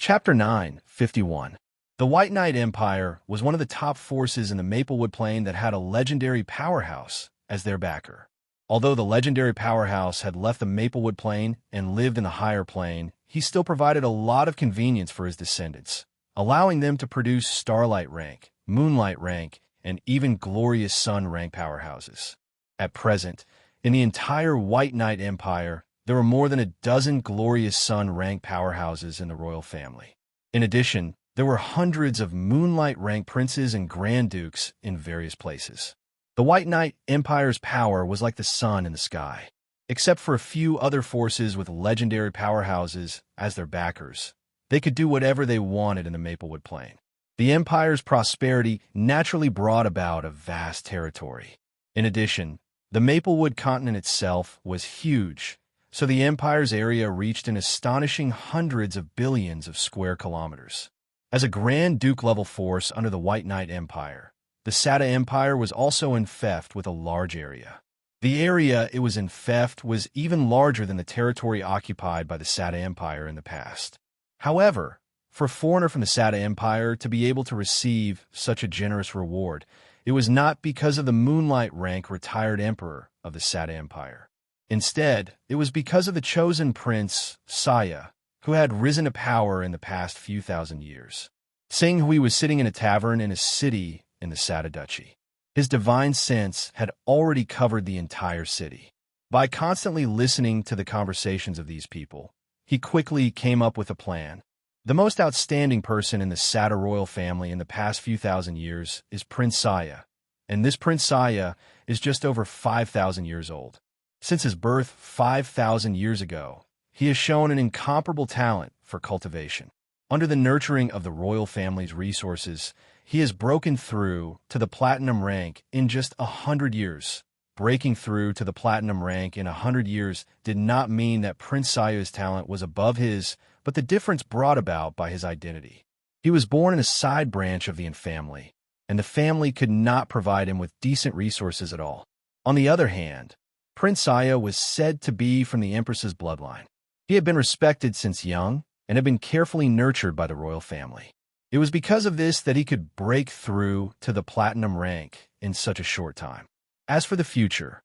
Chapter 9:51. The White Knight Empire was one of the top forces in the Maplewood Plain that had a legendary powerhouse as their backer. Although the legendary powerhouse had left the Maplewood Plain and lived in the higher plane, he still provided a lot of convenience for his descendants, allowing them to produce Starlight rank, Moonlight rank, and even Glorious Sun rank powerhouses. At present, in the entire White Knight Empire, there were more than a dozen Glorious Sun rank powerhouses in the royal family. In addition, there were hundreds of Moonlight rank princes and Grand Dukes in various places. The White Knight Empire's power was like the sun in the sky. Except for a few other forces with legendary powerhouses as their backers, they could do whatever they wanted in the Maplewood Plain. The Empire's prosperity naturally brought about a vast territory. In addition, the Maplewood continent itself was huge, so the Empire's area reached an astonishing hundreds of billions of square kilometers. As a Grand Duke-level force under the White Knight Empire, the Sada Empire was also infested with a large area. The area it was infested was even larger than the territory occupied by the Sada Empire in the past. However, for a foreigner from the Sada Empire to be able to receive such a generous reward, it was not because of the Moonlight rank retired emperor of the Sada Empire. Instead, it was because of the chosen prince, Saya, who had risen to power in the past few thousand years. Seeing who he was sitting in a tavern in a city in the Sada Duchy. His divine sense had already covered the entire city. By constantly listening to the conversations of these people, he quickly came up with a plan. The most outstanding person in the Sada royal family in the past few thousand years is Prince Saya, and this Prince Saya is just over 5,000 years old. Since his birth 5,000 years ago, he has shown an incomparable talent for cultivation. Under the nurturing of the royal family's resources, he has broken through to the platinum rank in just 100 years. Breaking through to the platinum rank in 100 years did not mean that Prince Saya's talent was above his, but the difference brought about by his identity. He was born in a side branch of the family, and the family could not provide him with decent resources at all. On the other hand, Prince Saya was said to be from the Empress's bloodline. He had been respected since young and had been carefully nurtured by the royal family. It was because of this that he could break through to the platinum rank in such a short time. As for the future,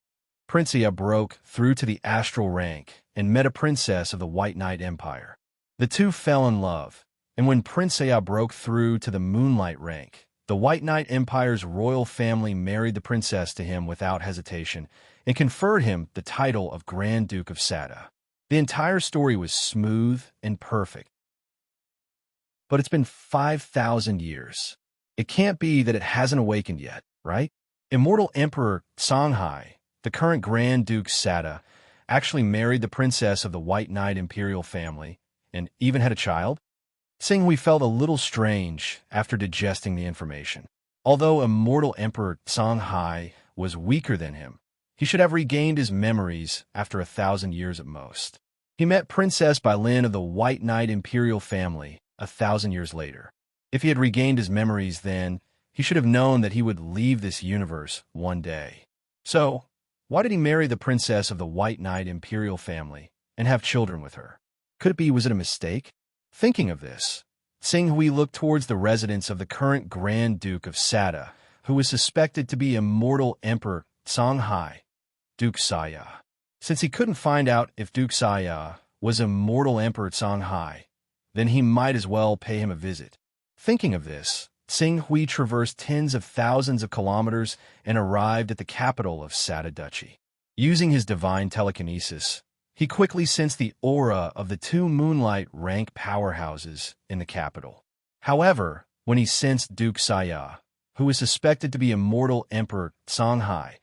Prince Saya broke through to the astral rank and met a princess of the White Knight Empire. The two fell in love, and when Prince Saya broke through to the Moonlight rank, the White Knight Empire's royal family married the princess to him without hesitation and conferred him the title of Grand Duke of Sada. The entire story was smooth and perfect. But it's been 5,000 years. It can't be that it hasn't awakened yet, right? Immortal Emperor Songhai, the current Grand Duke Sada, actually married the princess of the White Knight imperial family and even had a child. Singhui felt a little strange after digesting the information. Although Immortal Emperor Songhai was weaker than him, he should have regained his memories after 1,000 years at most. He met Princess Bailin of the White Knight imperial family 1,000 years later. If he had regained his memories then, he should have known that he would leave this universe one day. So, why did he marry the princess of the White Knight imperial family and have children with her? Was it a mistake? Thinking of this, Singhui looked towards the residence of the current Grand Duke of Sada, who was suspected to be Immortal Emperor Songhai, Duke Saya. Since he couldn't find out if Duke Saya was Immortal Emperor Songhai, then he might as well pay him a visit. Thinking of this, Singhui traversed tens of thousands of kilometers and arrived at the capital of Sada Duchy. Using his divine telekinesis, he quickly sensed the aura of the two Moonlight rank powerhouses in the capital. However, when he sensed Duke Saya, who was suspected to be Immortal Emperor Songhai,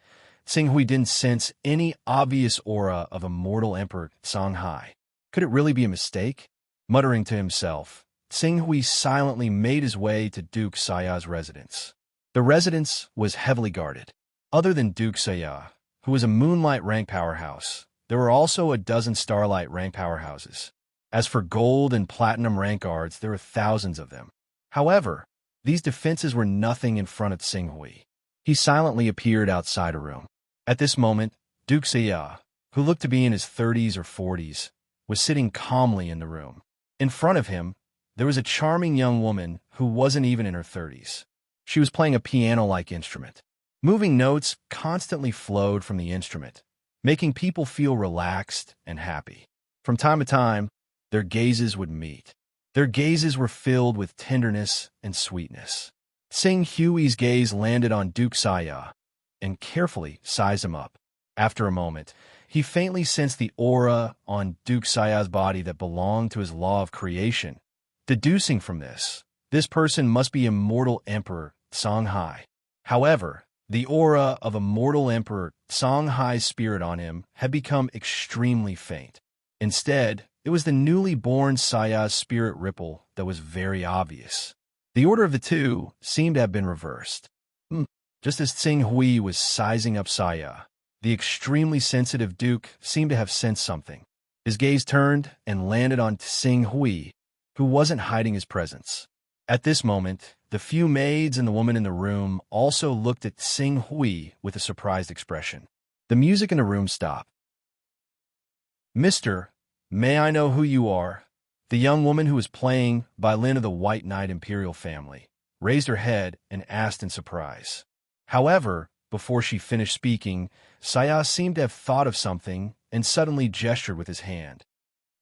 Singhui didn't sense any obvious aura of Immortal Emperor Songhai. Could it really be a mistake? Muttering to himself, Singhui silently made his way to Duke Saya's residence. The residence was heavily guarded. Other than Duke Saya, who was a Moonlight rank powerhouse, there were also a dozen Starlight rank powerhouses. As for Gold and Platinum rank guards, there were thousands of them. However, these defenses were nothing in front of Singhui. He silently appeared outside a room. At this moment, Duke Saya, who looked to be in his 30s or 40s, was sitting calmly in the room. In front of him, there was a charming young woman who wasn't even in her 30s. She was playing a piano-like instrument. Moving notes constantly flowed from the instrument, making people feel relaxed and happy. From time to time, their gazes would meet. Their gazes were filled with tenderness and sweetness. Sing Hui's gaze landed on Duke Saya and carefully sized him up. After a moment, he faintly sensed the aura on Duke Saya's body that belonged to his law of creation. Deducing from this person must be immortal Emperor Songhai. However, the aura of immortal Emperor Songhai's spirit on him had become extremely faint. Instead, it was the newly born Saya's spirit ripple that was very obvious. The order of the two seemed to have been reversed. Just as Tsing Hui was sizing up Saya, the extremely sensitive Duke seemed to have sensed something. His gaze turned and landed on Tsing Hui, who wasn't hiding his presence. At this moment, the few maids and the woman in the room also looked at Tsing Hui with a surprised expression. The music in the room stopped. "Mister, may I know who you are?" The young woman who was playing violin of the White Knight Imperial family raised her head and asked in surprise. However, before she finished speaking, Saya seemed to have thought of something and suddenly gestured with his hand.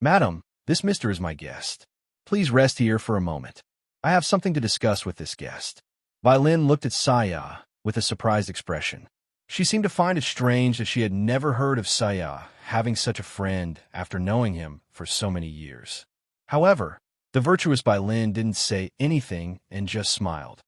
"Madam, this mister is my guest. Please rest here for a moment. I have something to discuss with this guest." Violin looked at Saya with a surprised expression. She seemed to find it strange that she had never heard of Saya having such a friend after knowing him for so many years. However, the virtuous Violin didn't say anything and just smiled.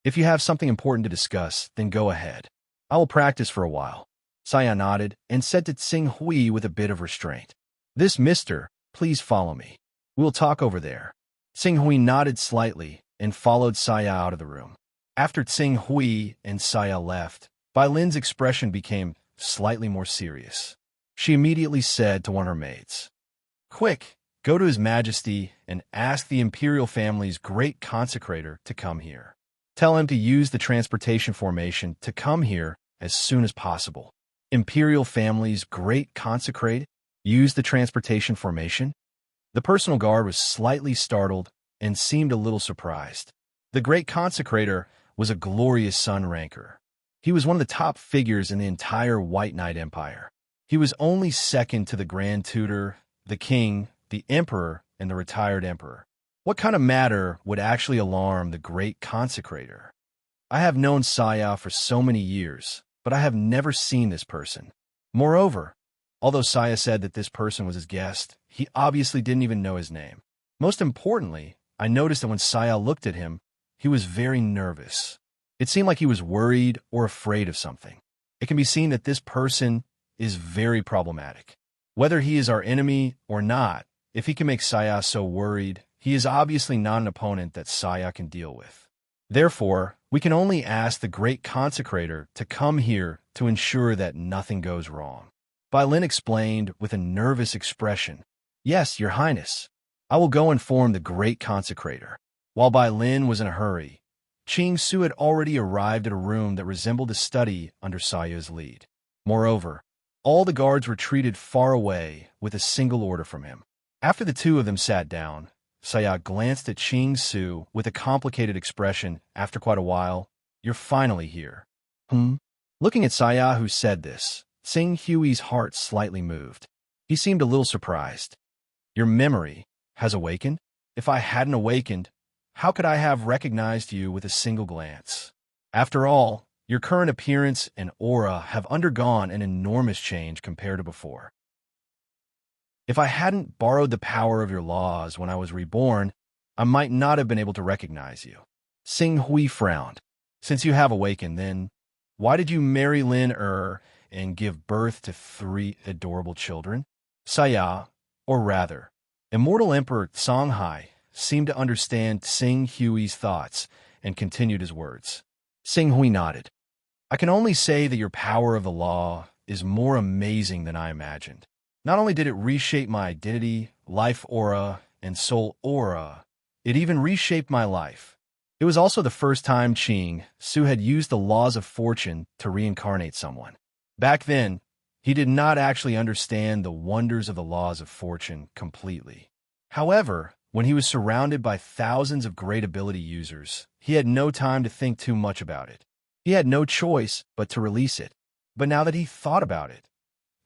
"If you have something important to discuss, then go ahead. I will practice for a while." Saya nodded and said to Tsing Hui with a bit of restraint, "This mister, please follow me. We'll talk over there." Tsing Hui nodded slightly and followed Saya out of the room. After Tsing Hui and Saya left, Violin's expression became slightly more serious. She immediately said to one of her maids, "Quick, go to His Majesty and ask the Imperial family's great consecrator to come here. Tell him to use the transportation formation to come here as soon as possible." Imperial family's great consecrate use the transportation formation? The personal guard was slightly startled and seemed a little surprised. The great consecrator was a glorious sun ranker. He was one of the top figures in the entire White Knight Empire. He was only second to the Grand Tutor, the King, the Emperor, and the retired Emperor. What kind of matter would actually alarm the great consecrator? I have known Saya for so many years, but I have never seen this person. Moreover, although Saya said that this person was his guest, he obviously didn't even know his name. Most importantly, I noticed that when Saya looked at him, he was very nervous. It seemed like he was worried or afraid of something. It can be seen that this person is very problematic. Whether he is our enemy or not, if he can make Saya so worried, he is obviously not an opponent that Saya can deal with. Therefore, we can only ask the great consecrator to come here to ensure that nothing goes wrong. Violin explained with a nervous expression, "Yes, Your Highness. I will go inform the great consecrator." While Violin was in a hurry, Ching Su had already arrived at a room that resembled a study under Saya's lead. Moreover, all the guards retreated far away with a single order from him. After the two of them sat down, Saya glanced at Ching Su with a complicated expression after quite a while. "You're finally here." Looking at Saya who said this, Tsing Hui's heart slightly moved. He seemed a little surprised. "Your memory has awakened? If I hadn't awakened, how could I have recognized you with a single glance? After all, your current appearance and aura have undergone an enormous change compared to before. If I hadn't borrowed the power of your laws when I was reborn, I might not have been able to recognize you." Tsing Hui frowned. "Since you have awakened, then, why did you marry Lin and give birth to 3 adorable children?" Saya, or rather, Immortal Emperor Songhai, seemed to understand Tsing Hui's thoughts and continued his words. Tsing Hui nodded. "I can only say that your power of the law is more amazing than I imagined. Not only did it reshape my identity, life aura, and soul aura, it even reshaped my life. It was also the first time Ching Su had used the laws of fortune to reincarnate someone. Back then, he did not actually understand the wonders of the laws of fortune completely. However, When he was surrounded by thousands of great ability users, he had no time to think too much about it. He had no choice but to release it. But now that he thought about it,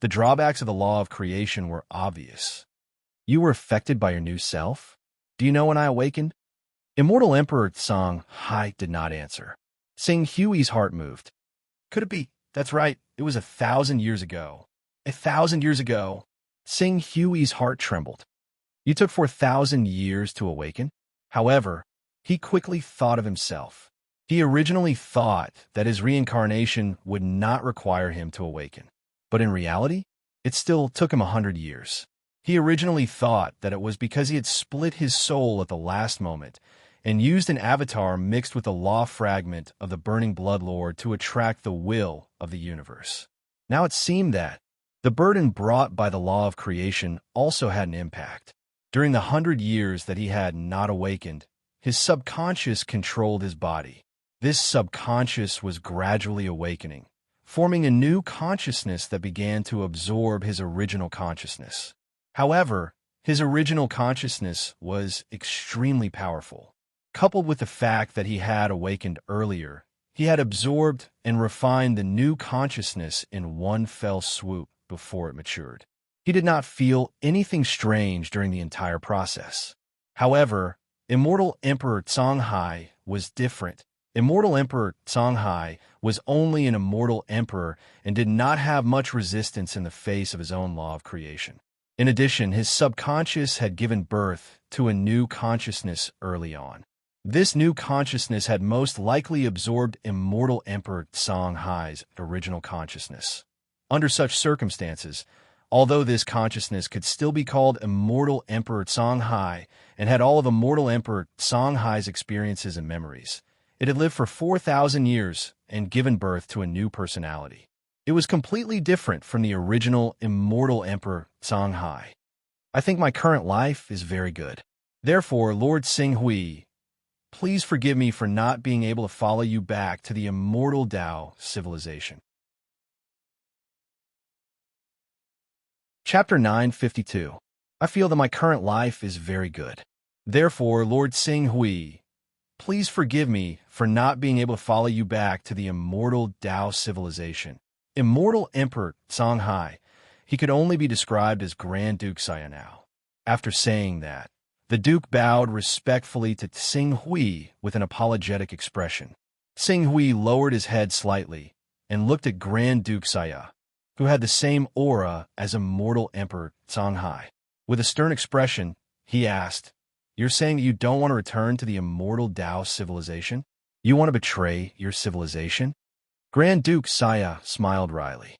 the drawbacks of the law of creation were obvious. You were affected by your new self? Do you know when I awakened? Immortal Emperor Song Hai did not answer. Sing Hui's heart moved. Could it be? That's right. It was 1,000 years ago. 1,000 years ago. Sing Hui's heart trembled. You took 4,000 years to awaken? However, he quickly thought of himself. He originally thought that his reincarnation would not require him to awaken. But in reality, it still took him 100 years. He originally thought that it was because he had split his soul at the last moment and used an avatar mixed with the law fragment of the burning blood lord to attract the will of the universe. Now it seemed that the burden brought by the law of creation also had an impact. During the 100 years that he had not awakened, his subconscious controlled his body. This subconscious was gradually awakening, forming a new consciousness that began to absorb his original consciousness. However, his original consciousness was extremely powerful. Coupled with the fact that he had awakened earlier, he had absorbed and refined the new consciousness in one fell swoop before it matured. He did not feel anything strange during the entire process. However, Immortal Emperor Songhai was different. Immortal Emperor Songhai was only an immortal emperor and did not have much resistance in the face of his own law of creation. In addition, his subconscious had given birth to a new consciousness early on. This new consciousness had most likely absorbed Immortal Emperor Songhai's original consciousness. Under such circumstances, although this consciousness could still be called Immortal Emperor Songhai and had all of Immortal Emperor Songhai's experiences and memories, it had lived for 4,000 years and given birth to a new personality. It was completely different from the original Immortal Emperor Songhai. I think my current life is very good. Therefore, Lord Xinghui, please forgive me for not being able to follow you back to the immortal Tao civilization. Chapter 952. I feel that my current life is very good. Therefore, Lord Xinghui, please forgive me for not being able to follow you back to the immortal Tao civilization. Immortal Emperor Songhai, he could only be described as Grand Duke Xia now. After saying that, the Duke bowed respectfully to Xinghui with an apologetic expression. Xinghui lowered his head slightly and looked at Grand Duke Xia, who had the same aura as Immortal Emperor Songhai. With a stern expression, he asked, "You're saying that you don't want to return to the immortal Tao civilization? You want to betray your civilization?" Grand Duke Xia smiled wryly.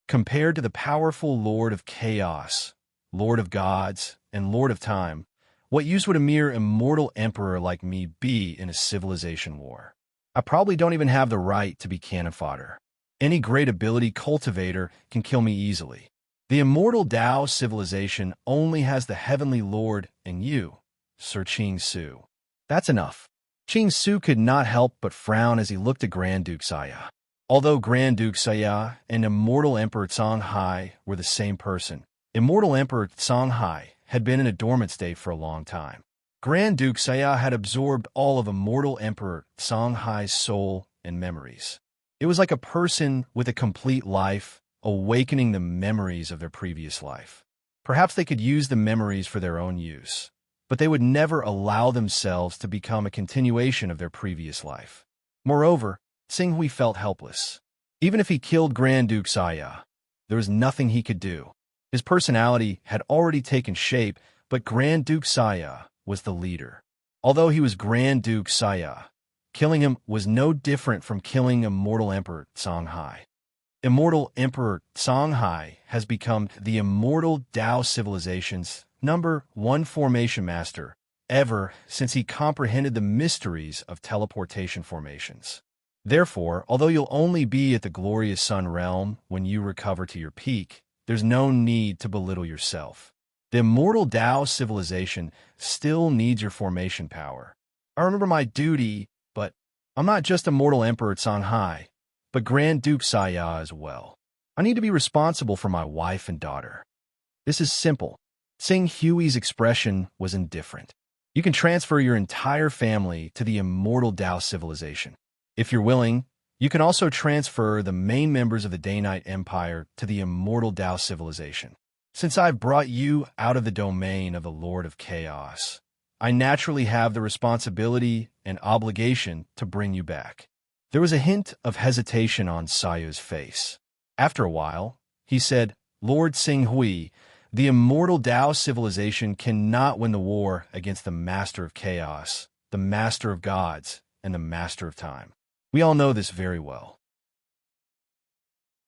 Compared to the powerful Lord of Chaos, Lord of Gods, and Lord of Time, what use would a mere immortal emperor like me be in a civilization war? I probably don't even have the right to be cannon fodder. Any great ability cultivator can kill me easily. The immortal Tao civilization only has the heavenly Lord and you, Sir Qing Su. That's enough. Qing Su could not help but frown as he looked at Grand Duke Xia. Although Grand Duke Xia and Immortal Emperor Songhai were the same person, Immortal Emperor Songhai had been in a dormant state for a long time. Grand Duke Xia had absorbed all of Immortal Emperor Songhai's soul and memories. It was like a person with a complete life awakening the memories of their previous life. Perhaps they could use the memories for their own use, but they would never allow themselves to become a continuation of their previous life. Moreover, Xinghui felt helpless. Even if he killed Grand Duke Xia, there was nothing he could do. His personality had already taken shape, but Grand Duke Xia was the leader. Although he was Grand Duke Xia, killing him was no different from killing Immortal Emperor Songhai. Immortal Emperor Songhai has become the immortal Tao civilization's #1 formation master ever since he comprehended the mysteries of teleportation formations. Therefore, although you'll only be at the glorious Sun realm when you recover to your peak, there's no need to belittle yourself. The immortal Tao civilization still needs your formation power. I remember my duty, but I'm not just Immortal Emperor Songhai, but Grand Duke Xia as well. I need to be responsible for my wife and daughter. This is simple. Xinghui's expression was indifferent. You can transfer your entire family to the immortal Tao civilization. If you're willing, you can also transfer the main members of the Day-Night Empire to the immortal Tao civilization. Since I've brought you out of the domain of the Lord of Chaos, I naturally have the responsibility and obligation to bring you back. There was a hint of hesitation on Saya's face. After a while, he said, Lord Xinghui, the immortal Tao civilization cannot win the war against the Master of Chaos, the Master of Gods, and the Master of Time. We all know this very well.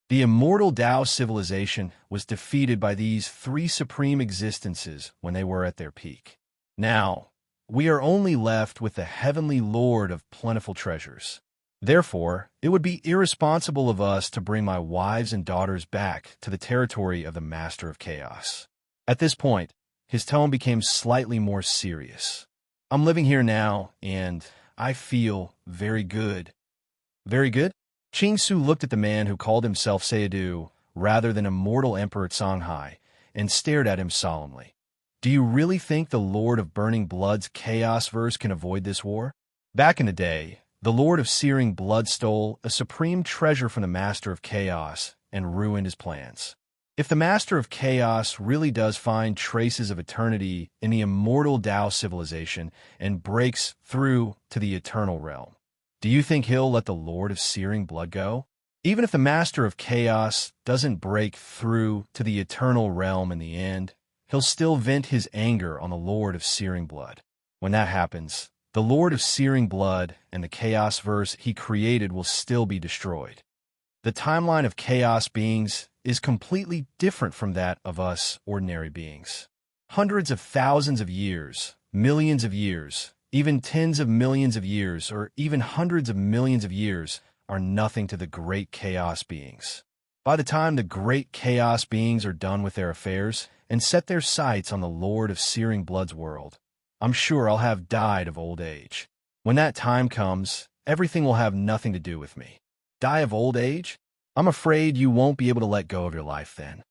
The immortal Tao civilization was defeated by these three supreme existences when they were at their peak. Now, we are only left with the heavenly Lord of plentiful treasures. Therefore, it would be irresponsible of us to bring my wives and daughters back to the territory of the Master of Chaos. At this point, his tone became slightly more serious. I'm living here now, and I feel very good. Very good? Qing Su looked at the man who called himself Sayadu rather than Immortal Emperor Songhai and stared at him solemnly. Do you really think the Lord of Burning Blood's Chaos Verse can avoid this war? Back in the day, the Lord of Searing Blood stole a supreme treasure from the Master of Chaos and ruined his plans. If the Master of Chaos really does find traces of eternity in the immortal Tao civilization and breaks through to the eternal realm, do you think he'll let the Lord of Searing Blood go? Even if the Master of Chaos doesn't break through to the eternal realm in the end, he'll still vent his anger on the Lord of Searing Blood. When that happens, the Lord of Searing Blood and the Chaos Verse he created will still be destroyed. The timeline of Chaos beings is completely different from that of us ordinary beings. Hundreds of thousands of years, millions of years, even tens of millions of years, or even hundreds of millions of years are nothing to the great Chaos beings. By the time the great Chaos beings are done with their affairs and set their sights on the Lord of Searing Blood's world, I'm sure I'll have died of old age. When that time comes, everything will have nothing to do with me. Die of old age? I'm afraid you won't be able to let go of your life then,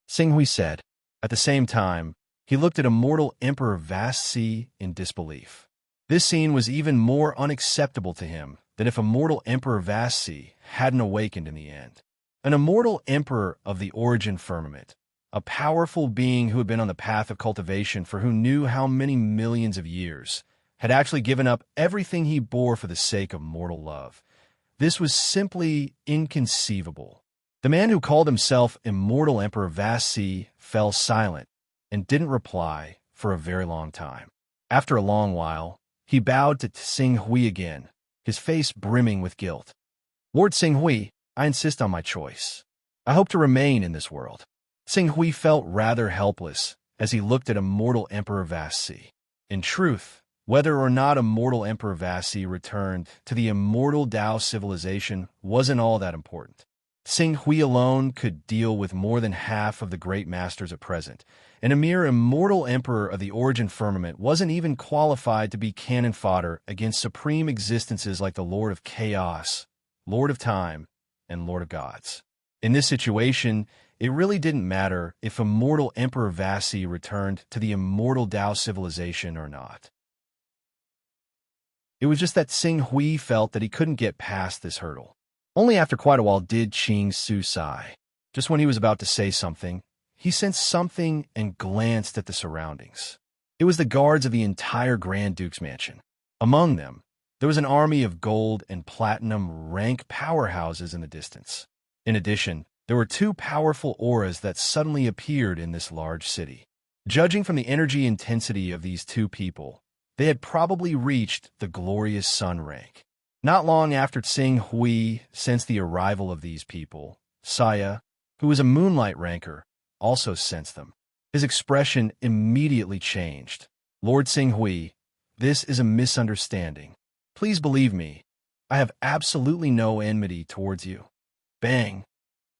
Xinghui said. At the same time, he looked at Immortal Emperor Vast Sea in disbelief. This scene was even more unacceptable to him than if Immortal Emperor Vast Sea hadn't awakened in the end. An Immortal Emperor of the Origin Firmament, a powerful being who had been on the path of cultivation for who knew how many millions of years, had actually given up everything he bore for the sake of mortal love. This was simply inconceivable. The man who called himself Immortal Emperor Vast Sea fell silent and didn't reply for a very long time. After a long while, he bowed to Xinghui again, his face brimming with guilt. Lord Xinghui, I insist on my choice. I hope to remain in this world. Xinghui felt rather helpless as he looked at Immortal Emperor Vast Sea. In truth, whether or not Immortal Emperor Vast Sea returned to the immortal Tao civilization wasn't all that important. Xinghui alone could deal with more than half of the great masters at present, and a mere immortal emperor of the Origin Firmament wasn't even qualified to be cannon fodder against supreme existences like the Lord of Chaos, Lord of Time, and Lord of Gods. In this situation, it really didn't matter if Immortal Emperor Vast Sea returned to the immortal Tao civilization or not. It was just that Xinghui felt that he couldn't get past this hurdle. Only after quite a while did Qing Su sigh. Just when he was about to say something, he sensed something and glanced at the surroundings. It was the guards of the entire Grand Duke's mansion. Among them, there was an army of gold and platinum rank powerhouses in the distance. In addition, there were two powerful auras that suddenly appeared in this large city. Judging from the energy intensity of these two people, they had probably reached the glorious sun rank. Not long after Xinghui sensed the arrival of these people, Saya, who was a moonlight ranker, also sensed them. His expression immediately changed. Lord Xinghui, this is a misunderstanding. Please believe me, I have absolutely no enmity towards you. Bang!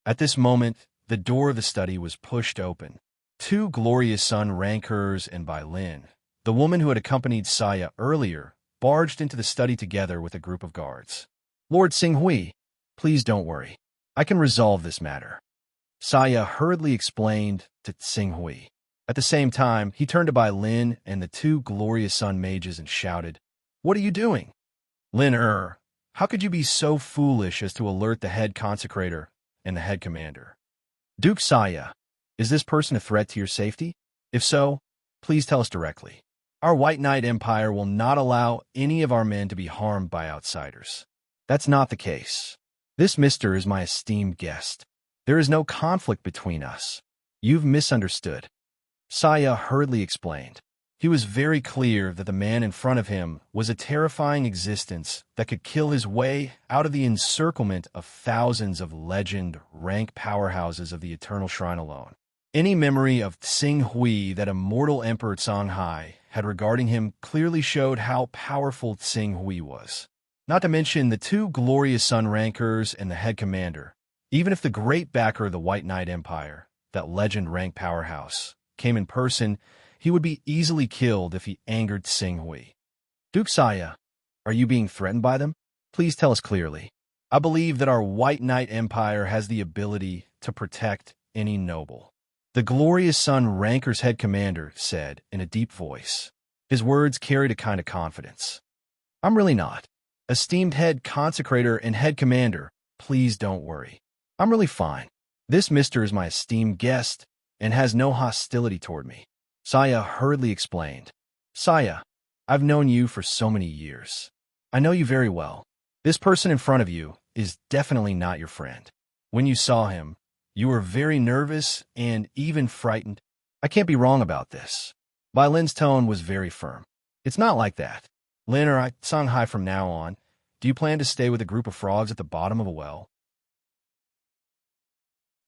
At this moment, the door of the study was pushed open. Two glorious sun rankers and Bai Lin, the woman who had accompanied Saya earlier, barged into the study together with a group of guards. Lord Xinghui, please don't worry. I can resolve this matter. Saya hurriedly explained to Xinghui. At the same time, he turned to Bai Lin and the two glorious sun mages and shouted, "What are you doing? Lin how could you be so foolish as to alert the head consecrator and the head commander? Duke Saya, is this person a threat to your safety? If so, please tell us directly. Our White Knight Empire will not allow any of our men to be harmed by outsiders." "That's not the case. This mister is my esteemed guest. There is no conflict between us. You've misunderstood," Saya hurriedly explained. He was very clear that the man in front of him was a terrifying existence that could kill his way out of the encirclement of thousands of legend rank powerhouses of the Eternal Shrine alone. Any memory of Tsing Hui that immortal Emperor Songhai had regarding him clearly showed how powerful Tsing Hui was. Not to mention the two glorious Sun Rankers and the head commander. Even if the great backer of the White Knight Empire, that legend rank powerhouse, came in person, he would be easily killed if he angered Tsing Hui. "Duke Saya, are you being threatened by them? Please tell us clearly. I believe that our White Knight Empire has the ability to protect any noble," the glorious Sun Ranker's head commander said in a deep voice. His words carried a kind of confidence. "I'm really not. Esteemed head consecrator and head commander, please don't worry. I'm really fine. This mister is my esteemed guest and has no hostility toward me," Saya hurriedly explained. "Saya, I've known you for so many years. I know you very well. This person in front of you is definitely not your friend. When you saw him, you were very nervous and even frightened. I can't be wrong about this." Bai Lin's tone was very firm. "It's not like that. Lin I Songhai from now on. Do you plan to stay with a group of frogs at the bottom of a well?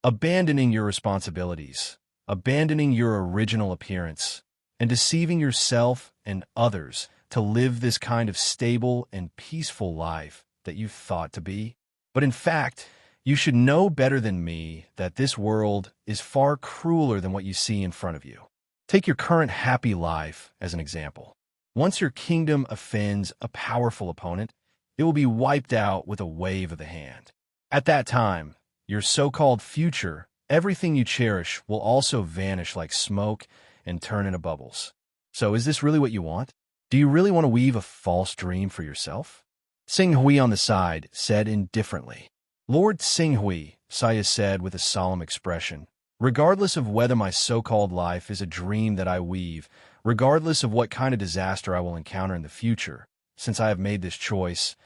Abandoning your responsibilities, abandoning your original appearance, and deceiving yourself and others to live this kind of stable and peaceful life that you thought to be? But in fact, you should know better than me that this world is far crueler than what you see in front of you. Take your current happy life as an example. Once your kingdom offends a powerful opponent, it will be wiped out with a wave of the hand. At that time, your so-called future, everything you cherish, will also vanish like smoke and turn into bubbles. So is this really what you want? Do you really want to weave a false dream for yourself?" Tsing Hui on the side said indifferently. "Lord Tsing Hui," Saya said with a solemn expression, "regardless of whether my so-called life is a dream that I weave, regardless of what kind of disaster I will encounter in the future, since I have made this choice,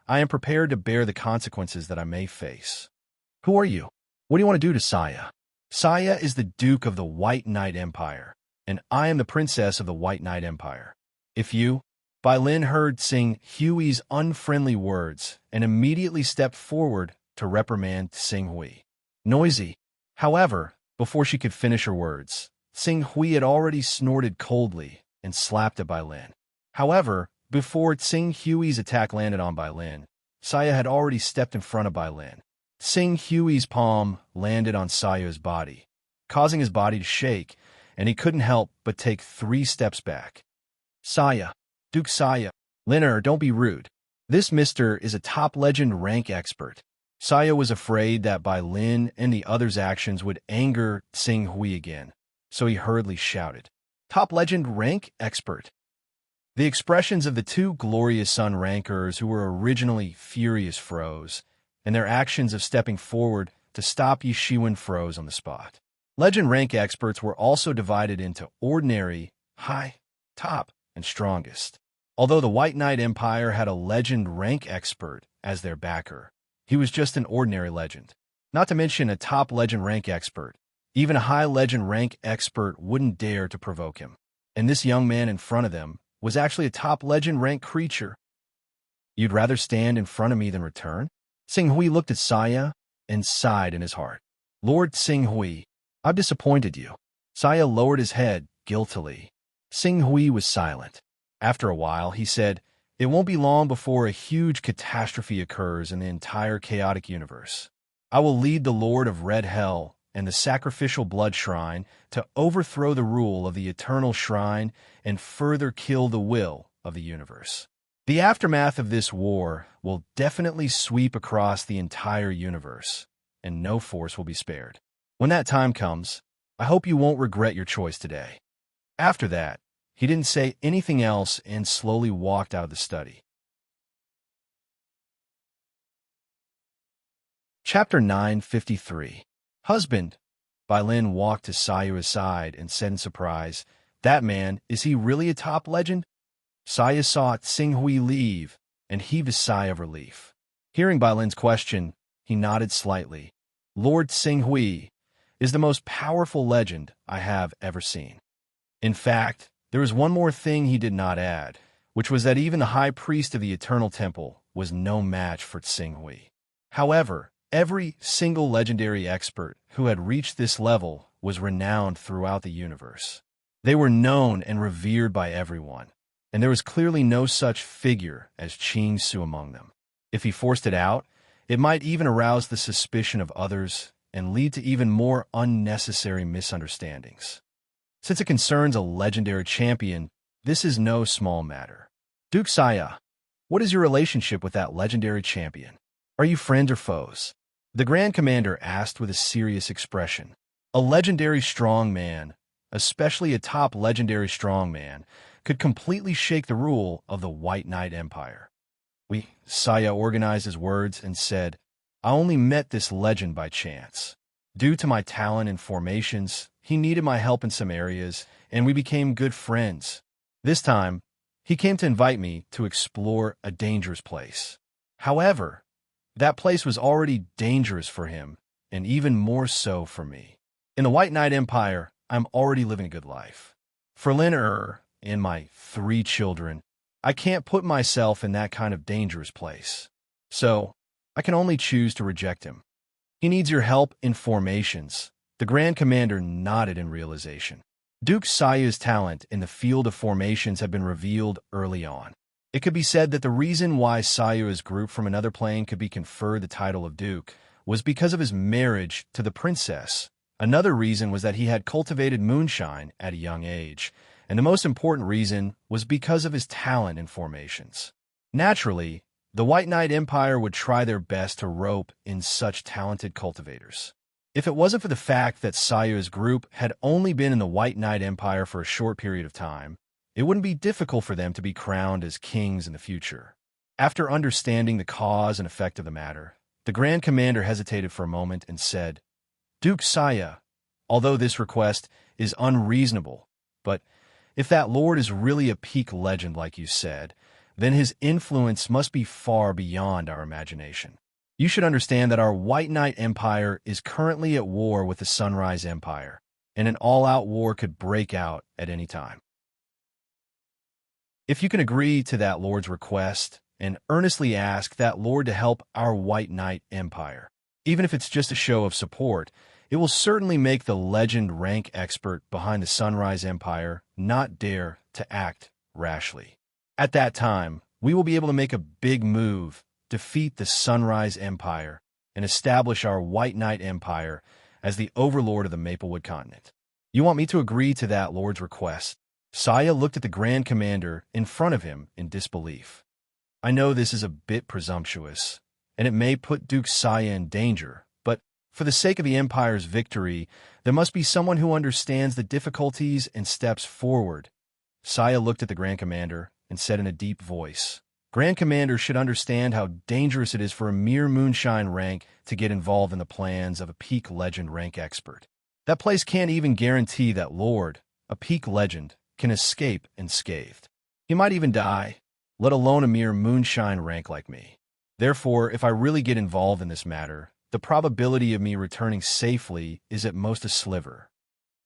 I am prepared to bear the consequences that I may face." "Who are you? What do you want to do to Saya?" "Saya is the Duke of the White Knight Empire, and I am the Princess of the White Knight Empire. If you..." Bai Lin heard Tsing Hui's unfriendly words and immediately stepped forward to reprimand Tsing Hui. Noisy. However, before she could finish her words, Tsing Hui had already snorted coldly and slapped at Bai Lin. However, before Tsing Hui's attack landed on Bai Lin, Saya had already stepped in front of Bai Lin. Tsing Hui's palm landed on Saya's body, causing his body to shake, and he couldn't help but take 3 steps back. "Saya, Duke Saya, Liner, don't be rude. This mister is a top legend rank expert." Saya was afraid that Bai Lin and the others' actions would anger Tsing Hui again, so he hurriedly shouted, "Top legend rank expert." The expressions of the two glorious Sun Rankers who were originally furious froze, and their actions of stepping forward to stop Yishiwen froze on the spot. Legend rank experts were also divided into ordinary, high, top, and strongest. Although the White Knight Empire had a legend rank expert as their backer, he was just an ordinary legend. Not to mention a top legend rank expert. Even a high legend rank expert wouldn't dare to provoke him. And this young man in front of them was actually a top legend rank creature. "You'd rather stand in front of me than return?" Tsing Hui looked at Saya and sighed in his heart. "Lord Tsing Hui, I've disappointed you." Saya lowered his head guiltily. Tsing Hui was silent. After a while, he said, "It won't be long before a huge catastrophe occurs in the entire chaotic universe. I will lead the Lord of Red Hell and the Sacrificial Blood Shrine to overthrow the rule of the Eternal Shrine and further kill the will of the universe. The aftermath of this war will definitely sweep across the entire universe, and no force will be spared. When that time comes, I hope you won't regret your choice today." After that, he didn't say anything else and slowly walked out of the study. Chapter 953. Husband. Bailin walked to Sayu's side and said in surprise, "That man, is he really a top legend?" Sayu saw Tsinghui leave and heaved a sigh of relief. Hearing Bailin's question, he nodded slightly. "Lord Tsinghui is the most powerful legend I have ever seen." In fact, there was one more thing he did not add, which was that even the high priest of the Eternal Temple was no match for Tsinghui. However, every single legendary expert who had reached this level was renowned throughout the universe. They were known and revered by everyone, and there was clearly no such figure as Qing Su among them. If he forced it out, it might even arouse the suspicion of others and lead to even more unnecessary misunderstandings. Since it concerns a legendary champion, this is no small matter. Duke Saya, what is your relationship with that legendary champion? Are you friends or foes? The Grand Commander asked with a serious expression. A legendary strongman, especially a top legendary strongman, could completely shake the rule of the White Knight Empire. Saya organized his words and said, "I only met this legend by chance. Due to my talent in formations, he needed my help in some areas, and we became good friends. This time, he came to invite me to explore a dangerous place. However, that place was already dangerous for him, and even more so for me. In the White Knight Empire, I'm already living a good life. For Lin and my 3 children, I can't put myself in that kind of dangerous place. So, I can only choose to reject him. He needs your help in formations." The Grand Commander nodded in realization. Duke Sayu's talent in the field of formations had been revealed early on. It could be said that the reason why Sayu's group from another plane could be conferred the title of Duke was because of his marriage to the princess. Another reason was that he had cultivated moonshine at a young age, and the most important reason was because of his talent in formations. Naturally, the White Knight Empire would try their best to rope in such talented cultivators. If it wasn't for the fact that Sayu's group had only been in the White Knight Empire for a short period of time, it wouldn't be difficult for them to be crowned as kings in the future. After understanding the cause and effect of the matter, the Grand Commander hesitated for a moment and said, "Duke Saya, although this request is unreasonable, but if that lord is really a peak legend like you said, then his influence must be far beyond our imagination. You should understand that our White Knight Empire is currently at war with the Sunrise Empire, and an all-out war could break out at any time. If you can agree to that lord's request and earnestly ask that lord to help our White Knight Empire, even if it's just a show of support, it will certainly make the legend rank expert behind the Sunrise Empire not dare to act rashly. At that time, we will be able to make a big move, defeat the Sunrise Empire, and establish our White Knight Empire as the overlord of the Maplewood continent. You want me to agree to that lord's request?" Saya looked at the Grand Commander in front of him in disbelief. "I know this is a bit presumptuous, and it may put Duke Saya in danger, but for the sake of the Empire's victory, there must be someone who understands the difficulties and steps forward." Saya looked at the Grand Commander and said in a deep voice, "Grand Commander should understand how dangerous it is for a mere moonshine rank to get involved in the plans of a peak legend rank expert. That place can't even guarantee that Lord, a peak legend, can escape unscathed. He might even die, let alone a mere moonshine rank like me. Therefore, if I really get involved in this matter, the probability of me returning safely is at most a sliver."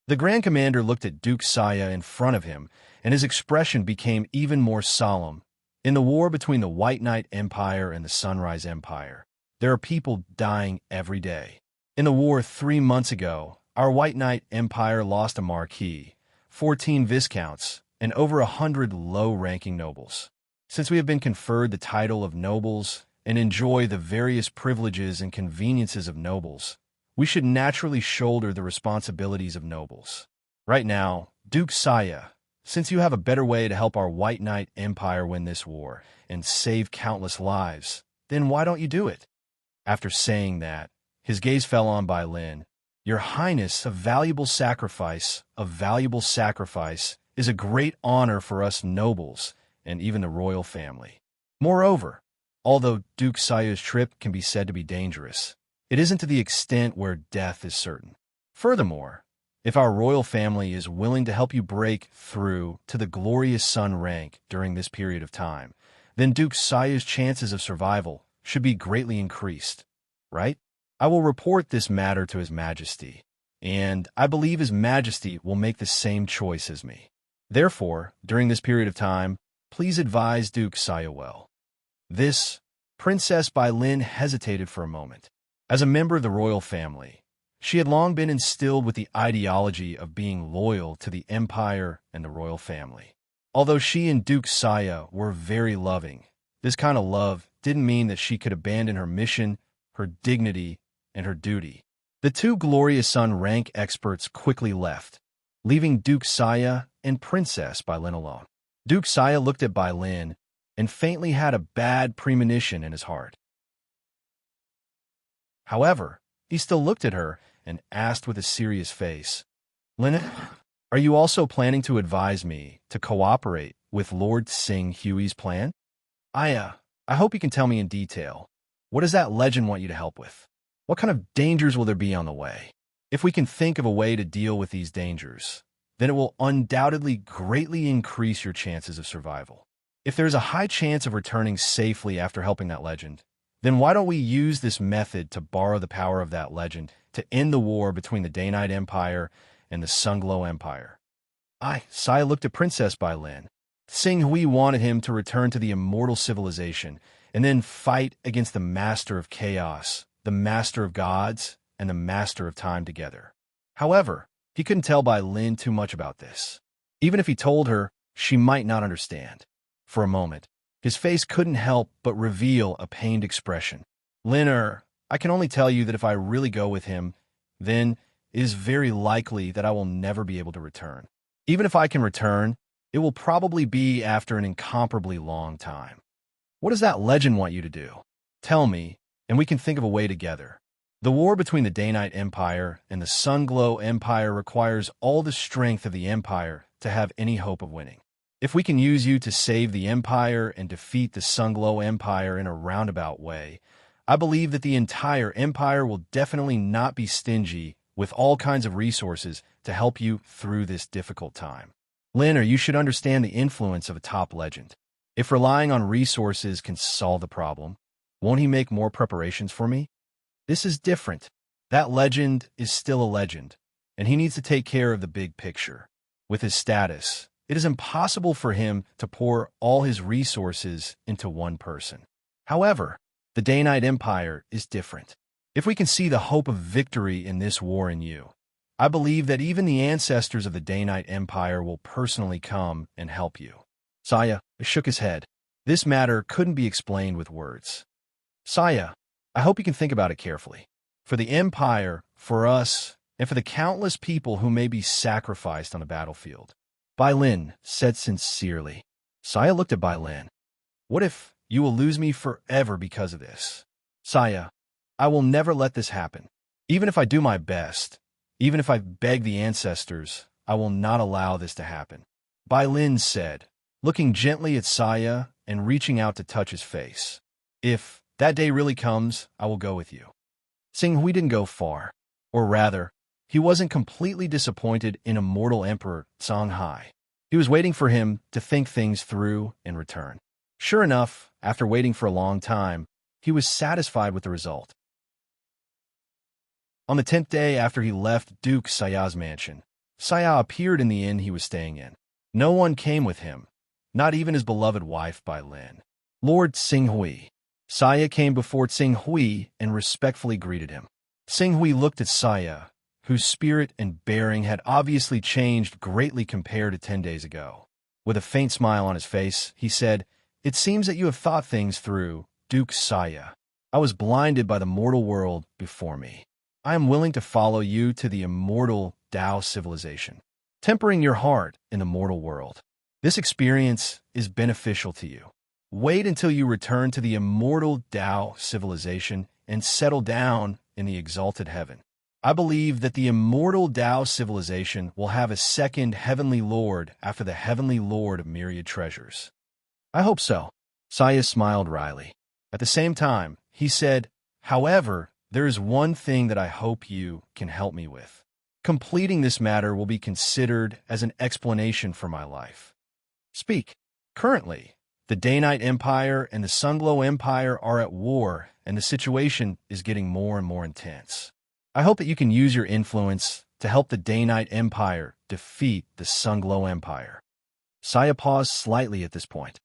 The Grand Commander looked at Duke Saya in front of him, and his expression became even more solemn. In the war between the White Knight Empire and the Sunrise Empire, there are people dying every day. In the war 3 months ago, our White Knight Empire lost a marquis, 14 viscounts, and over 100 low-ranking nobles. Since we have been conferred the title of nobles and enjoy the various privileges and conveniences of nobles, we should naturally shoulder the responsibilities of nobles. Right now, Duke Saya, since you have a better way to help our White Knight Empire win this war and save countless lives, then why don't you do it?" After saying that, his gaze fell on Bailin, Your Highness, a valuable sacrifice is a great honor for us nobles and even the royal family. Moreover, although Duke Saya's trip can be said to be dangerous, it isn't to the extent where death is certain. Furthermore, if our royal family is willing to help you break through to the glorious sun rank during this period of time, then Duke Saya's chances of survival should be greatly increased, right? I will report this matter to His Majesty, and I believe His Majesty will make the same choice as me. Therefore, during this period of time, please advise Duke Saya well. This Princess Bai Lin hesitated for a moment. As a member of the royal family, she had long been instilled with the ideology of being loyal to the empire and the royal family. Although she and Duke Saya were very loving, this kind of love didn't mean that she could abandon her mission, her dignity, and her duty. The two glorious sun rank experts quickly left, leaving Duke Saya and Princess Bai Lin alone. Duke Saya looked at Bai Lin and faintly had a bad premonition in his heart. However, he still looked at her and asked with a serious face, "Lin, are you also planning to advise me to cooperate with Lord Sing Hui's plan? I hope you can tell me in detail. What does that legend want you to help with? What kind of dangers will there be on the way? If we can think of a way to deal with these dangers, then it will undoubtedly greatly increase your chances of survival. If there's a high chance of returning safely after helping that legend, then why don't we use this method to borrow the power of that legend to end the war between the Day-Night Empire and the Sunglow Empire?" Saya looked at Princess Bai Lin. Sing Hui wanted him to return to the immortal civilization and then fight against the Master of Chaos, the Master of Gods, and the Master of Time together. However, he couldn't tell Bai Lin too much about this. Even if he told her, she might not understand. For a moment, his face couldn't help but reveal a pained expression. "Lin, I can only tell you that if I really go with him, then it is very likely that I will never be able to return. Even if I can return, it will probably be after an incomparably long time. What does that legend want you to do? Tell me, and we can think of a way together. The war between the Day-Night Empire and the Sunglow Empire requires all the strength of the Empire to have any hope of winning. If we can use you to save the Empire and defeat the Sunglow Empire in a roundabout way, I believe that the entire Empire will definitely not be stingy with all kinds of resources to help you through this difficult time. Lin, you should understand the influence of a top legend. If relying on resources can solve the problem, won't he make more preparations for me? This is different. That legend is still a legend, and he needs to take care of the big picture. With his status, it is impossible for him to pour all his resources into one person. However, the Day-Night Empire is different. If we can see the hope of victory in this war in you, I believe that even the ancestors of the Day-Night Empire will personally come and help you." Saya shook his head. This matter couldn't be explained with words. "Saya, I hope you can think about it carefully. For the Empire, for us, and for the countless people who may be sacrificed on the battlefield." Bai Lin said sincerely. Saya looked at Bai Lin. "What if you will lose me forever because of this?" "Saya, I will never let this happen. Even if I do my best, even if I beg the ancestors, I will not allow this to happen," Bai Lin said, looking gently at Saya and reaching out to touch his face. "If that day really comes, I will go with you." Sing Hui didn't go far. Or rather, he wasn't completely disappointed in immortal Emperor Songhai. He was waiting for him to think things through and return. Sure enough, after waiting for a long time, he was satisfied with the result. On the 10th day after he left Duke Saya's mansion, Saya appeared in the inn he was staying in. No one came with him, not even his beloved wife Bai Lin. Lord Sing Hui. Saya came before Sing Hui and respectfully greeted him. Sing Hui looked at Saya, whose spirit and bearing had obviously changed greatly compared to 10 days ago. With a faint smile on his face, he said, "It seems that you have thought things through, Duke Saya. I was blinded by the mortal world before me. I am willing to follow you to the immortal Tao civilization, tempering your heart in the mortal world. This experience is beneficial to you. Wait until you return to the immortal Tao civilization and settle down in the exalted heaven. I believe that the immortal Tao civilization will have a second heavenly lord after the heavenly lord of myriad treasures. I hope so. Saya smiled wryly. At the same time, he said, however, there is one thing that I hope you can help me with. Completing this matter will be considered as an explanation for my life. Speak. Currently, the Day-Night Empire and the Sunglow Empire are at war, and the situation is getting more and more intense. I hope that you can use your influence to help the Day-Night Empire defeat the Sunglow Empire. Saya paused slightly at this point.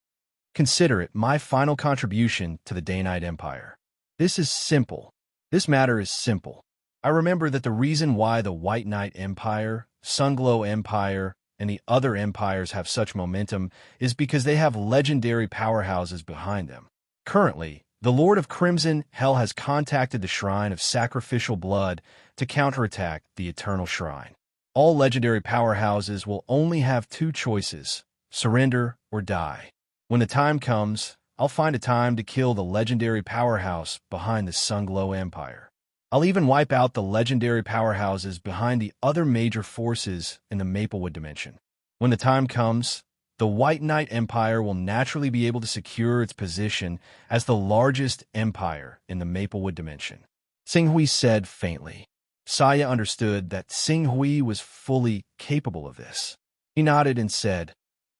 Consider it my final contribution to the Day-Night Empire. This is simple. This matter is simple. I remember that the reason why the White Knight Empire, Sunglow Empire, and the other empires have such momentum is because they have legendary powerhouses behind them. Currently, the Lord of Crimson Hell has contacted the Shrine of Sacrificial Blood to counterattack the Eternal Shrine. All legendary powerhouses will only have two choices: surrender or die. When the time comes, I'll find a time to kill the legendary powerhouse behind the Sunglow Empire. I'll even wipe out the legendary powerhouses behind the other major forces in the Maplewood dimension. When the time comes, the White Knight Empire will naturally be able to secure its position as the largest empire in the Maplewood dimension. Xinghui said faintly. Saya understood that Xinghui was fully capable of this. He nodded and said,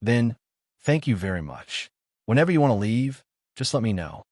then, thank you very much. Whenever you want to leave, just let me know.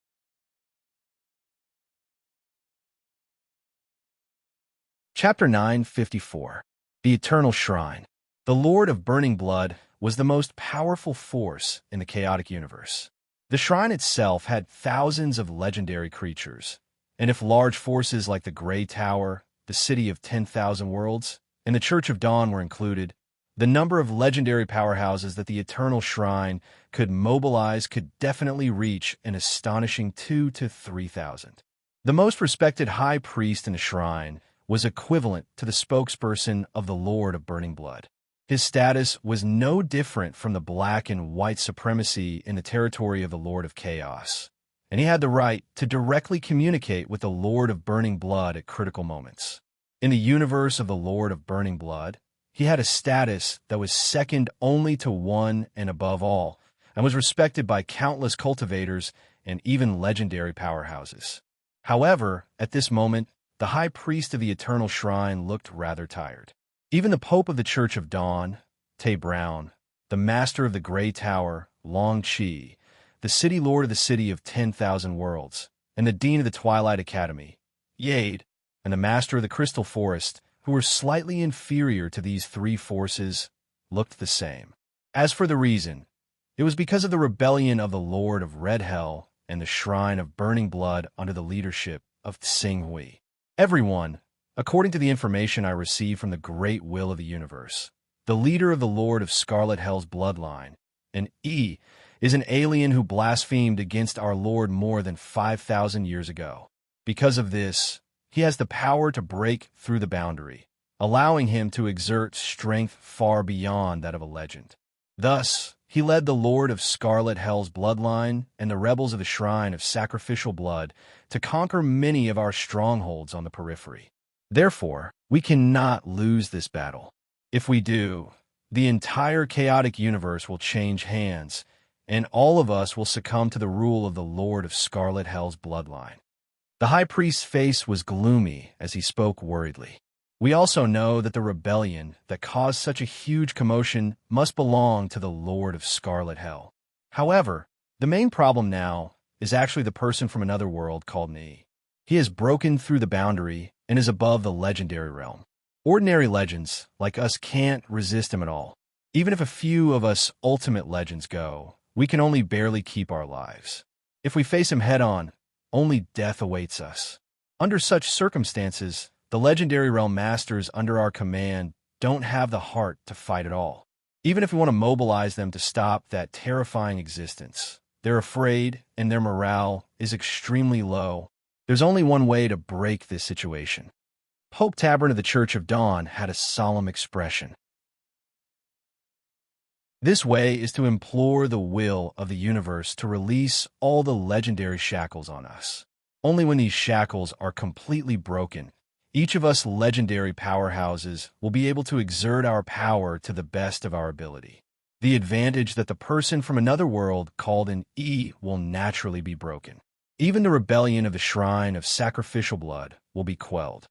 Chapter 954. The Eternal Shrine. The Lord of Burning Blood was the most powerful force in the chaotic universe. The shrine itself had thousands of legendary creatures, and if large forces like the Grey Tower, the City of 10,000 Worlds, and the Church of Dawn were included, the number of legendary powerhouses that the Eternal Shrine could mobilize could definitely reach an astonishing 2,000 to 3,000. The most respected high priest in the shrine was equivalent to the spokesperson of the Lord of Burning Blood. His status was no different from the black and white supremacy in the territory of the Lord of Chaos, and he had the right to directly communicate with the Lord of Burning Blood at critical moments. In the universe of the Lord of Burning Blood, he had a status that was second only to one and above all, and was respected by countless cultivators and even legendary powerhouses. However, at this moment, the high priest of the Eternal Shrine looked rather tired. Even the Pope of the Church of Dawn, Tay Brown, the Master of the Grey Tower, Long Chi, the City Lord of the City of 10,000 Worlds, and the Dean of the Twilight Academy, Yade, and the Master of the Crystal Forest, who were slightly inferior to these three forces, looked the same. As for the reason, it was because of the rebellion of the Lord of Red Hell and the Shrine of Burning Blood under the leadership of Xinghui. Everyone, according to the information I received from the Great Will of the Universe, the leader of the Lord of Scarlet Hell's bloodline, and E, is an alien who blasphemed against our Lord more than 5,000 years ago. Because of this, he has the power to break through the boundary, allowing him to exert strength far beyond that of a legend. Thus, he led the Lord of Scarlet Hell's bloodline and the rebels of the Shrine of Sacrificial Blood to conquer many of our strongholds on the periphery. Therefore, we cannot lose this battle. If we do, the entire chaotic universe will change hands, and all of us will succumb to the rule of the Lord of Scarlet Hell's bloodline. The high priest's face was gloomy as he spoke worriedly. We also know that the rebellion that caused such a huge commotion must belong to the Lord of Scarlet Hell. However, the main problem now is actually the person from another world called Ni. He has broken through the boundary and is above the legendary realm. Ordinary legends, like us, can't resist him at all. Even if a few of us ultimate legends go, we can only barely keep our lives. If we face him head-on, only death awaits us. Under such circumstances, the legendary realm masters under our command don't have the heart to fight at all. Even if we want to mobilize them to stop that terrifying existence, they're afraid and their morale is extremely low. There's only one way to break this situation. Pope Tabern of the Church of Dawn had a solemn expression. This way is to implore the will of the universe to release all the legendary shackles on us. Only when these shackles are completely broken Each of us legendary powerhouses will be able to exert our power to the best of our ability. The advantage that the person from another world called an E will naturally be broken. Even the rebellion of the shrine of sacrificial blood will be quelled.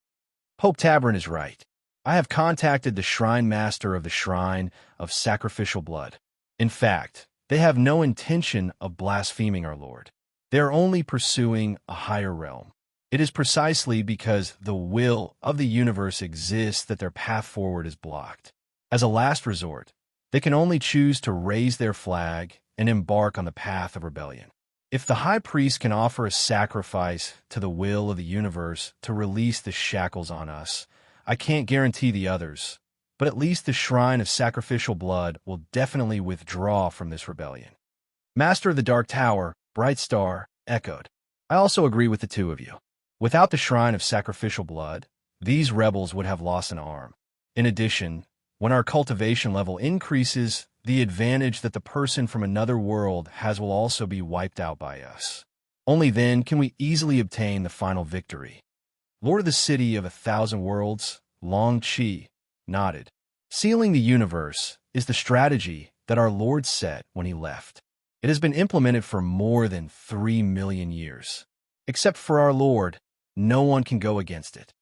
Pope Tabern is right. I have contacted the shrine master of the shrine of sacrificial blood. In fact, they have no intention of blaspheming our Lord. They are only pursuing a higher realm. It is precisely because the will of the universe exists that their path forward is blocked. As a last resort, they can only choose to raise their flag and embark on the path of rebellion. If the high priest can offer a sacrifice to the will of the universe to release the shackles on us, I can't guarantee the others, but at least the shrine of sacrificial blood will definitely withdraw from this rebellion. Master of the Dark Tower, Bright Star, echoed. I also agree with the two of you. Without the shrine of sacrificial blood, these rebels would have lost an arm. In addition, when our cultivation level increases, the advantage that the person from another world has will also be wiped out by us. Only then can we easily obtain the final victory. Lord of the City of 1,000 Worlds, Long Chi, nodded. Sealing the universe is the strategy that our Lord set when he left. It has been implemented for more than 3 million years. Except for our Lord, no one can go against it.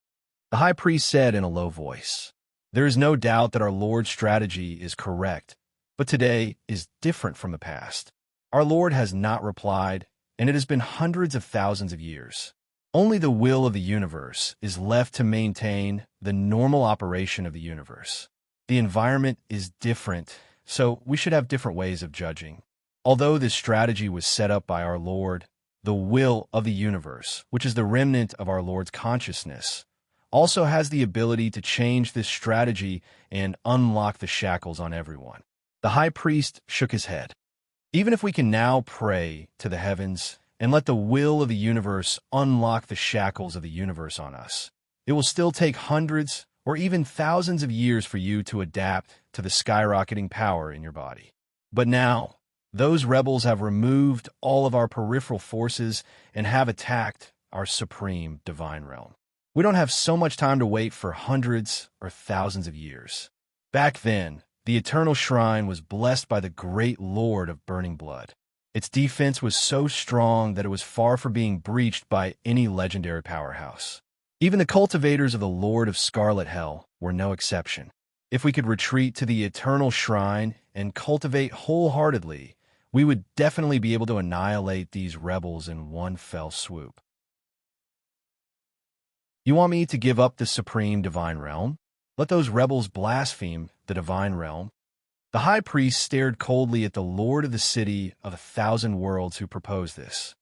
The high priest said in a low voice, "There is no doubt that our Lord's strategy is correct, but today is different from the past. Our Lord has not replied, and it has been hundreds of thousands of years. Only the will of the universe is left to maintain the normal operation of the universe. The environment is different, so we should have different ways of judging. Although this strategy was set up by our Lord, the will of the universe, which is the remnant of our Lord's consciousness, also has the ability to change this strategy and unlock the shackles on everyone." The high priest shook his head. "Even if we can now pray to the heavens and let the will of the universe unlock the shackles of the universe on us, it will still take hundreds or even thousands of years for you to adapt to the skyrocketing power in your body. But now, those rebels have removed all of our peripheral forces and have attacked our supreme divine realm. We don't have so much time to wait for hundreds or thousands of years. Back then, the eternal shrine was blessed by the great Lord of burning blood. Its defense was so strong that it was far from being breached by any legendary powerhouse. Even the cultivators of the Lord of Scarlet Hell were no exception. If we could retreat to the eternal shrine and cultivate wholeheartedly, we would definitely be able to annihilate these rebels in one fell swoop." "You want me to give up the supreme divine realm? Let those rebels blaspheme the divine realm?" The high priest stared coldly at the Lord of the City of 1,000 Worlds who proposed this.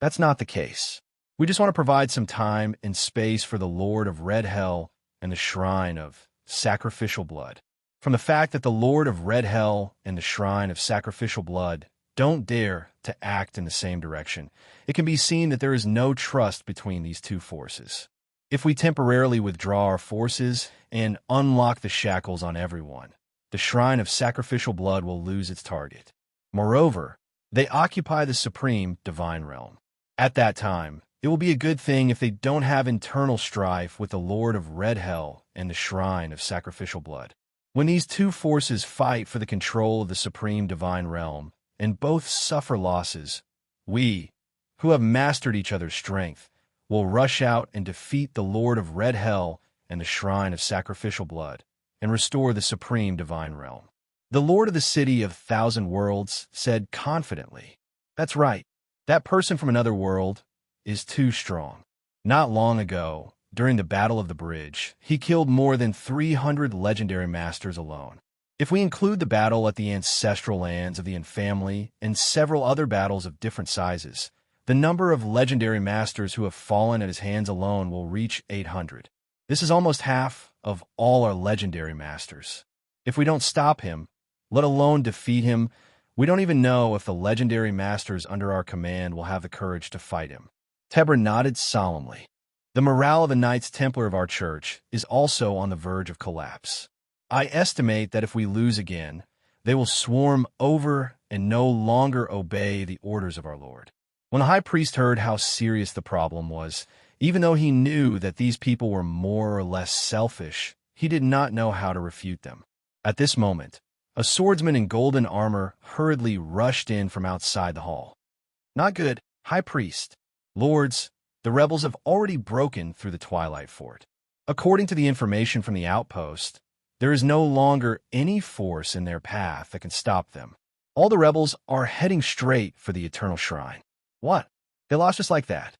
"That's not the case. We just want to provide some time and space for the Lord of Red Hell and the Shrine of Sacrificial Blood. From the fact that the Lord of Red Hell and the Shrine of Sacrificial Blood don't dare to act in the same direction, it can be seen that there is no trust between these two forces. If we temporarily withdraw our forces and unlock the shackles on everyone, the Shrine of Sacrificial Blood will lose its target. Moreover, they occupy the supreme divine realm. At that time, it will be a good thing if they don't have internal strife with the Lord of Red Hell and the Shrine of Sacrificial Blood. When these two forces fight for the control of the supreme divine realm, and both suffer losses, we, who have mastered each other's strength, will rush out and defeat the Lord of Red Hell and the Shrine of Sacrificial Blood, and restore the supreme divine realm." The Lord of the City of 1,000 Worlds said confidently, "That's right. That person from another world is too strong. Not long ago, during the Battle of the Bridge, he killed more than 300 legendary masters alone. If we include the battle at the ancestral lands of the Yin family and several other battles of different sizes, the number of legendary masters who have fallen at his hands alone will reach 800. This is almost half of all our legendary masters. If we don't stop him, let alone defeat him, we don't even know if the legendary masters under our command will have the courage to fight him." Tebber nodded solemnly. "The morale of the Knights Templar of our church is also on the verge of collapse. I estimate that if we lose again, they will swarm over and no longer obey the orders of our Lord. When the high priest heard how serious the problem was, even though he knew that these people were more or less selfish, he did not know how to refute them. At this moment, a swordsman in golden armor hurriedly rushed in from outside the hall. "Not good, High Priest. Lords, the rebels have already broken through the Twilight Fort. According to the information from the outpost, there is no longer any force in their path that can stop them. All the rebels are heading straight for the Eternal Shrine." "What? They lost just like that?"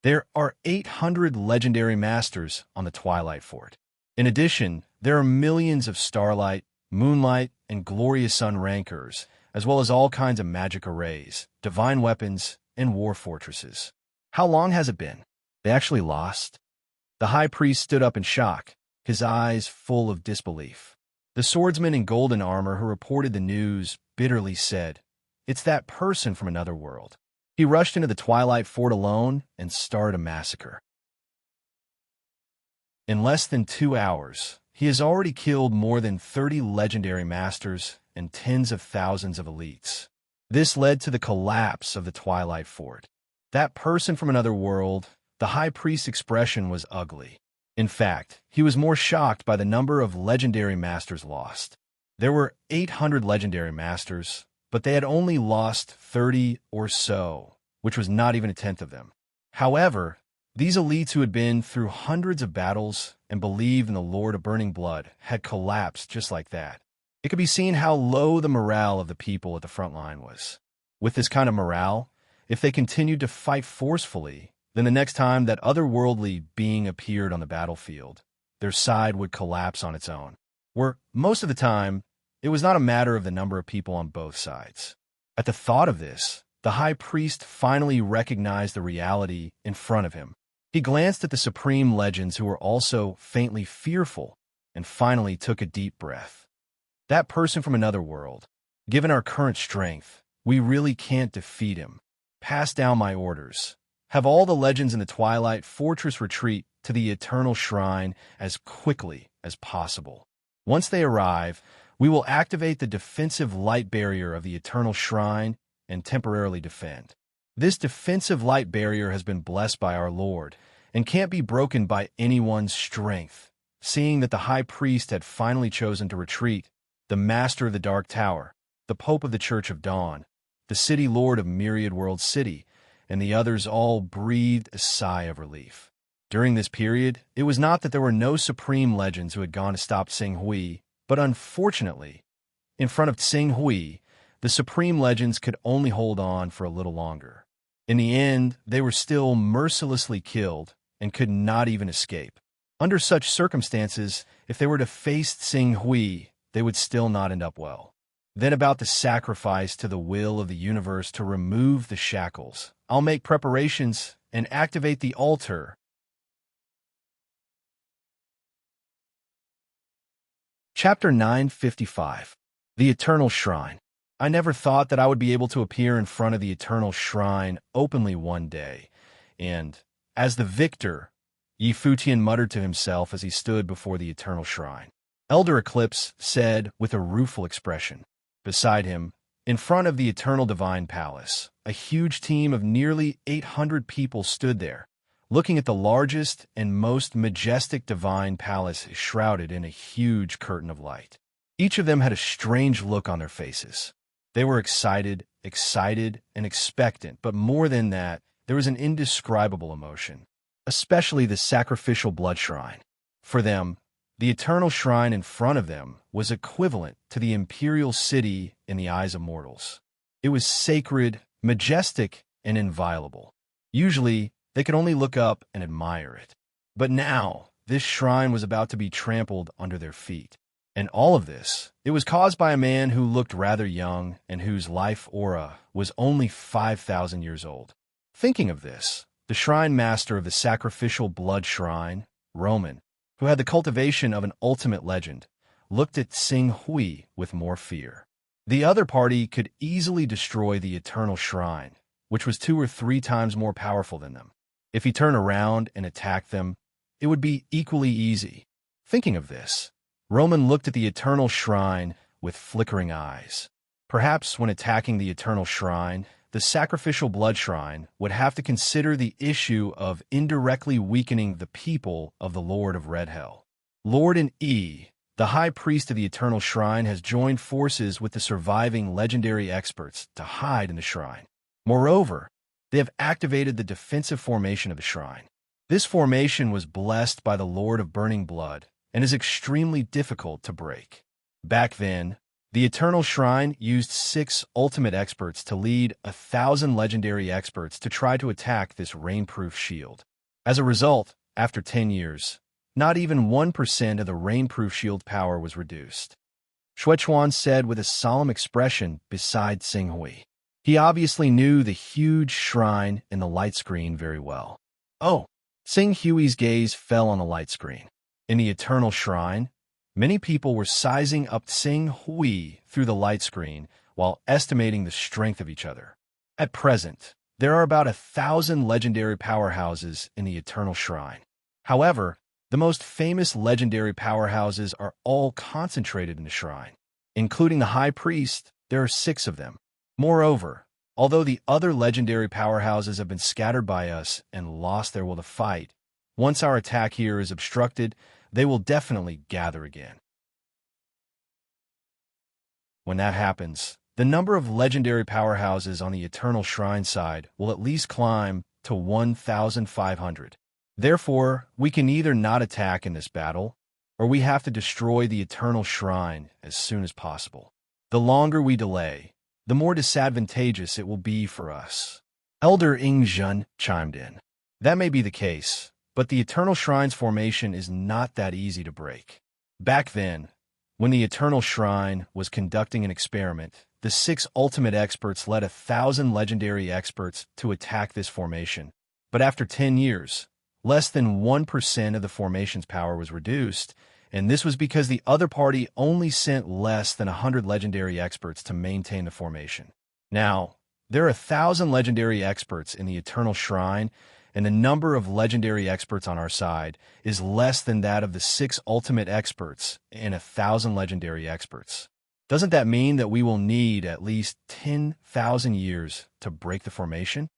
"There are 800 legendary masters on the Twilight Fort. In addition, there are millions of starlight, moonlight, and glorious sun rankers, as well as all kinds of magic arrays, divine weapons, and war fortresses." "How long has it been?" "They actually lost?" The high priest stood up in shock, his eyes full of disbelief. The swordsman in golden armor who reported the news bitterly said, "It's that person from another world. He rushed into the Twilight Fort alone and started a massacre. In less than 2 hours, he has already killed more than 30 legendary masters and tens of thousands of elites. This led to the collapse of the Twilight Fort. That person from another world, the high priest's expression was ugly. In fact, he was more shocked by the number of legendary masters lost. There were 800 legendary masters, but they had only lost 30 or so, which was not even a tenth of them. However, these elites who had been through hundreds of battles and believed in the Lord of Burning Blood had collapsed just like that. It could be seen how low the morale of the people at the front line was. With this kind of morale, if they continued to fight forcefully, then the next time that otherworldly being appeared on the battlefield, their side would collapse on its own. Where, most of the time, it was not a matter of the number of people on both sides. At the thought of this, the high priest finally recognized the reality in front of him. He glanced at the supreme legends who were also faintly fearful and finally took a deep breath. That person from another world, given our current strength, we really can't defeat him. Pass down my orders. Have all the legends in the Twilight Fortress retreat to the Eternal Shrine as quickly as possible. Once they arrive, we will activate the defensive light barrier of the Eternal Shrine and temporarily defend. This defensive light barrier has been blessed by our Lord and can't be broken by anyone's strength. Seeing that the high priest had finally chosen to retreat, the master of the Dark Tower, the Pope of the Church of Dawn, the city lord of Myriad World City, and the others all breathed a sigh of relief. During this period, it was not that there were no supreme legends who had gone to stop Tsing Hui, but unfortunately, in front of Tsing Hui, the supreme legends could only hold on for a little longer. In the end, they were still mercilessly killed and could not even escape. Under such circumstances, if they were to face Tsing Hui, they would still not end up well. Then about the sacrifice to the will of the universe to remove the shackles, I'll make preparations and activate the altar. Chapter 955. The Eternal Shrine. I never thought that I would be able to appear in front of the Eternal Shrine openly one day, and, as the victor, Yi Futian muttered to himself as he stood before the Eternal Shrine. Elder Eclipse said with a rueful expression. Beside him, in front of the Eternal Divine Palace, a huge team of nearly 800 people stood there, looking at the largest and most majestic divine palace shrouded in a huge curtain of light. Each of them had a strange look on their faces. They were excited, and expectant, but more than that, there was an indescribable emotion, especially the sacrificial blood shrine. For them, the Eternal Shrine in front of them was equivalent to the imperial city in the eyes of mortals. It was sacred, majestic, and inviolable. Usually, they could only look up and admire it. But now, this shrine was about to be trampled under their feet. And all of this, it was caused by a man who looked rather young and whose life aura was only 5,000 years old. Thinking of this, the shrine master of the sacrificial blood shrine, Roman, who had the cultivation of an ultimate legend, looked at Tsing Hui with more fear. The other party could easily destroy the Eternal Shrine, which was 2 or 3 times more powerful than them. If he turned around and attacked them, it would be equally easy. Thinking of this, Roman looked at the Eternal Shrine with flickering eyes. Perhaps when attacking the Eternal Shrine, the sacrificial blood shrine would have to consider the issue of indirectly weakening the people of the Lord of Red Hell. Lord and E, the high priest of the Eternal Shrine, has joined forces with the surviving legendary experts to hide in the shrine. Moreover, they have activated the defensive formation of the shrine. This formation was blessed by the Lord of Burning Blood and is extremely difficult to break. Back then, the Eternal Shrine used 6 ultimate experts to lead 1,000 legendary experts to try to attack this rainproof shield. As a result, after 10 years, not even 1% of the rainproof shield power was reduced. Hunyuan said with a solemn expression beside Xinghui. He obviously knew the huge shrine and the light screen very well. Oh, Xinghui's gaze fell on the light screen. In the Eternal Shrine, many people were sizing up Xinghui through the light screen while estimating the strength of each other. At present, there are about 1,000 legendary powerhouses in the Eternal Shrine. However, the most famous legendary powerhouses are all concentrated in the shrine. Including the High Priest, there are 6 of them. Moreover, although the other legendary powerhouses have been scattered by us and lost their will to fight, once our attack here is obstructed, they will definitely gather again. When that happens, the number of legendary powerhouses on the Eternal Shrine side will at least climb to 1,500. Therefore, we can either not attack in this battle, or we have to destroy the Eternal Shrine as soon as possible. The longer we delay, the more disadvantageous it will be for us. Elder Ingzhen chimed in. That may be the case, but the Eternal Shrine's formation is not that easy to break. Back then, when the Eternal Shrine was conducting an experiment, the 6 ultimate experts led 1,000 legendary experts to attack this formation. But after 10 years, less than 1% of the formation's power was reduced, and this was because the other party only sent less than 100 legendary experts to maintain the formation. Now, there are 1,000 legendary experts in the Eternal Shrine, and the number of legendary experts on our side is less than that of the 6 ultimate experts and 1,000 legendary experts. Doesn't that mean that we will need at least 10,000 years to break the formation?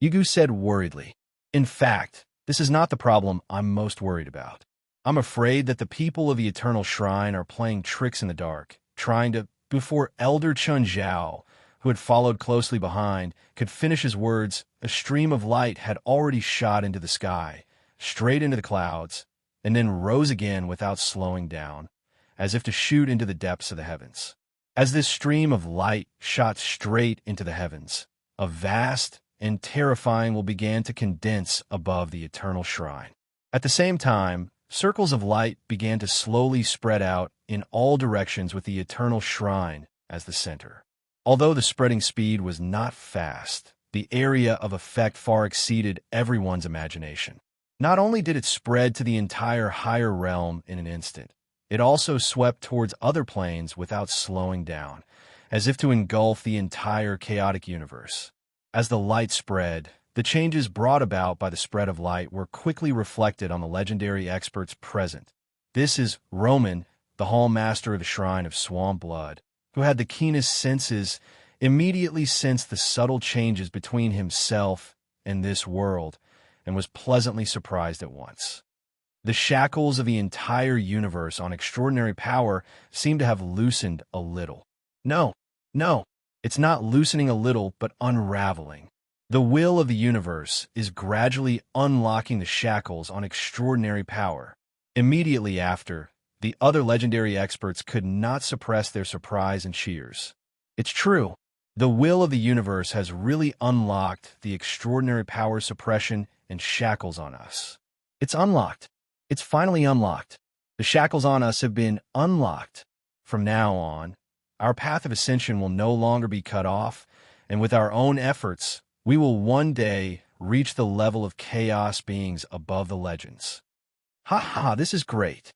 Yugu said worriedly. In fact, this is not the problem I'm most worried about. I'm afraid that the people of the Eternal Shrine are playing tricks in the dark, trying to, before Elder Chun Zhao, who had followed closely behind, could finish his words, a stream of light had already shot into the sky, straight into the clouds, and then rose again without slowing down, as if to shoot into the depths of the heavens. As this stream of light shot straight into the heavens, a vast and terrifying will began to condense above the Eternal Shrine. At the same time, circles of light began to slowly spread out in all directions with the Eternal Shrine as the center. Although the spreading speed was not fast, the area of effect far exceeded everyone's imagination. Not only did it spread to the entire higher realm in an instant, it also swept towards other planes without slowing down, as if to engulf the entire chaotic universe. As the light spread, the changes brought about by the spread of light were quickly reflected on the legendary experts present. This is Roman, the Hall Master of the Shrine of Swamp Blood, who had the keenest senses, immediately sensed the subtle changes between himself and this world, and was pleasantly surprised at once. The shackles of the entire universe on extraordinary power seemed to have loosened a little. No, it's not loosening a little, but unraveling. The will of the universe is gradually unlocking the shackles on extraordinary power. Immediately after, the other legendary experts could not suppress their surprise and cheers. It's true. The will of the universe has really unlocked the extraordinary power suppression and shackles on us. It's unlocked. It's finally unlocked. The shackles on us have been unlocked. From now on, our path of ascension will no longer be cut off, and with our own efforts, we will one day reach the level of chaos beings above the legends. This is great.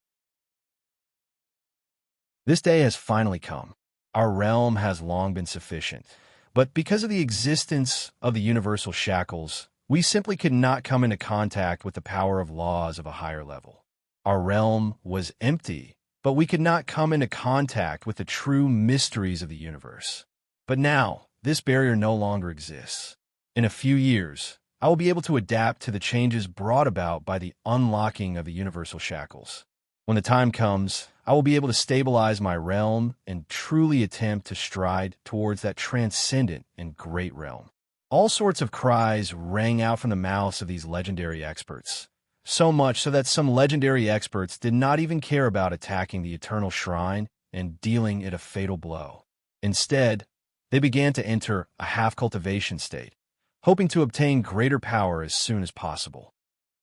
This day has finally come. Our realm has long been sufficient, but because of the existence of the universal shackles, we simply could not come into contact with the power of laws of a higher level. Our realm was empty, but we could not come into contact with the true mysteries of the universe. But now, this barrier no longer exists. In a few years, I will be able to adapt to the changes brought about by the unlocking of the universal shackles. When the time comes, I will be able to stabilize my realm and truly attempt to stride towards that transcendent and great realm. All sorts of cries rang out from the mouths of these legendary experts, so much so that some legendary experts did not even care about attacking the Eternal Shrine and dealing it a fatal blow. Instead, they began to enter a half-cultivation state, hoping to obtain greater power as soon as possible.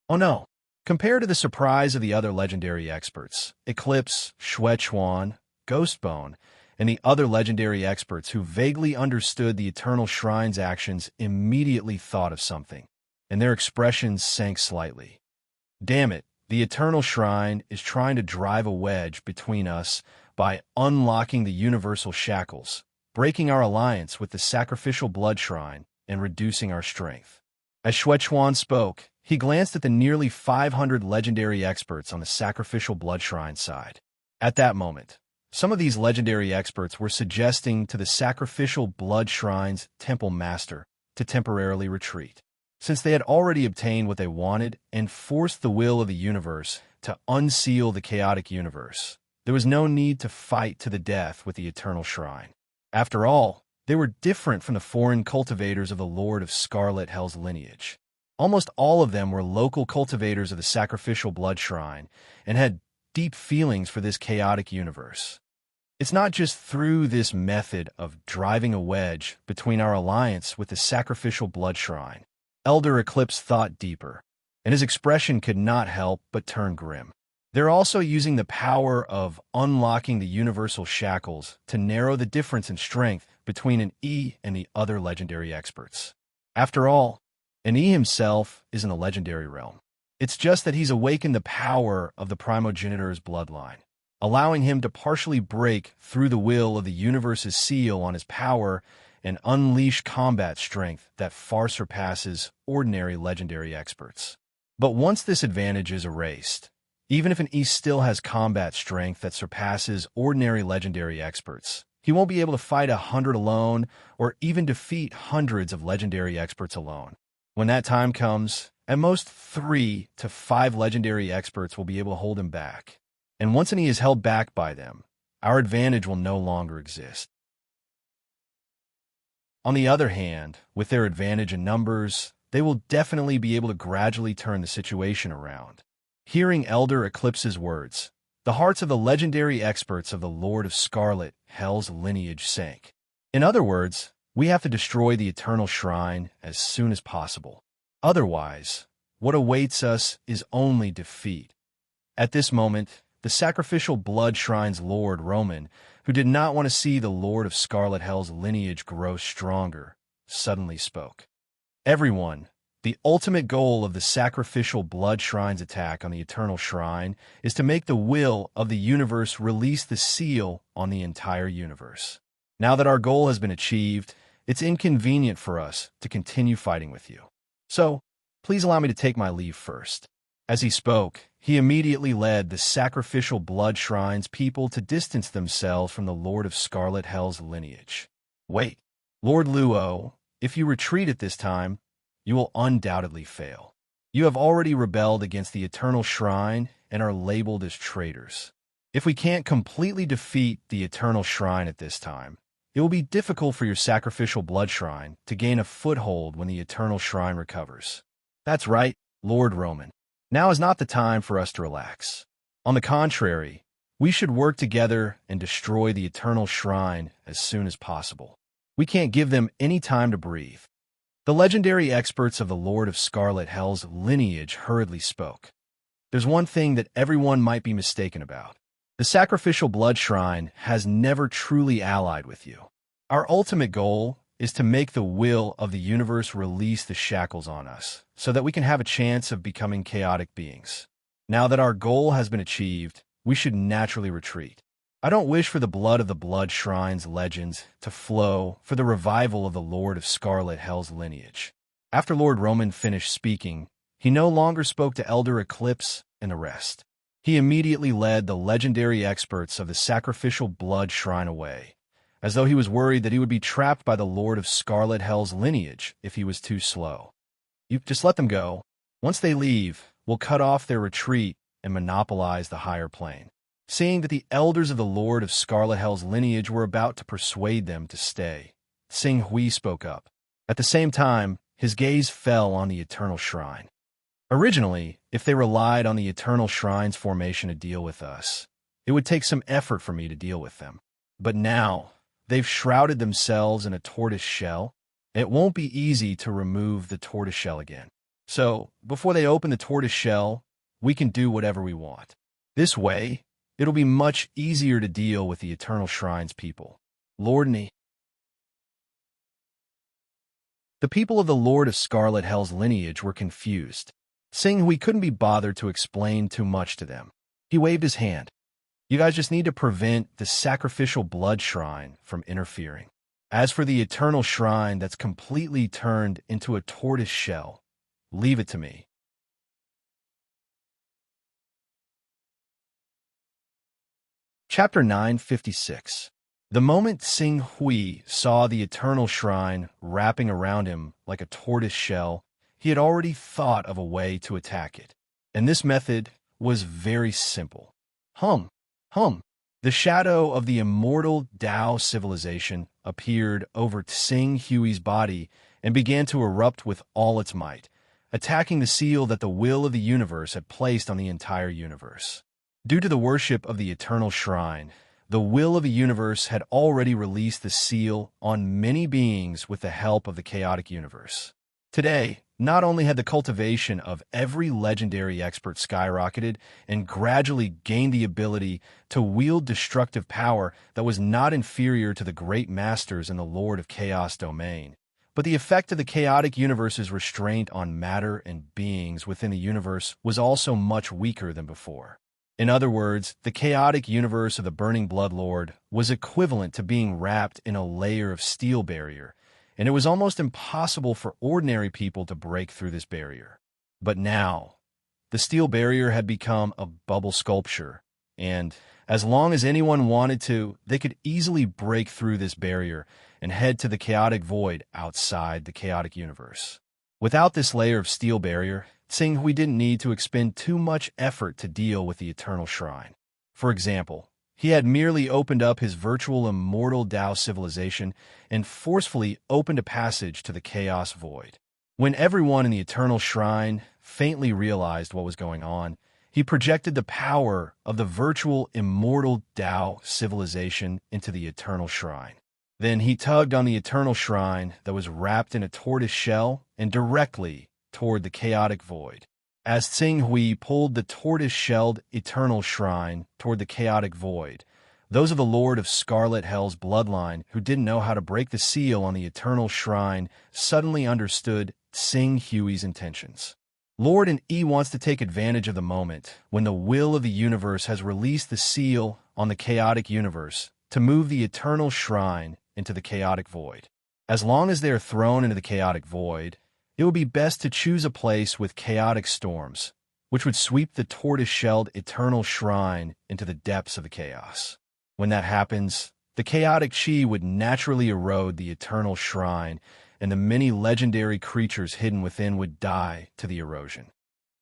Oh no! Compared to the surprise of the other legendary experts, Eclipse, Hunyuan, Ghostbone, and the other legendary experts who vaguely understood the Eternal Shrine's actions immediately thought of something, and their expressions sank slightly. Damn it, the Eternal Shrine is trying to drive a wedge between us by unlocking the universal shackles, breaking our alliance with the sacrificial blood shrine, and reducing our strength. As Hunyuan spoke, he glanced at the nearly 500 legendary experts on the sacrificial blood shrine side. At that moment, some of these legendary experts were suggesting to the sacrificial blood shrine's temple master to temporarily retreat, since they had already obtained what they wanted and forced the will of the universe to unseal the chaotic universe. There was no need to fight to the death with the Eternal Shrine. After all, they were different from the foreign cultivators of the Lord of Scarlet Hell's lineage. Almost all of them were local cultivators of the sacrificial blood shrine and had deep feelings for this chaotic universe. It's not just through this method of driving a wedge between our alliance with the sacrificial blood shrine. Elder Eclipse thought deeper, and his expression could not help but turn grim. They're also using the power of unlocking the universal shackles to narrow the difference in strength between an E and the other legendary experts. After all, an E himself is in the legendary realm. It's just that he's awakened the power of the primogenitor's bloodline, allowing him to partially break through the will of the universe's seal on his power and unleash combat strength that far surpasses ordinary legendary experts. But once this advantage is erased, even if an E still has combat strength that surpasses ordinary legendary experts, he won't be able to fight 100 alone or even defeat hundreds of legendary experts alone. When that time comes, at most 3 to 5 legendary experts will be able to hold him back. And once an E is held back by them, our advantage will no longer exist. On the other hand, with their advantage in numbers, they will definitely be able to gradually turn the situation around. Hearing Elder Eclipse's words, the hearts of the legendary experts of the Lord of Scarlet Hell's lineage sank. In other words, we have to destroy the Eternal Shrine as soon as possible. Otherwise, what awaits us is only defeat. At this moment, the sacrificial blood shrine's Lord Roman, who did not want to see the Lord of Scarlet Hell's lineage grow stronger, suddenly spoke. Everyone, the ultimate goal of the sacrificial blood shrine's attack on the Eternal Shrine is to make the will of the universe release the seal on the entire universe. Now that our goal has been achieved, it's inconvenient for us to continue fighting with you. So, please allow me to take my leave first. As he spoke, he immediately led the sacrificial blood shrine's people to distance themselves from the Lord of Scarlet Hell's lineage. Wait, Lord Luo, if you retreat at this time, you will undoubtedly fail. You have already rebelled against the Eternal Shrine and are labeled as traitors. If we can't completely defeat the Eternal Shrine at this time, it will be difficult for your sacrificial blood shrine to gain a foothold when the Eternal Shrine recovers. That's right, Lord Roman. Now is not the time for us to relax. On the contrary, we should work together and destroy the Eternal Shrine as soon as possible. We can't give them any time to breathe. The legendary experts of the Lord of Scarlet Hell's lineage hurriedly spoke. There's one thing that everyone might be mistaken about. The sacrificial blood shrine has never truly allied with you. Our ultimate goal is to make the will of the universe release the shackles on us, so that we can have a chance of becoming chaotic beings. Now that our goal has been achieved, we should naturally retreat. I don't wish for the blood of the blood shrine's legends to flow for the revival of the Lord of Scarlet Hell's lineage. After Lord Roman finished speaking, he no longer spoke to Elder Eclipse and the rest. He immediately led the legendary experts of the sacrificial blood shrine away, as though he was worried that he would be trapped by the Lord of Scarlet Hell's lineage if he was too slow. You just let them go. Once they leave, we'll cut off their retreat and monopolize the higher plane. Seeing that the elders of the Lord of Scarlet Hell's lineage were about to persuade them to stay, Sing Hui spoke up. At the same time, his gaze fell on the Eternal Shrine. Originally, if they relied on the Eternal Shrine's formation to deal with us, it would take some effort for me to deal with them. But now, they've shrouded themselves in a tortoise shell. It won't be easy to remove the tortoise shell again. So, before they open the tortoise shell, we can do whatever we want. This way, it'll be much easier to deal with the Eternal Shrine's people. Lord Ni. The people of the Lord of Scarlet Hell's lineage were confused. Sing Hui couldn't be bothered to explain too much to them. He waved his hand. You guys just need to prevent the sacrificial blood shrine from interfering. As for the Eternal Shrine that's completely turned into a tortoise shell, leave it to me. Chapter 956. The moment Sing Hui saw the Eternal Shrine wrapping around him like a tortoise shell, he had already thought of a way to attack it. And this method was very simple. Hum. The shadow of the immortal Tao civilization appeared over Sing Hui's body and began to erupt with all its might, attacking the seal that the will of the universe had placed on the entire universe. Due to the worship of the Eternal Shrine, the will of the universe had already released the seal on many beings with the help of the chaotic universe. Today, not only had the cultivation of every legendary expert skyrocketed and gradually gained the ability to wield destructive power that was not inferior to the great masters in the Lord of Chaos domain, but the effect of the chaotic universe's restraint on matter and beings within the universe was also much weaker than before. In other words, the chaotic universe of the Burning Blood Lord was equivalent to being wrapped in a layer of steel barrier, and it was almost impossible for ordinary people to break through this barrier. But now, the steel barrier had become a bubble sculpture, and as long as anyone wanted to, they could easily break through this barrier and head to the chaotic void outside the chaotic universe. Without this layer of steel barrier, Sing Hui didn't need to expend too much effort to deal with the Eternal Shrine. For example, he had merely opened up his virtual immortal Tao civilization and forcefully opened a passage to the chaos void. When everyone in the Eternal Shrine faintly realized what was going on, he projected the power of the virtual immortal Tao civilization into the Eternal Shrine. Then he tugged on the Eternal Shrine that was wrapped in a tortoise shell and directly toward the chaotic void. As Sing Hui pulled the tortoise-shelled Eternal Shrine toward the chaotic void, those of the Lord of Scarlet Hell's bloodline who didn't know how to break the seal on the Eternal Shrine suddenly understood Sing Hui's intentions. Lord and E wants to take advantage of the moment when the will of the universe has released the seal on the chaotic universe to move the Eternal Shrine into the chaotic void. As long as they are thrown into the chaotic void, it would be best to choose a place with chaotic storms, which would sweep the tortoise-shelled Eternal Shrine into the depths of the chaos. When that happens, the chaotic chi would naturally erode the Eternal Shrine, and the many legendary creatures hidden within would die to the erosion.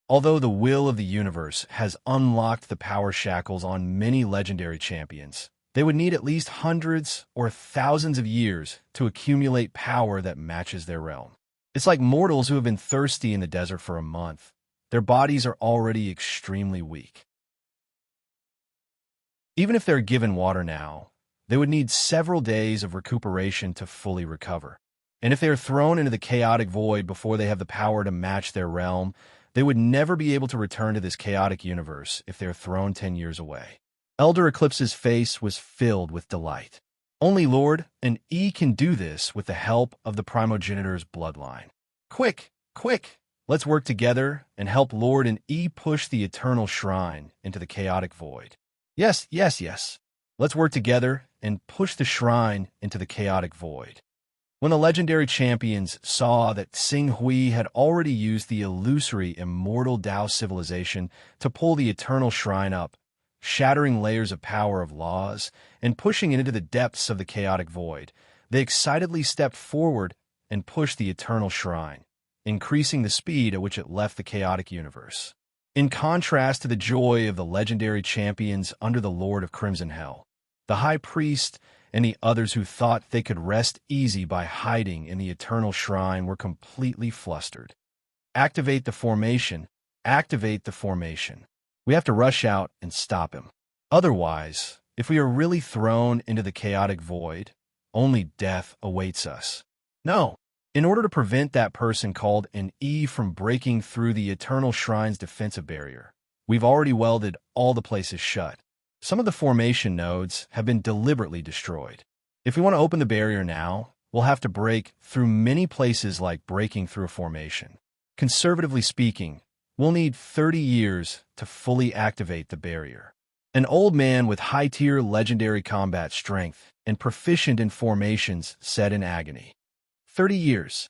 Although the will of the universe has unlocked the power shackles on many legendary champions, they would need at least hundreds or thousands of years to accumulate power that matches their realm. It's like mortals who have been thirsty in the desert for a month. Their bodies are already extremely weak. Even if they're given water now, they would need several days of recuperation to fully recover. And if they are thrown into the chaotic void before they have the power to match their realm, they would never be able to return to this chaotic universe if they are thrown 10 years away. Elder Eclipse's face was filled with delight. Only Lord and E can do this with the help of the primogenitor's bloodline. Quick! Let's work together and help Lord and E push the Eternal Shrine into the chaotic void. Yes. Let's work together and push the shrine into the chaotic void. When the legendary champions saw that Sing Hui had already used the illusory immortal Tao civilization to pull the Eternal Shrine up, shattering layers of power of laws and pushing it into the depths of the chaotic void. They excitedly stepped forward and pushed the eternal shrine, increasing the speed at which it left the chaotic universe. In contrast to the joy of the legendary champions under the Lord of Crimson Hell, the High Priest and the others who thought they could rest easy by hiding in the eternal shrine were completely flustered. Activate the formation. Activate the formation. We have to rush out and stop him. Otherwise, if we are really thrown into the chaotic void, only death awaits us. No. In order to prevent that person called an E from breaking through the eternal shrine's defensive barrier, we've already welded all the places shut. Some of the formation nodes have been deliberately destroyed. If we want to open the barrier now, we'll have to break through many places like breaking through a formation. Conservatively speaking, we'll need 30 years to fully activate the barrier. An old man with high-tier legendary combat strength and proficient in formations said in agony. 30 years.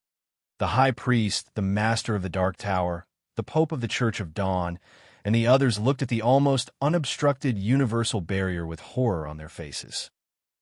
The High Priest, the Master of the Dark Tower, the Pope of the Church of Dawn, and the others looked at the almost unobstructed universal barrier with horror on their faces.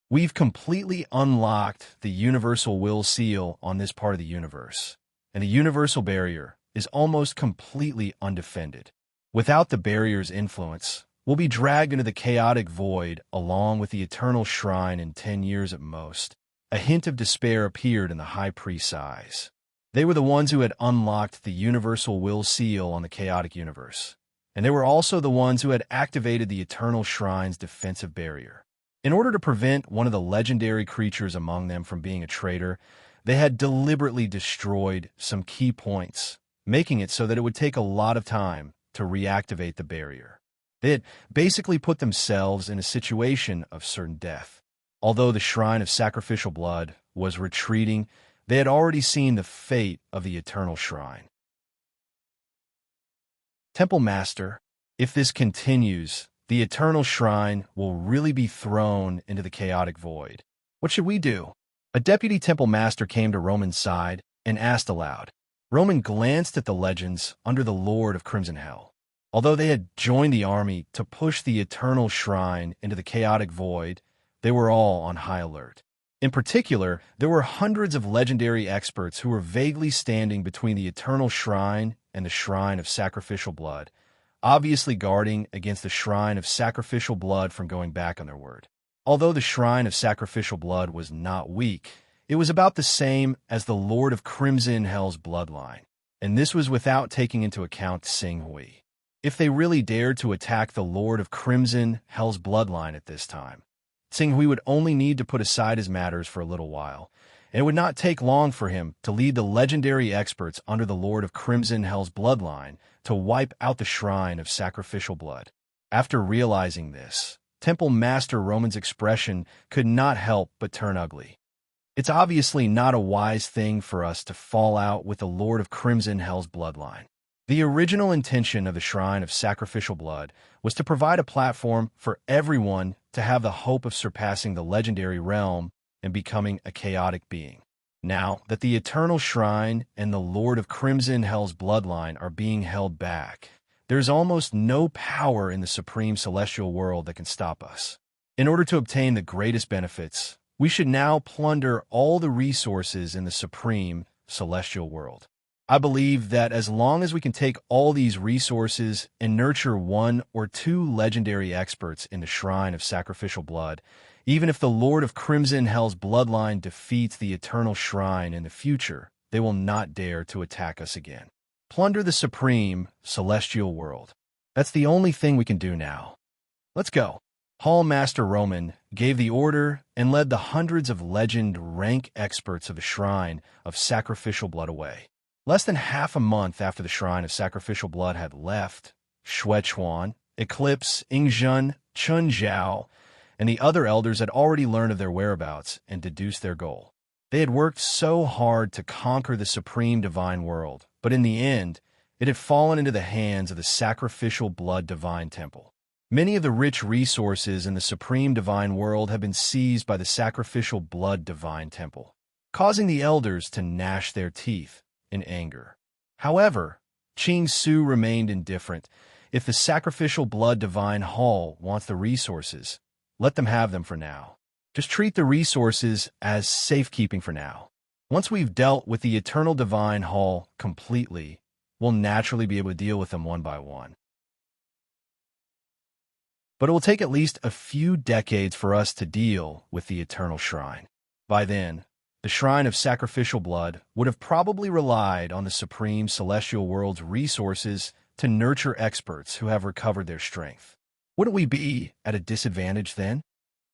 We've completely unlocked the universal will seal on this part of the universe, and the universal barrier is almost completely undefended. Without the barrier's influence, we'll be dragged into the chaotic void along with the eternal shrine in 10 years at most. A hint of despair appeared in the High Priest's eyes. They were the ones who had unlocked the universal will seal on the chaotic universe, and they were also the ones who had activated the eternal shrine's defensive barrier. In order to prevent one of the legendary creatures among them from being a traitor, they had deliberately destroyed some key points, making it so that it would take a lot of time to reactivate the barrier. They had basically put themselves in a situation of certain death. Although the Shrine of Sacrificial Blood was retreating, they had already seen the fate of the Eternal Shrine. Temple Master, if this continues, the Eternal Shrine will really be thrown into the chaotic void. What should we do? A deputy Temple Master came to Roman's side and asked aloud. Roman glanced at the legends under the Lord of Crimson Hell. Although they had joined the army to push the Eternal Shrine into the chaotic void, they were all on high alert. In particular, there were hundreds of legendary experts who were vaguely standing between the Eternal Shrine and the Shrine of Sacrificial Blood, obviously guarding against the Shrine of Sacrificial Blood from going back on their word. Although the Shrine of Sacrificial Blood was not weak, it was about the same as the Lord of Crimson Hell's bloodline, and this was without taking into account Tsinghui. If they really dared to attack the Lord of Crimson Hell's bloodline at this time, Tsinghui would only need to put aside his matters for a little while, and it would not take long for him to lead the legendary experts under the Lord of Crimson Hell's bloodline to wipe out the Shrine of Sacrificial Blood. After realizing this, Temple Master Roman's expression could not help but turn ugly. It's obviously not a wise thing for us to fall out with the Lord of Crimson Hell's bloodline. The original intention of the Shrine of Sacrificial Blood was to provide a platform for everyone to have the hope of surpassing the legendary realm and becoming a chaotic being. Now that the Eternal Shrine and the Lord of Crimson Hell's bloodline are being held back, there's almost no power in the Supreme Celestial World that can stop us. In order to obtain the greatest benefits, we should now plunder all the resources in the Supreme Celestial World. I believe that as long as we can take all these resources and nurture one or two legendary experts in the Shrine of Sacrificial Blood, even if the Lord of Crimson Hell's bloodline defeats the Eternal Shrine in the future, they will not dare to attack us again. Plunder the Supreme Celestial World. That's the only thing we can do now. Let's go. Hall Master Roman gave the order and led the hundreds of legend rank experts of the Shrine of Sacrificial Blood away. Less than half a month after the Shrine of Sacrificial Blood had left, Xuechuan, Eclipse, Ingzhen, Chun Zhao, and the other elders had already learned of their whereabouts and deduced their goal. They had worked so hard to conquer the Supreme Divine World, but in the end, it had fallen into the hands of the Sacrificial Blood Divine Temple. Many of the rich resources in the Supreme Divine World have been seized by the Sacrificial Blood Divine Temple, causing the elders to gnash their teeth in anger. However, Qing Su remained indifferent, If the sacrificial blood divine hall wants the resources, let them have them for now. Just treat the resources as safekeeping for now. Once we've dealt with the eternal divine hall completely, we'll naturally be able to deal with them one by one. But it will take at least a few decades for us to deal with the eternal shrine. By then, the shrine of sacrificial blood would have probably relied on the supreme celestial world's resources to nurture experts who have recovered their strength. Wouldn't we be at a disadvantage then?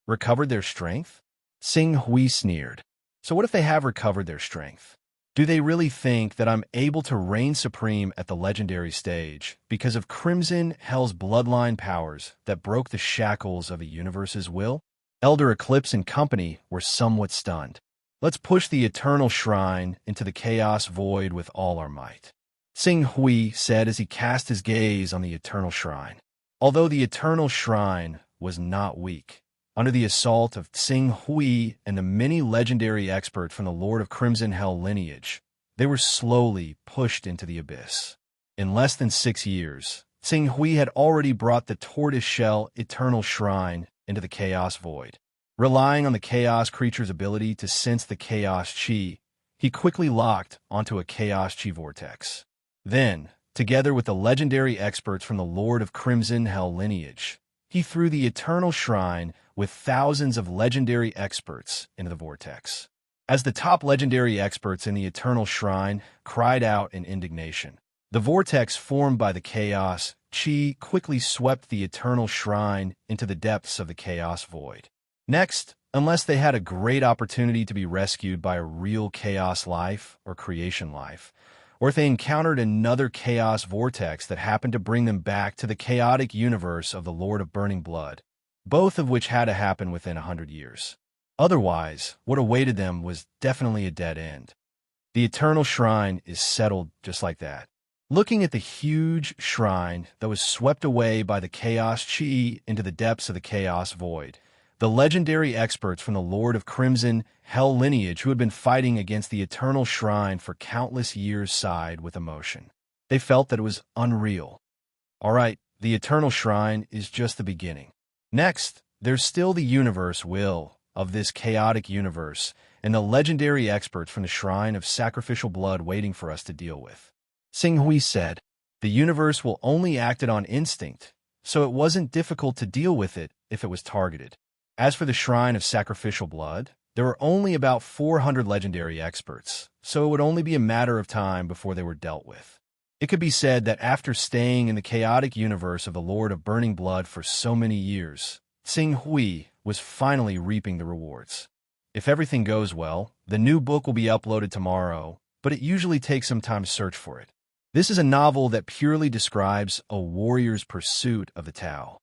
Recovered their strength? Sing Hui sneered. So what if they have recovered their strength? Do they really think that I'm able to reign supreme at the legendary stage because of Crimson Hell's bloodline powers that broke the shackles of a universe's will? Elder Eclipse and company were somewhat stunned. Let's push the eternal shrine into the chaos void with all our might, Sing Hui said as he cast his gaze on the eternal shrine. Although the eternal shrine was not weak, under the assault of Sing Hui and the many legendary experts from the Lord of Crimson Hell lineage, they were slowly pushed into the abyss. In less than 6 years, Sing Hui had already brought the tortoise-shell eternal shrine into the chaos void. Relying on the chaos creature's ability to sense the chaos chi, he quickly locked onto a chaos chi vortex. Then, together with the legendary experts from the Lord of Crimson Hell lineage, he threw the eternal shrine with thousands of legendary experts into the vortex. As the top legendary experts in the eternal shrine cried out in indignation, the vortex formed by the chaos chi quickly swept the eternal shrine into the depths of the chaos void. Next, unless they had a great opportunity to be rescued by a real chaos life or creation life, or if they encountered another chaos vortex that happened to bring them back to the chaotic universe of the Lord of Burning Blood, both of which had to happen within 100 years. Otherwise, what awaited them was definitely a dead end. The eternal shrine is settled just like that. Looking at the huge shrine that was swept away by the chaos chi into the depths of the chaos void, the legendary experts from the Lord of Crimson Hell lineage who had been fighting against the eternal shrine for countless years sighed with emotion. They felt that it was unreal. All right, the eternal shrine is just the beginning. Next, there's still the universe will of this chaotic universe and the legendary experts from the shrine of sacrificial blood waiting for us to deal with. Sing Hui said, the universe will only acted on instinct, so it wasn't difficult to deal with it if it was targeted. As for the shrine of sacrificial blood, there were only about 400 legendary experts, so it would only be a matter of time before they were dealt with. It could be said that after staying in the chaotic universe of the Lord of Burning Blood for so many years, Sing Hui was finally reaping the rewards. If everything goes well, the new book will be uploaded tomorrow, but it usually takes some time to search for it. This is a novel that purely describes a warrior's pursuit of the Tao.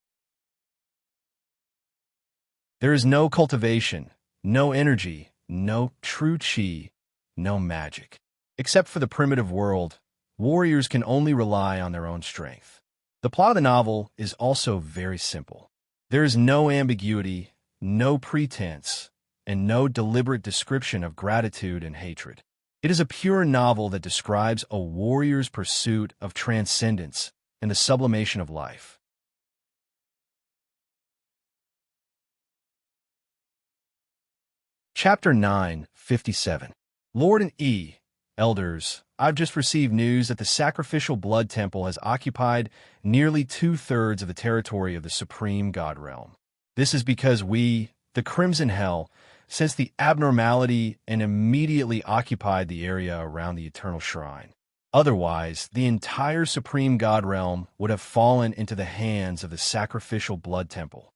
There is no cultivation, no energy, no true chi, no magic. Except for the primitive world, warriors can only rely on their own strength. The plot of the novel is also very simple. There is no ambiguity, no pretense, and no deliberate description of gratitude and hatred. It is a pure novel that describes a warrior's pursuit of transcendence and the sublimation of life. Chapter 9:57. Lord and E. Elders, I've just received news that the sacrificial blood temple has occupied nearly 2/3 of the territory of the supreme god realm. This is because we, the Crimson Hell, sensed the abnormality and immediately occupied the area around the eternal shrine. Otherwise, the entire supreme god realm would have fallen into the hands of the sacrificial blood temple.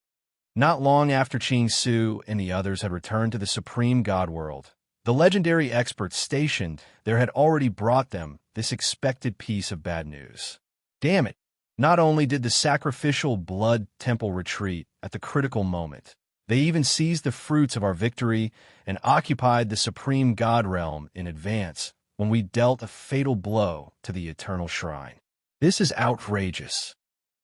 Not long after Qing Su and the others had returned to the supreme god world, the legendary experts stationed there had already brought them this expected piece of bad news. Damn it! Not only did the sacrificial blood temple retreat at the critical moment, they even seized the fruits of our victory and occupied the supreme god realm in advance when we dealt a fatal blow to the eternal shrine. This is outrageous.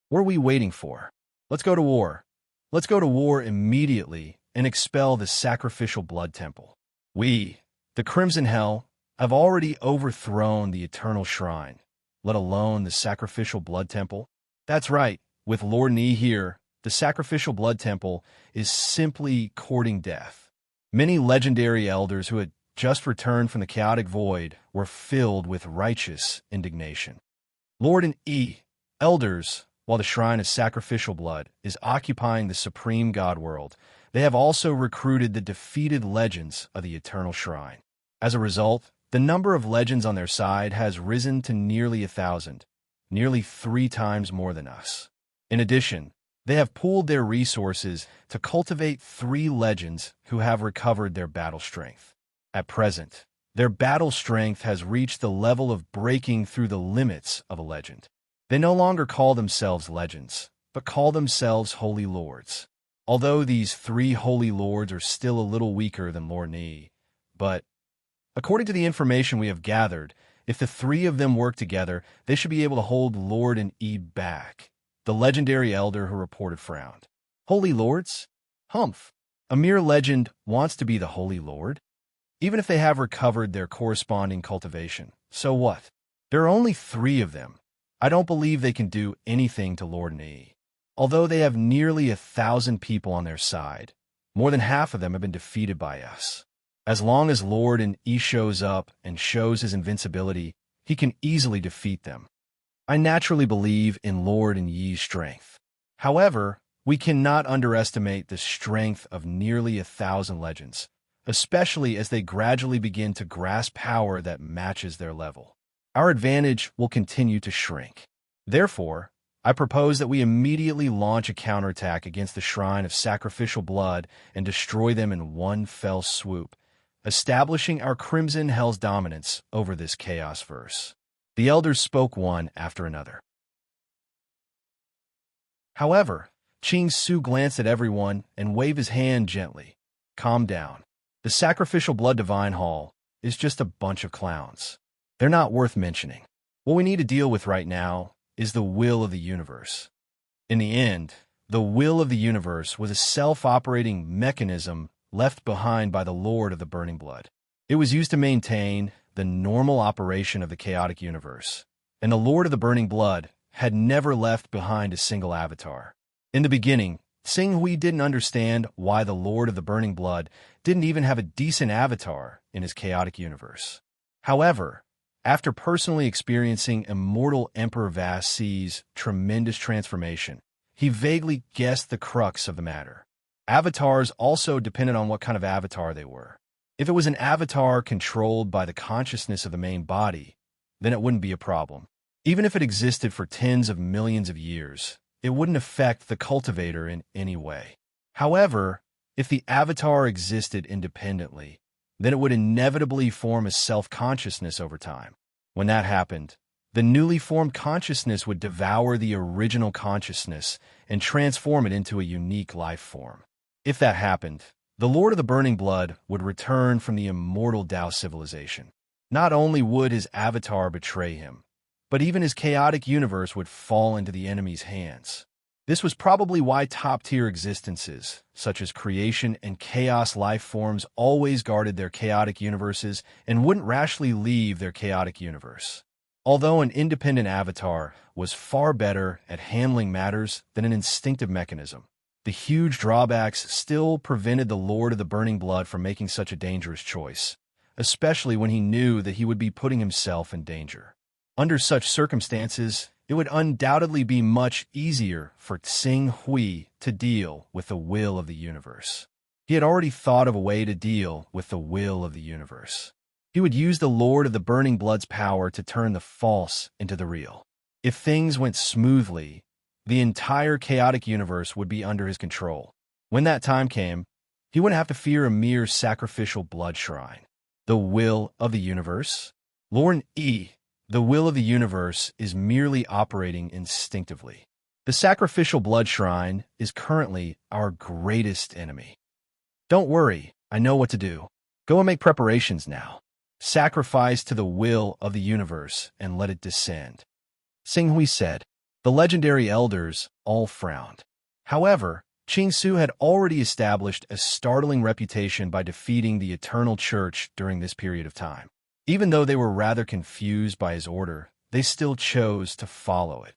What are we waiting for? Let's go to war. Let's go to war immediately and expel the sacrificial blood temple. We, the Crimson Hell, have already overthrown the eternal shrine, let alone the sacrificial blood temple. That's right. With Lord Ni here, the sacrificial blood temple is simply courting death. Many legendary elders who had just returned from the chaotic void were filled with righteous indignation. Lord and E, elders, while the shrine of sacrificial blood is occupying the supreme god world, they have also recruited the defeated legends of the eternal shrine. As a result, the number of legends on their side has risen to nearly 1,000, nearly 3 times more than us. In addition, they have pooled their resources to cultivate 3 legends who have recovered their battle strength. At present, their battle strength has reached the level of breaking through the limits of a legend. They no longer call themselves legends, but call themselves holy lords. Although these 3 holy lords are still a little weaker than Lord Ni, but according to the information we have gathered, if the 3 of them work together, they should be able to hold Lord and E back. The legendary elder who reported frowned. Holy lords? Humph. A mere legend wants to be the holy lord? Even if they have recovered their corresponding cultivation, so what? There are only 3 of them. I don't believe they can do anything to Lord Ni. Although they have nearly 1,000 people on their side, more than half of them have been defeated by us. As long as Lord and E shows up and shows his invincibility, he can easily defeat them. I naturally believe in Lord and Yi's strength. However, we cannot underestimate the strength of nearly 1,000 legends, especially as they gradually begin to grasp power that matches their level. Our advantage will continue to shrink. Therefore, I propose that we immediately launch a counterattack against the Shrine of Sacrificial Blood and destroy them in one fell swoop, establishing our Crimson Hell's dominance over this chaos verse. The elders spoke one after another. However, Ching Su glanced at everyone and waved his hand gently. Calm down. The Sacrificial Blood Divine Hall is just a bunch of clowns. They're not worth mentioning. What we need to deal with right now is the will of the universe. In the end, the will of the universe was a self-operating mechanism left behind by the Lord of the Burning Blood. It was used to maintain the normal operation of the chaotic universe, and the Lord of the Burning Blood had never left behind a single avatar. In the beginning, Xing Hui didn't understand why the Lord of the Burning Blood didn't even have a decent avatar in his chaotic universe. However, after personally experiencing Immortal Emperor Vast C's tremendous transformation, he vaguely guessed the crux of the matter. Avatars also depended on what kind of avatar they were. If it was an avatar controlled by the consciousness of the main body, then it wouldn't be a problem. Even if it existed for tens of millions of years, it wouldn't affect the cultivator in any way. However, if the avatar existed independently, then it would inevitably form a self-consciousness over time. When that happened, the newly formed consciousness would devour the original consciousness and transform it into a unique life form. If that happened, the Lord of the Burning Blood would return from the immortal Dao civilization. Not only would his avatar betray him, but even his chaotic universe would fall into the enemy's hands. This was probably why top-tier existences, such as creation and chaos life forms, always guarded their chaotic universes and wouldn't rashly leave their chaotic universe. Although an independent avatar was far better at handling matters than an instinctive mechanism, the huge drawbacks still prevented the Lord of the Burning Blood from making such a dangerous choice, especially when he knew that he would be putting himself in danger. Under such circumstances, it would undoubtedly be much easier for Xing Hui to deal with the will of the universe. He had already thought of a way to deal with the will of the universe. He would use the Lord of the Burning Blood's power to turn the false into the real. If things went smoothly, the entire chaotic universe would be under his control. When that time came, he wouldn't have to fear a mere sacrificial blood shrine. The will of the universe? Lord E, the will of the universe is merely operating instinctively. The sacrificial blood shrine is currently our greatest enemy. Don't worry, I know what to do. Go and make preparations now. Sacrifice to the will of the universe and let it descend. Xing Hui said. The legendary elders all frowned. However, Ching Su had already established a startling reputation by defeating the Eternal Church during this period of time. Even though they were rather confused by his order, they still chose to follow it.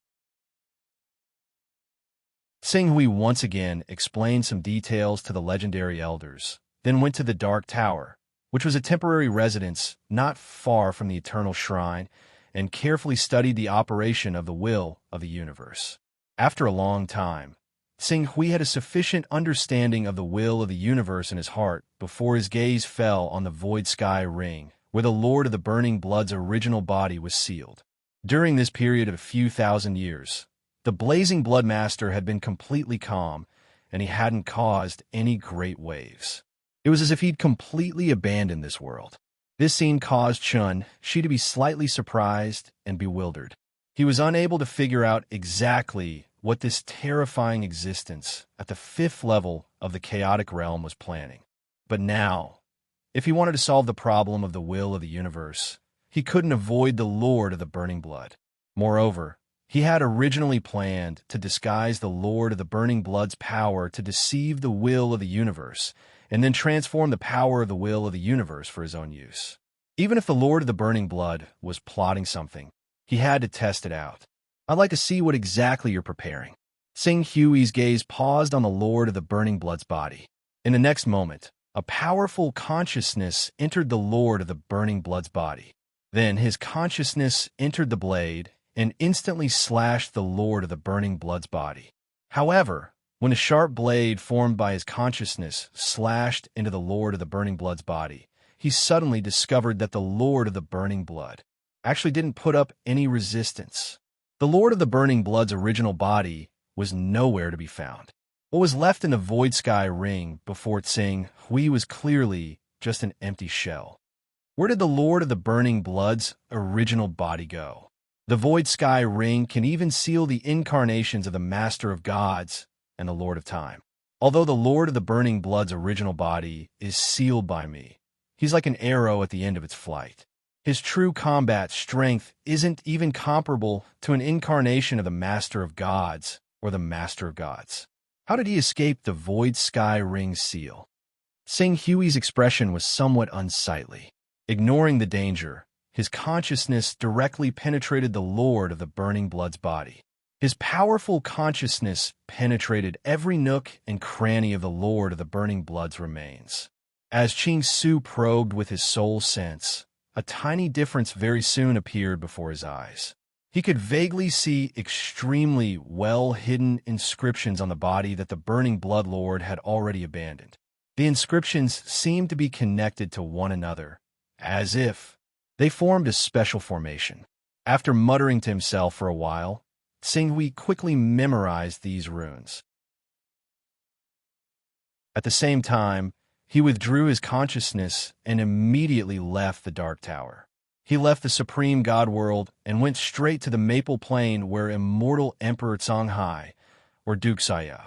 Sing Hui once again explained some details to the legendary elders, then went to the Dark Tower, which was a temporary residence not far from the Eternal Shrine, and carefully studied the operation of the will of the universe. After a long time, Sing Hui had a sufficient understanding of the will of the universe in his heart before his gaze fell on the void sky ring, where the Lord of the Burning Blood's original body was sealed. During this period of a few thousand years, the blazing Blood Master had been completely calm, and he hadn't caused any great waves. It was as if he'd completely abandoned this world. This scene caused She to be slightly surprised and bewildered. He was unable to figure out exactly what this terrifying existence at the 5th level of the chaotic realm was planning. But now, if he wanted to solve the problem of the will of the universe, he couldn't avoid the Lord of the Burning Blood. Moreover, he had originally planned to disguise the Lord of the Burning Blood's power to deceive the will of the universe, and then transform the power of the will of the universe for his own use. Even if the Lord of the Burning Blood was plotting something, he had to test it out. I'd like to see what exactly you're preparing. Sing Hui's gaze paused on the Lord of the Burning Blood's body. In the next moment, a powerful consciousness entered the Lord of the Burning Blood's body. Then his consciousness entered the blade and instantly slashed the Lord of the Burning Blood's body. However, when a sharp blade formed by his consciousness slashed into the Lord of the Burning Blood's body, he suddenly discovered that the Lord of the Burning Blood actually didn't put up any resistance. The Lord of the Burning Blood's original body was nowhere to be found. What was left in the void sky ring before Sing Hui was clearly just an empty shell. Where did the Lord of the Burning Blood's original body go? The void sky ring can even seal the incarnations of the Master of Gods and the Lord of Time. Although the Lord of the Burning Blood's original body is sealed by me, he's like an arrow at the end of its flight. His true combat strength isn't even comparable to an incarnation of the Master of Gods or the Master of Gods. How did he escape the void sky ring seal? Sing Hui's expression was somewhat unsightly. Ignoring the danger, his consciousness directly penetrated the Lord of the Burning Blood's body. His powerful consciousness penetrated every nook and cranny of the Lord of the Burning Blood's remains. As Ching Su probed with his soul sense, a tiny difference very soon appeared before his eyes. He could vaguely see extremely well-hidden inscriptions on the body that the Burning Blood Lord had already abandoned. The inscriptions seemed to be connected to one another, as if they formed a special formation. After muttering to himself for a while, Sing Hui quickly memorized these runes. At the same time, he withdrew his consciousness and immediately left the Dark Tower. He left the Supreme God World and went straight to the Maple Plain where immortal Emperor Songhai, or Duke Saya,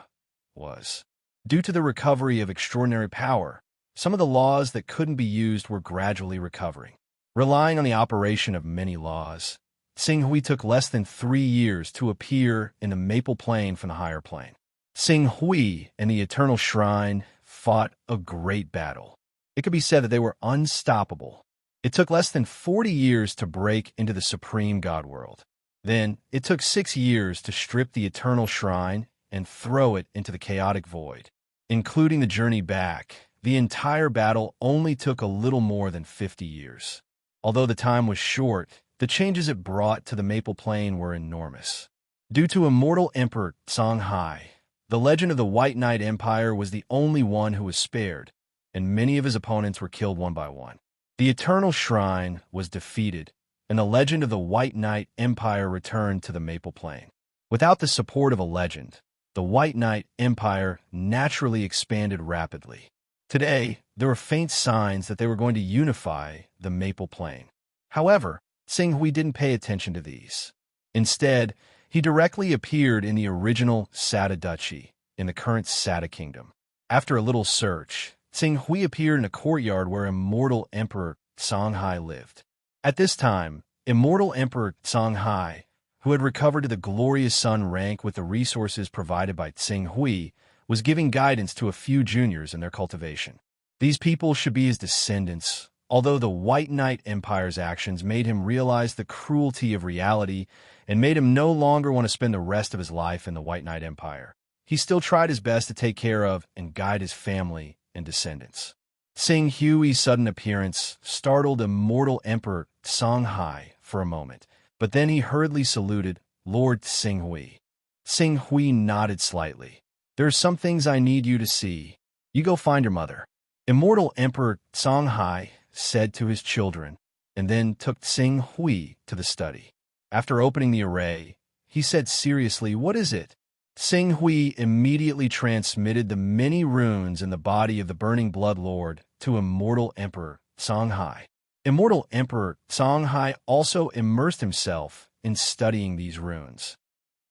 was. Due to the recovery of extraordinary power, some of the laws that couldn't be used were gradually recovering. Relying on the operation of many laws, Sing Hui took less than 3 years to appear in the Maple Plain from the higher plane. Sing Hui and the Eternal Shrine fought a great battle. It could be said that they were unstoppable. It took less than 40 years to break into the Supreme God World. Then, it took 6 years to strip the Eternal Shrine and throw it into the chaotic void. Including the journey back, the entire battle only took a little more than 50 years. Although the time was short, the changes it brought to the Maple Plain were enormous. Due to immortal Emperor Songhai, the legend of the White Knight Empire was the only one who was spared, and many of his opponents were killed one by one. The Eternal Shrine was defeated, and the legend of the White Knight Empire returned to the Maple Plain. Without the support of a legend, the White Knight Empire naturally expanded rapidly. Today, there were faint signs that they were going to unify the Maple Plain. However, Sing Hui didn't pay attention to these. Instead, he directly appeared in the original Sada Duchy, in the current Sada Kingdom. After a little search, Sing Hui appeared in a courtyard where immortal Emperor Songhai lived. At this time, immortal Emperor Songhai, who had recovered to the glorious sun rank with the resources provided by Sing Hui, was giving guidance to a few juniors in their cultivation. These people should be his descendants, although the White Knight Empire's actions made him realize the cruelty of reality and made him no longer want to spend the rest of his life in the White Knight Empire. he still tried his best to take care of and guide his family and descendants. Sing Hui's sudden appearance startled immortal Emperor Songhai for a moment, but then he hurriedly saluted Lord Sing Hui. Sing Hui nodded slightly. "There are some things I need you to see. You go find your mother." Immortal Emperor Songhai said to his children, and then took Sing Hui to the study. After opening the array, he said seriously, "What is it?" Sing Hui immediately transmitted the many runes in the body of the Burning Blood Lord to Immortal Emperor Songhai. Immortal Emperor Songhai also immersed himself in studying these runes.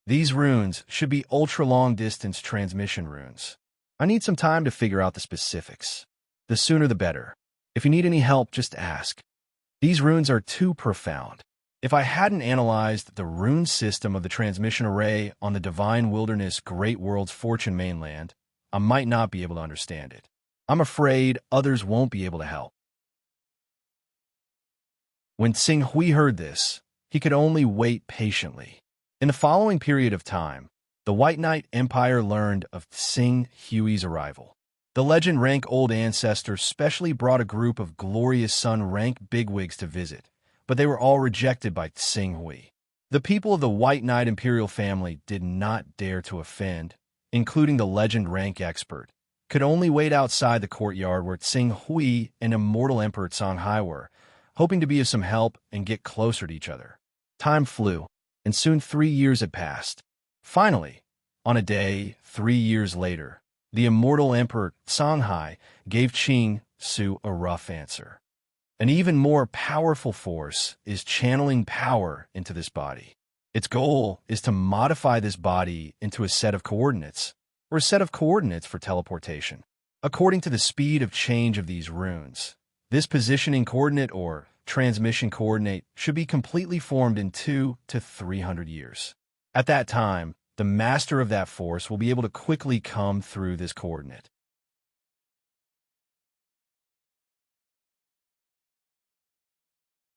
These runes should be ultra-long-distance transmission runes. I need some time to figure out the specifics. The sooner the better. If you need any help, just ask. These runes are too profound. If I hadn't analyzed the rune system of the transmission array on the Divine Wilderness Great World's Fortune mainland, I might not be able to understand it. I'm afraid others won't be able to help. When Sing Hui heard this, he could only wait patiently. In the following period of time, the White Knight Empire learned of Sing Hui's arrival. The legend-rank-old ancestor specially brought a group of glorious sun-rank bigwigs to visit, but they were all rejected by Sing Hui. The people of the White Knight imperial family did not dare to offend, including the legend-rank expert, could only wait outside the courtyard where Sing Hui and Immortal Emperor Songhai were, hoping to be of some help and get closer to each other. Time flew, and soon 3 years had passed. Finally, on a day 3 years later, the Immortal Emperor Songhai gave Qing Su a rough answer. An even more powerful force is channeling power into this body. Its goal is to modify this body into a set of coordinates, or a set of coordinates for teleportation. According to the speed of change of these runes, this positioning coordinate or transmission coordinate should be completely formed in 200 to 300 years. At that time, the master of that force will be able to quickly come through this coordinate.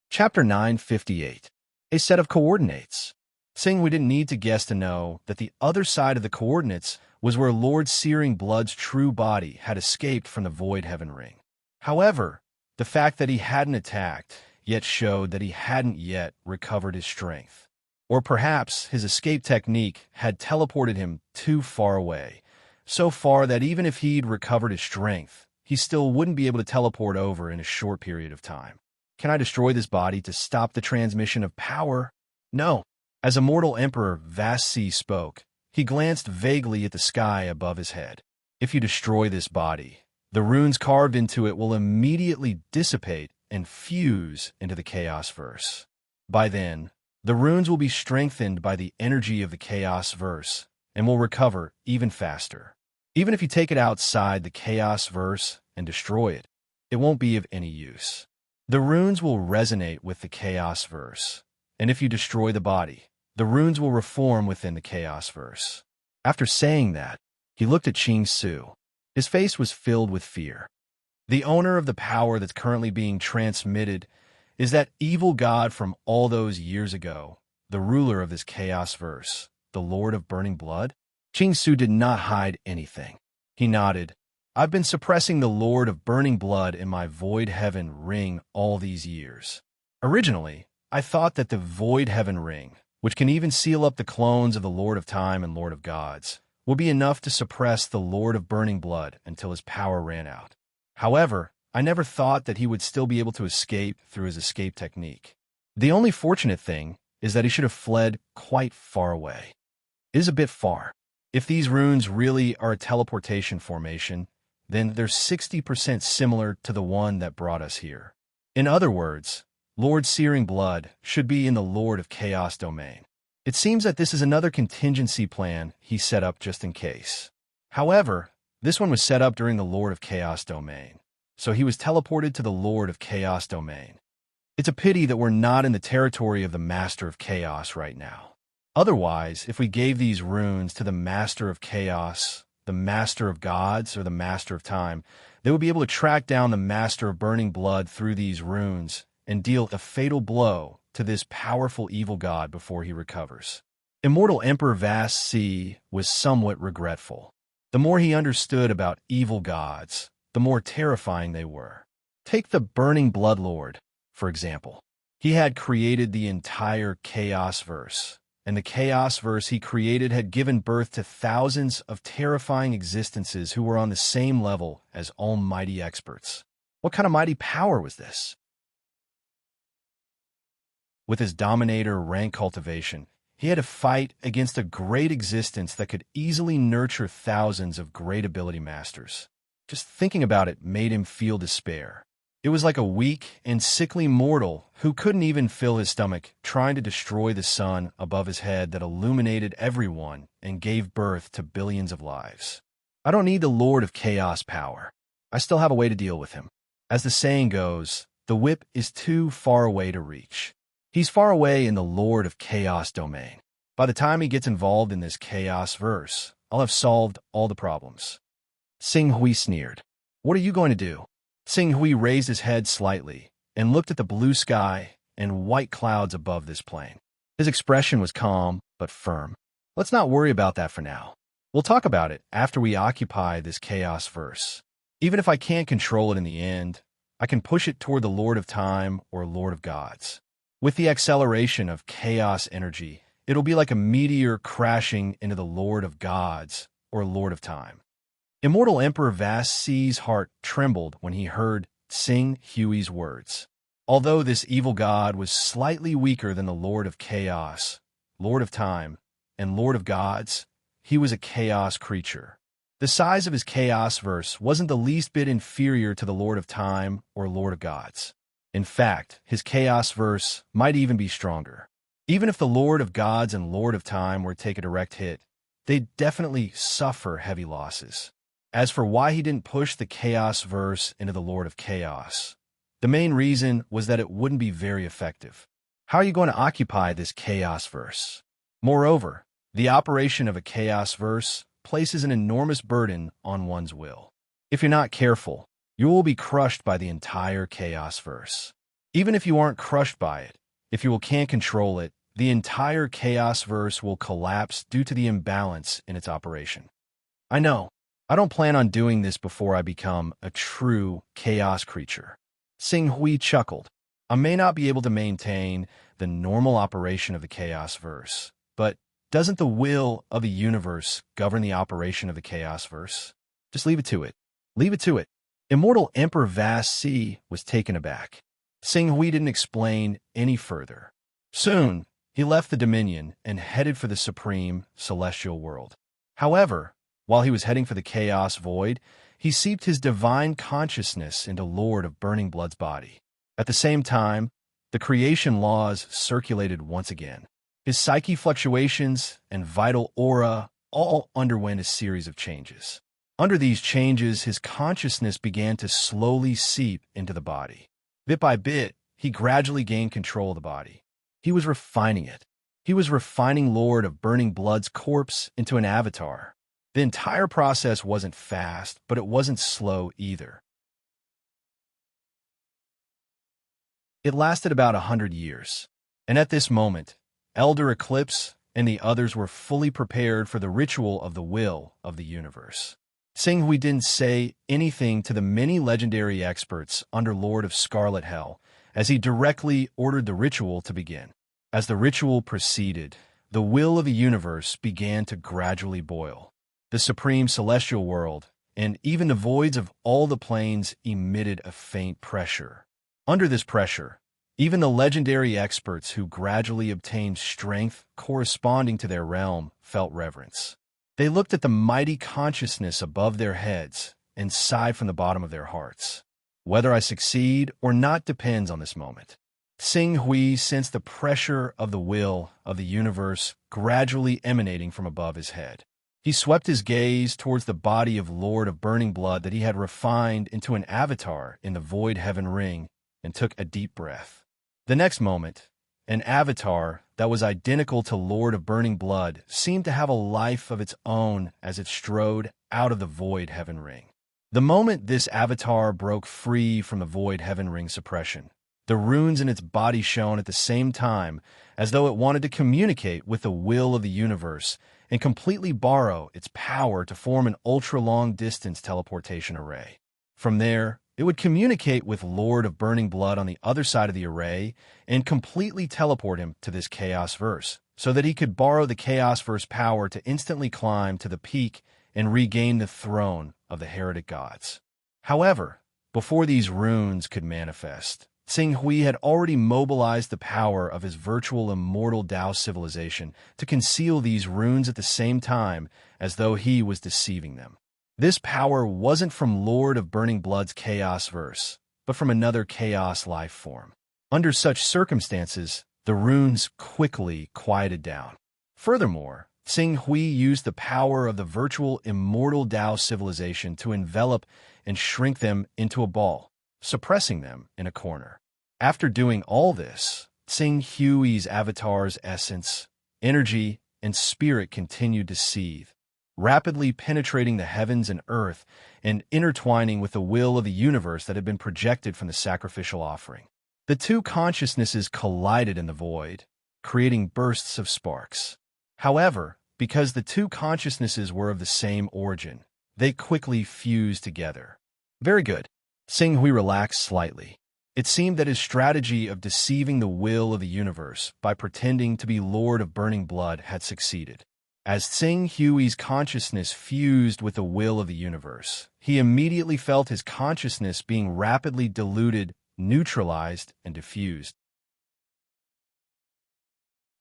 Chapter 958. A set of coordinates. Saying we didn't need to guess to know that the other side of the coordinates was where Lord Searing Blood's true body had escaped from the Void Heaven Ring. However, the fact that he hadn't attacked yet showed that he hadn't yet recovered his strength. Or perhaps his escape technique had teleported him too far away, so far that even if he'd recovered his strength, he still wouldn't be able to teleport over in a short period of time. Can I destroy this body to stop the transmission of power? No. As Immortal Emperor Vassi spoke, he glanced vaguely at the sky above his head. If you destroy this body, the runes carved into it will immediately dissipate and fuse into the Chaos Verse. By then, the runes will be strengthened by the energy of the Chaos Verse and will recover even faster. Even if you take it outside the Chaos Verse and destroy it, it won't be of any use. The runes will resonate with the Chaos Verse, and if you destroy the body, the runes will reform within the Chaos Verse. After saying that, he looked at Qing Su. His face was filled with fear. The owner of the power that's currently being transmitted is that evil god from all those years ago, the ruler of this Chaos Verse, the Lord of Burning Blood? Qing Su did not hide anything. He nodded. I've been suppressing the Lord of Burning Blood in my Void Heaven Ring all these years. Originally, I thought that the Void Heaven Ring, which can even seal up the clones of the Lord of Time and Lord of Gods, would be enough to suppress the Lord of Burning Blood until his power ran out. However, I never thought that he would still be able to escape through his escape technique. The only fortunate thing is that he should have fled quite far away. It is a bit far. If these runes really are a teleportation formation, then they're 60% similar to the one that brought us here. In other words, Lord Searing Blood should be in the Lord of Chaos domain. It seems that this is another contingency plan he set up just in case. However, this one was set up during the Lord of Chaos domain, so he was teleported to the Lord of Chaos domain. It's a pity that we're not in the territory of the Master of Chaos right now. Otherwise, if we gave these runes to the Master of Chaos, the Master of Gods, or the Master of Time, they would be able to track down the Master of Burning Blood through these runes and deal a fatal blow to this powerful evil god before he recovers. Immortal Emperor Vast Sea was somewhat regretful. The more he understood about evil gods, the more terrifying they were. Take the Burning Blood Lord, for example. He had created the entire Chaos Verse, and the Chaos Verse he created had given birth to thousands of terrifying existences who were on the same level as almighty experts. What kind of mighty power was this? With his dominator rank cultivation, he had to fight against a great existence that could easily nurture thousands of great ability masters. Just thinking about it made him feel despair. It was like a weak and sickly mortal who couldn't even fill his stomach trying to destroy the sun above his head that illuminated everyone and gave birth to billions of lives. I don't need the Lord of Chaos power. I still have a way to deal with him. As the saying goes, the whip is too far away to reach. He's far away in the Lord of Chaos domain. By the time he gets involved in this Chaos verse, I'll have solved all the problems. Sing Hui sneered. What are you going to do? Sing Hui raised his head slightly and looked at the blue sky and white clouds above this plain. His expression was calm but firm. Let's not worry about that for now. We'll talk about it after we occupy this Chaos verse. Even if I can't control it in the end, I can push it toward the Lord of Time or Lord of Gods. With the acceleration of chaos energy, it'll be like a meteor crashing into the Lord of Gods or Lord of Time. Immortal Emperor Vast Sea's heart trembled when he heard Sing Hui's words. Although this evil god was slightly weaker than the Lord of Chaos, Lord of Time, and Lord of Gods, he was a chaos creature. The size of his chaos verse wasn't the least bit inferior to the Lord of Time or Lord of Gods. In fact, his chaos verse might even be stronger. Even if the Lord of Gods and Lord of Time were to take a direct hit, they'd definitely suffer heavy losses. As for why he didn't push the chaos verse into the Lord of Chaos, the main reason was that it wouldn't be very effective. How are you going to occupy this chaos verse? Moreover, the operation of a chaos verse places an enormous burden on one's will. If you're not careful, you will be crushed by the entire chaos verse. Even if you aren't crushed by it, if you can't control it, the entire chaos verse will collapse due to the imbalance in its operation. I know, I don't plan on doing this before I become a true chaos creature. Sing Hui chuckled. I may not be able to maintain the normal operation of the chaos verse, but doesn't the will of the universe govern the operation of the chaos verse? Just leave it to it. Leave it to it. Immortal Emperor Vast Sea was taken aback. Sing Hui didn't explain any further. Soon, he left the Dominion and headed for the supreme celestial world. However, while he was heading for the chaos void, he seeped his divine consciousness into Lord of Burning Blood's body. At the same time, the creation laws circulated once again. His psyche fluctuations and vital aura all underwent a series of changes. Under these changes, his consciousness began to slowly seep into the body. Bit by bit, he gradually gained control of the body. He was refining it. He was refining Lord of Burning Blood's corpse into an avatar. The entire process wasn't fast, but it wasn't slow either. It lasted about 100 years, and at this moment, Elder Eclipse and the others were fully prepared for the ritual of the will of the universe. Sing Hui didn't say anything to the many legendary experts under Lord of Scarlet Hell, as he directly ordered the ritual to begin. As the ritual proceeded, the will of the universe began to gradually boil. The supreme celestial world, and even the voids of all the planes emitted a faint pressure. Under this pressure, even the legendary experts who gradually obtained strength corresponding to their realm felt reverence. They looked at the mighty consciousness above their heads and sighed from the bottom of their hearts. Whether I succeed or not depends on this moment. Sing Hui sensed the pressure of the will of the universe gradually emanating from above his head. He swept his gaze towards the body of Lord of Burning Blood that he had refined into an avatar in the Void Heaven Ring and took a deep breath. The next moment, an avatar that was identical to Lord of Burning Blood seemed to have a life of its own as it strode out of the Void Heaven Ring. The moment this avatar broke free from the Void Heaven Ring suppression, The runes in its body shone at the same time, as though it wanted to communicate with the will of the universe and completely borrow its power to form an ultra-long-distance teleportation array. From there, it would communicate with Lord of Burning Blood on the other side of the array and completely teleport him to this Chaos Verse, so that he could borrow the Chaos Verse power to instantly climb to the peak and regain the throne of the heretic gods. However, before these runes could manifest, Tsing Hui had already mobilized the power of his virtual immortal Tao civilization to conceal these runes at the same time, as though he was deceiving them. This power wasn't from Lord of Burning Blood's Chaos Verse, but from another Chaos life form. Under such circumstances, the runes quickly quieted down. Furthermore, Tsing Hui used the power of the virtual immortal Tao civilization to envelop and shrink them into a ball, suppressing them in a corner. After doing all this, Tsing Hui's avatar's essence, energy, and spirit continued to seethe, rapidly penetrating the heavens and earth and intertwining with the will of the universe that had been projected from the sacrificial offering. The two consciousnesses collided in the void, creating bursts of sparks. However, because the two consciousnesses were of the same origin, they quickly fused together. Very good. Tsing Hui relaxed slightly. It seemed that his strategy of deceiving the will of the universe by pretending to be Lord of Burning Blood had succeeded. As Tsing Hui's consciousness fused with the will of the universe, he immediately felt his consciousness being rapidly diluted, neutralized, and diffused.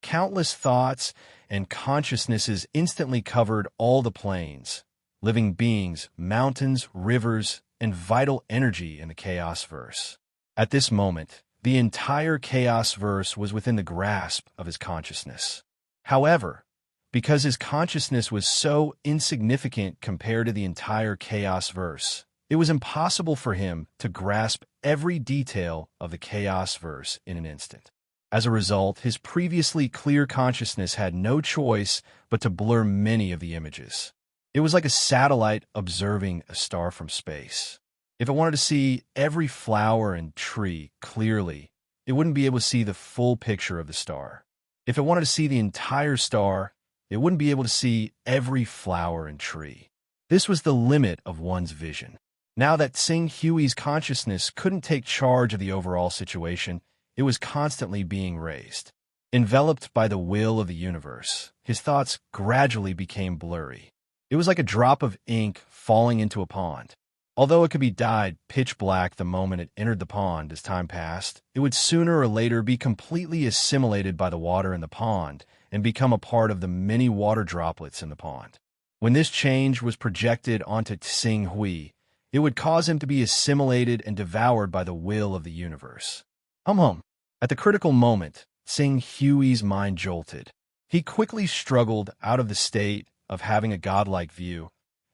Countless thoughts and consciousnesses instantly covered all the planes, living beings, mountains, rivers, and vital energy in the Chaos Verse. At this moment, the entire Chaos Verse was within the grasp of his consciousness. However, because his consciousness was so insignificant compared to the entire Chaos Verse, it was impossible for him to grasp every detail of the Chaos Verse in an instant. As a result, his previously clear consciousness had no choice but to blur many of the images. It was like a satellite observing a star from space. If it wanted to see every flower and tree clearly, it wouldn't be able to see the full picture of the star. If it wanted to see the entire star, it wouldn't be able to see every flower and tree. This was the limit of one's vision. Now that Tsing Hui's consciousness couldn't take charge of the overall situation, it was constantly being raised. Enveloped by the will of the universe, his thoughts gradually became blurry. It was like a drop of ink falling into a pond. Although it could be dyed pitch black the moment it entered the pond as time passed, it would sooner or later be completely assimilated by the water in the pond and become a part of the many water droplets in the pond. When this change was projected onto Tsing Hui, it would cause him to be assimilated and devoured by the will of the universe. At the critical moment, Tsing Hui's mind jolted. He quickly struggled out of the state of having a godlike view,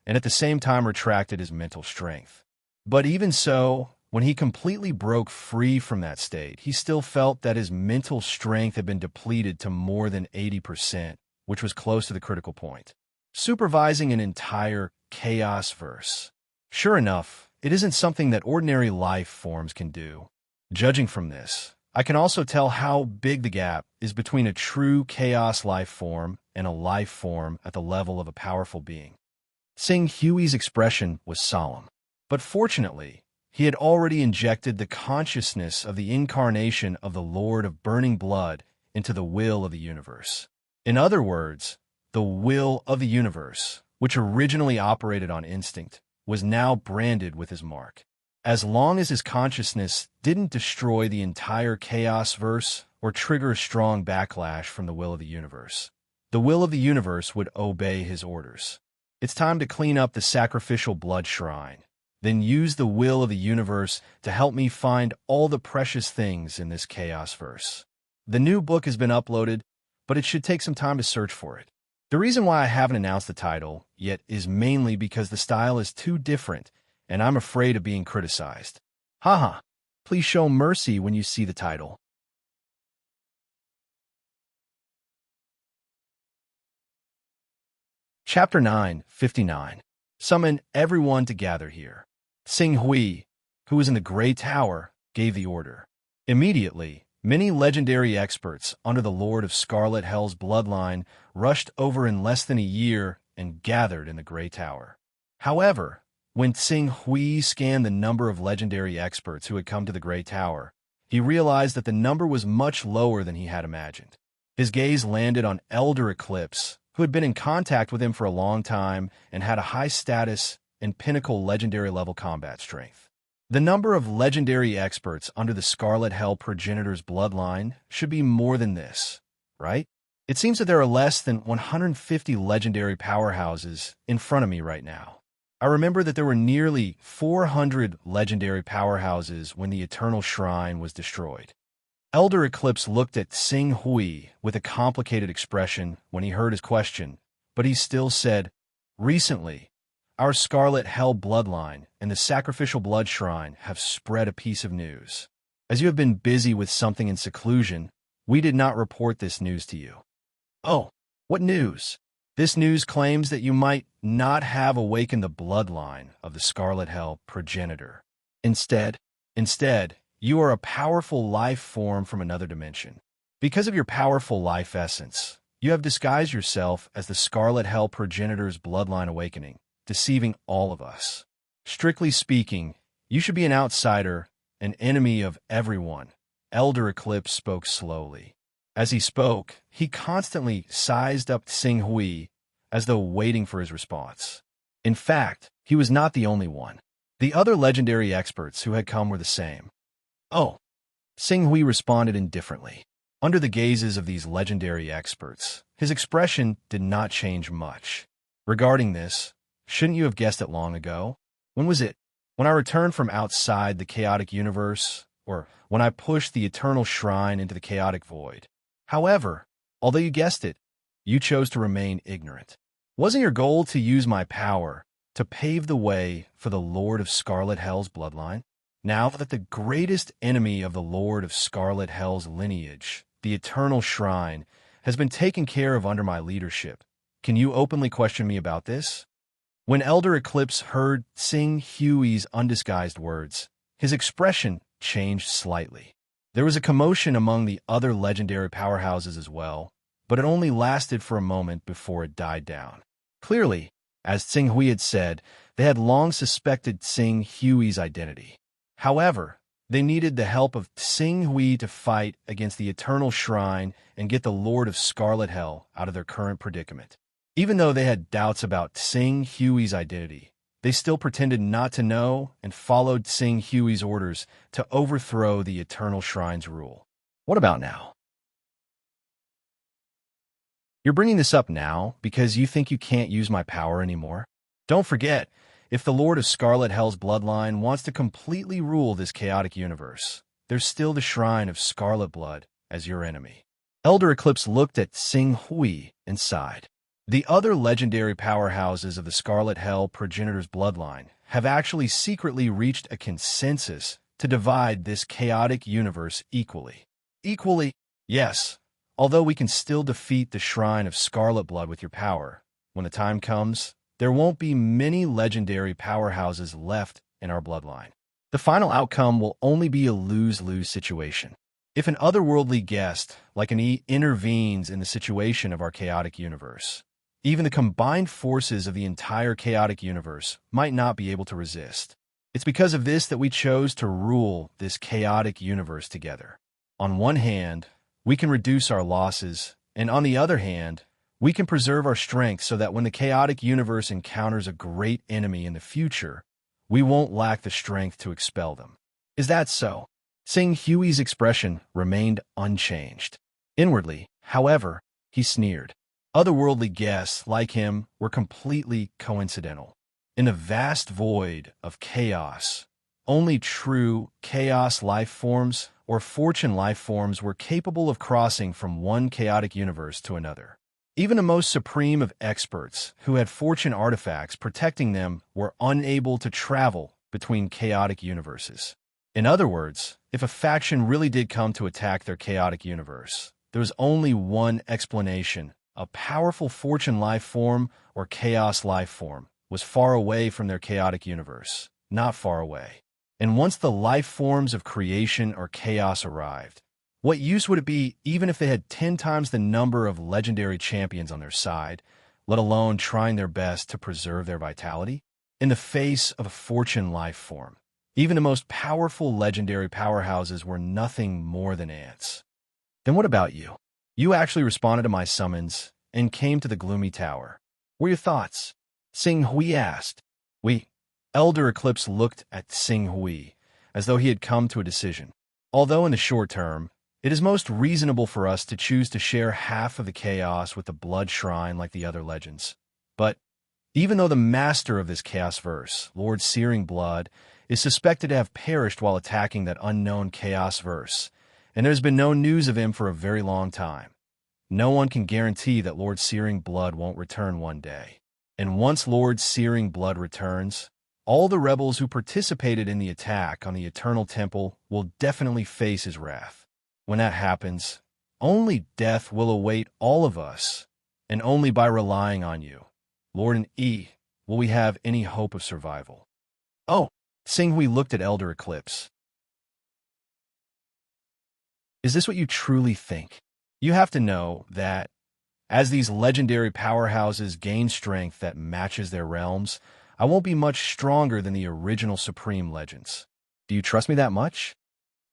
and at the same time retracted his mental strength. But even so, when he completely broke free from that state, he still felt that his mental strength had been depleted to more than 80%, which was close to the critical point. Supervising an entire Chaos Verse. Sure enough, it isn't something that ordinary life forms can do. Judging from this, I can also tell how big the gap is between a true Chaos life form and a life form at the level of a powerful being. Tsing Hui's expression was solemn, but fortunately, he had already injected the consciousness of the incarnation of the Lord of Burning Blood into the will of the universe. In other words, the will of the universe, which originally operated on instinct, was now branded with his mark. As long as his consciousness didn't destroy the entire Chaos Verse or trigger a strong backlash from the will of the universe, the will of the universe would obey his orders. It's time to clean up the sacrificial blood shrine, then use the will of the universe to help me find all the precious things in this Chaos Verse. The new book has been uploaded, but it should take some time to search for it. The reason why I haven't announced the title yet is mainly because the style is too different, and I'm afraid of being criticized. Haha, please show mercy when you see the title. Chapter 9:59. Summon everyone to gather here. Tsing Hui, who was in the Gray Tower, gave the order. Immediately, many legendary experts under the Lord of Scarlet Hell's bloodline rushed over in less than a year and gathered in the Grey Tower. However, when Tsing Hui scanned the number of legendary experts who had come to the Grey Tower, he realized that the number was much lower than he had imagined. His gaze landed on Elder Eclipse, who had been in contact with him for a long time and had a high status and pinnacle legendary level combat strength. The number of legendary experts under the Scarlet Hell progenitor's bloodline should be more than this, right? It seems that there are less than 150 legendary powerhouses in front of me right now. I remember that there were nearly 400 legendary powerhouses when the Eternal Shrine was destroyed. Elder Eclipse looked at Tsing Hui with a complicated expression when he heard his question, but he still said, "Recently, our Scarlet Hell bloodline and the Sacrificial Blood Shrine have spread a piece of news. As you have been busy with something in seclusion, we did not report this news to you." "Oh, what news?" "This news claims that you might not have awakened the bloodline of the Scarlet Hell progenitor. Instead, you are a powerful life form from another dimension. Because of your powerful life essence, you have disguised yourself as the Scarlet Hell progenitor's bloodline awakening, deceiving all of us. Strictly speaking, you should be an outsider, an enemy of everyone." Elder Eclipse spoke slowly. As he spoke, he constantly sized up Tsing Hui as though waiting for his response. In fact, he was not the only one. The other legendary experts who had come were the same. "Oh," Tsing Hui responded indifferently. Under the gazes of these legendary experts, his expression did not change much. "Regarding this, shouldn't you have guessed it long ago? When was it? When I returned from outside the chaotic universe, or when I pushed the Eternal Shrine into the chaotic void? However, although you guessed it, you chose to remain ignorant. Wasn't your goal to use my power to pave the way for the Lord of Scarlet Hell's bloodline? Now that the greatest enemy of the Lord of Scarlet Hell's lineage, the Eternal Shrine, has been taken care of under my leadership, can you openly question me about this?" When Elder Eclipse heard Tsing Hui's undisguised words, his expression changed slightly. There was a commotion among the other legendary powerhouses as well, but it only lasted for a moment before it died down. Clearly, as Tsing Hui had said, they had long suspected Tsing Hui's identity. However, they needed the help of Tsing Hui to fight against the Eternal Shrine and get the Lord of Scarlet Hell out of their current predicament. Even though they had doubts about Tsing Hui's identity, they still pretended not to know and followed Tsing Hui's orders to overthrow the Eternal Shrine's rule. What about now? You're bringing this up now because you think you can't use my power anymore? Don't forget, if the Lord of Scarlet Hell's bloodline wants to completely rule this chaotic universe, there's still the Shrine of Scarlet Blood as your enemy. Elder Eclipse looked at Tsing Hui and sighed. The other legendary powerhouses of the Scarlet Hell progenitor's bloodline have actually secretly reached a consensus to divide this chaotic universe equally. Equally? Yes. Although we can still defeat the Shrine of Scarlet Blood with your power, when the time comes, there won't be many legendary powerhouses left in our bloodline. The final outcome will only be a lose-lose situation. If an otherworldly guest like an E intervenes in the situation of our chaotic universe, even the combined forces of the entire chaotic universe might not be able to resist. It's because of this that we chose to rule this chaotic universe together. On one hand, we can reduce our losses, and on the other hand, we can preserve our strength so that when the chaotic universe encounters a great enemy in the future, we won't lack the strength to expel them. Is that so? Tsing Hui's expression remained unchanged. Inwardly, however, he sneered. Otherworldly guests like him were completely coincidental. In the vast void of chaos, only true chaos life forms or fortune life forms were capable of crossing from one chaotic universe to another. Even the most supreme of experts who had fortune artifacts protecting them were unable to travel between chaotic universes. In other words, if a faction really did come to attack their chaotic universe, there was only one explanation. A powerful fortune life form or chaos life form was far away from their chaotic universe, not far away. And once the life forms of creation or chaos arrived, what use would it be even if they had 10 times the number of legendary champions on their side, let alone trying their best to preserve their vitality? In the face of a fortune life form, even the most powerful legendary powerhouses were nothing more than ants. Then what about you? You actually responded to my summons and came to the gloomy tower. What are your thoughts? Sing Hui asked. Elder Eclipse looked at Sing Hui as though he had come to a decision. Although in the short term, it is most reasonable for us to choose to share half of the chaos with the blood shrine like the other legends. But even though the master of this chaos verse, Lord Searing Blood, is suspected to have perished while attacking that unknown chaos verse, and there's been no news of him for a very long time, no one can guarantee that Lord Searing Blood won't return one day. And once Lord Searing Blood returns, all the rebels who participated in the attack on the Eternal Temple will definitely face his wrath. When that happens, only death will await all of us, and only by relying on you, Lord E, will we have any hope of survival. Oh, Sing Hui looked at Elder Eclipse. Is this what you truly think? You have to know that as these legendary powerhouses gain strength that matches their realms, I won't be much stronger than the original Supreme Legends. Do you trust me that much?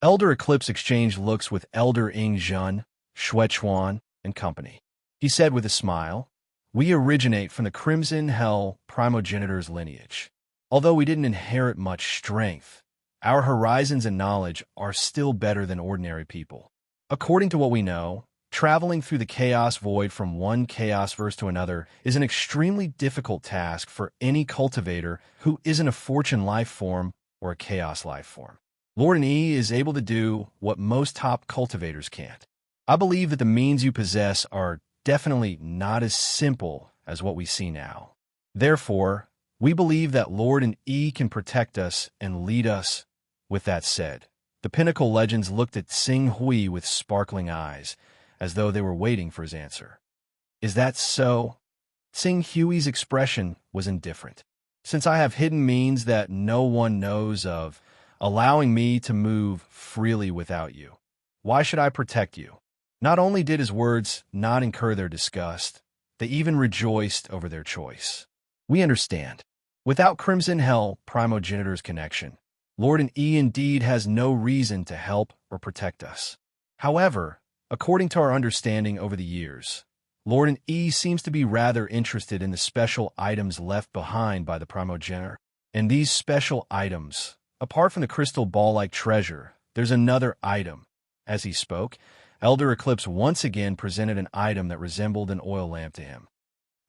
Elder Eclipse exchanged looks with Elder Ing Zhun, Xuechuan, and company. He said with a smile, "We originate from the Crimson Hell primogenitor's lineage. Although we didn't inherit much strength, our horizons and knowledge are still better than ordinary people. According to what we know, traveling through the chaos void from one chaos verse to another is an extremely difficult task for any cultivator who isn't a fortune life form or a chaos life form. Lord E is able to do what most top cultivators can't. I believe that the means you possess are definitely not as simple as what we see now. Therefore, we believe that Lord E can protect us and lead us." With that said, the Pinnacle Legends looked at Sing Hui with sparkling eyes, as though they were waiting for his answer. "Is that so?" Sing Hui's expression was indifferent. "Since I have hidden means that no one knows of, allowing me to move freely without you, why should I protect you?" Not only did his words not incur their disgust, they even rejoiced over their choice. "We understand. Without Crimson Hell primogenitor's connection, Lord E indeed has no reason to help or protect us. However, according to our understanding over the years, Lord E seems to be rather interested in the special items left behind by the primogenitor. And these special items, apart from the crystal ball-like treasure, there's another item." As he spoke, Elder Eclipse once again presented an item that resembled an oil lamp to him.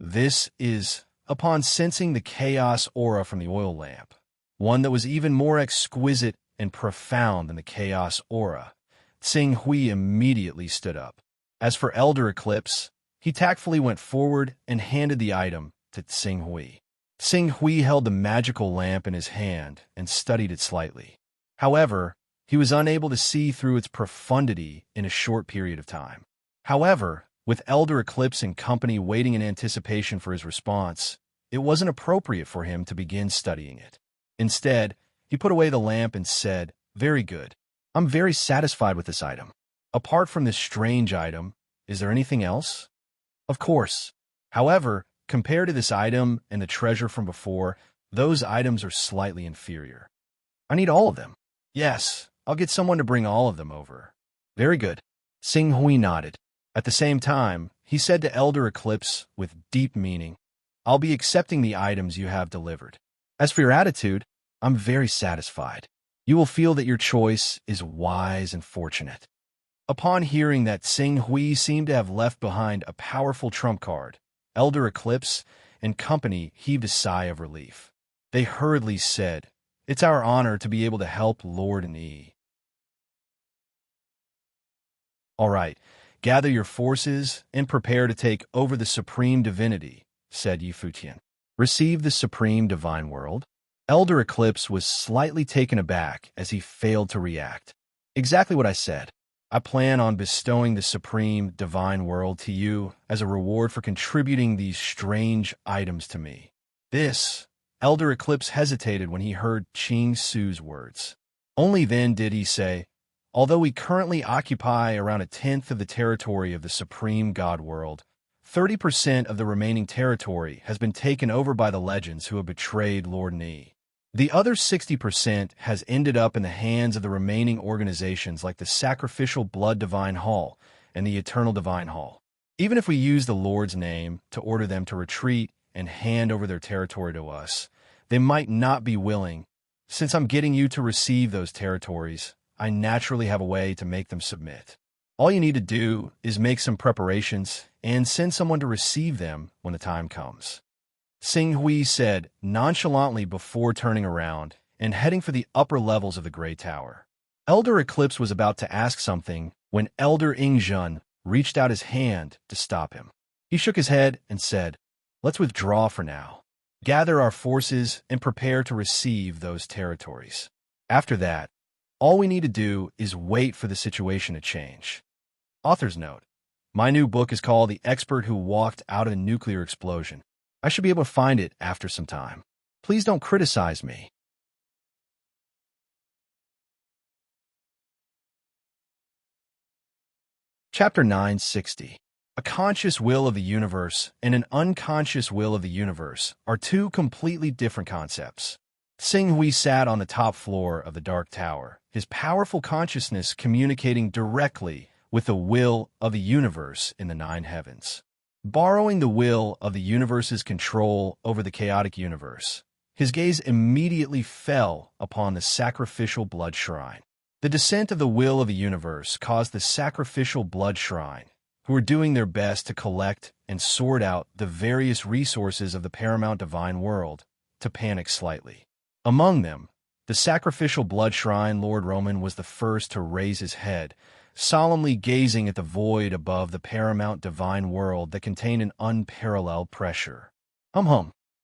This is, upon sensing the chaos aura from the oil lamp, one that was even more exquisite and profound than the chaos aura. Sing Hui immediately stood up. As for Elder Eclipse, he tactfully went forward and handed the item to Sing Hui. Sing Hui held the magical lamp in his hand and studied it slightly. However, he was unable to see through its profundity in a short period of time. However, with Elder Eclipse and company waiting in anticipation for his response, it wasn't appropriate for him to begin studying it. Instead, he put away the lamp and said, "Very good. I'm very satisfied with this item. Apart from this strange item, is there anything else?" "Of course. However, compared to this item and the treasure from before, those items are slightly inferior." "I need all of them." "Yes, I'll get someone to bring all of them over." "Very good." Sing Hui nodded. At the same time, he said to Elder Eclipse with deep meaning, "I'll be accepting the items you have delivered. As for your attitude, I'm very satisfied. You will feel that your choice is wise and fortunate." Upon hearing that Sing Hui seemed to have left behind a powerful trump card, Elder Eclipse and company heaved a sigh of relief. They hurriedly said, "It's our honor to be able to help Lord E." "All right, gather your forces and prepare to take over the Supreme Divinity," said Yi Futian. "Receive the Supreme Divine World?" Elder Eclipse was slightly taken aback as he failed to react. "Exactly what I said. I plan on bestowing the Supreme Divine World to you as a reward for contributing these strange items to me." This, Elder Eclipse hesitated when he heard Ching Su's words. Only then did he say, "Although we currently occupy around a tenth of the territory of the Supreme God World, 30% of the remaining territory has been taken over by the legends who have betrayed Lord Ni. The other 60% has ended up in the hands of the remaining organizations like the Sacrificial Blood Divine Hall and the Eternal Divine Hall. Even if we use the Lord's name to order them to retreat and hand over their territory to us, they might not be willing. Since I'm getting you to receive those territories, I naturally have a way to make them submit. All you need to do is make some preparations and send someone to receive them when the time comes." Sing Hui said nonchalantly before turning around and heading for the upper levels of the Gray Tower. Elder Eclipse was about to ask something when Elder Ingzhen reached out his hand to stop him. He shook his head and said, "Let's withdraw for now. Gather our forces and prepare to receive those territories. After that, all we need to do is wait for the situation to change." Author's note: my new book is called The Expert Who Walked Out of a Nuclear Explosion. I should be able to find it after some time. Please don't criticize me. Chapter 960. A conscious will of the universe and an unconscious will of the universe are two completely different concepts. Sing Hui sat on the top floor of the Dark Tower, his powerful consciousness communicating directly with the will of the universe in the nine heavens. Borrowing the will of the universe's control over the chaotic universe, his gaze immediately fell upon the sacrificial blood shrine. The descent of the will of the universe caused the sacrificial blood shrine, who were doing their best to collect and sort out the various resources of the paramount divine world, to panic slightly. Among them, the sacrificial blood shrine Lord Roman was the first to raise his head, solemnly gazing at the void above the paramount divine world that contained an unparalleled pressure.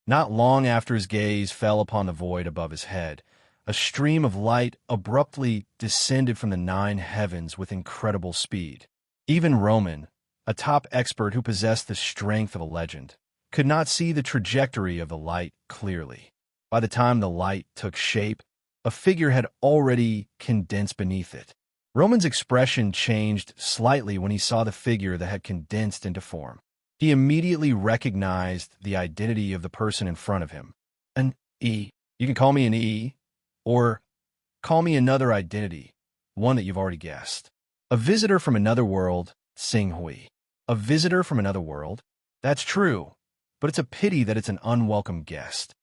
Not long after his gaze fell upon the void above his head, a stream of light abruptly descended from the nine heavens with incredible speed. Even Roman, a top expert who possessed the strength of a legend, could not see the trajectory of the light clearly. By the time the light took shape, a figure had already condensed beneath it. Roman's expression changed slightly when he saw the figure that had condensed into form. He immediately recognized the identity of the person in front of him. An E. You can call me an E, or call me another identity, one that you've already guessed. A visitor from another world, Sing Hui. A visitor from another world? That's true, but it's a pity that it's an unwelcome guest.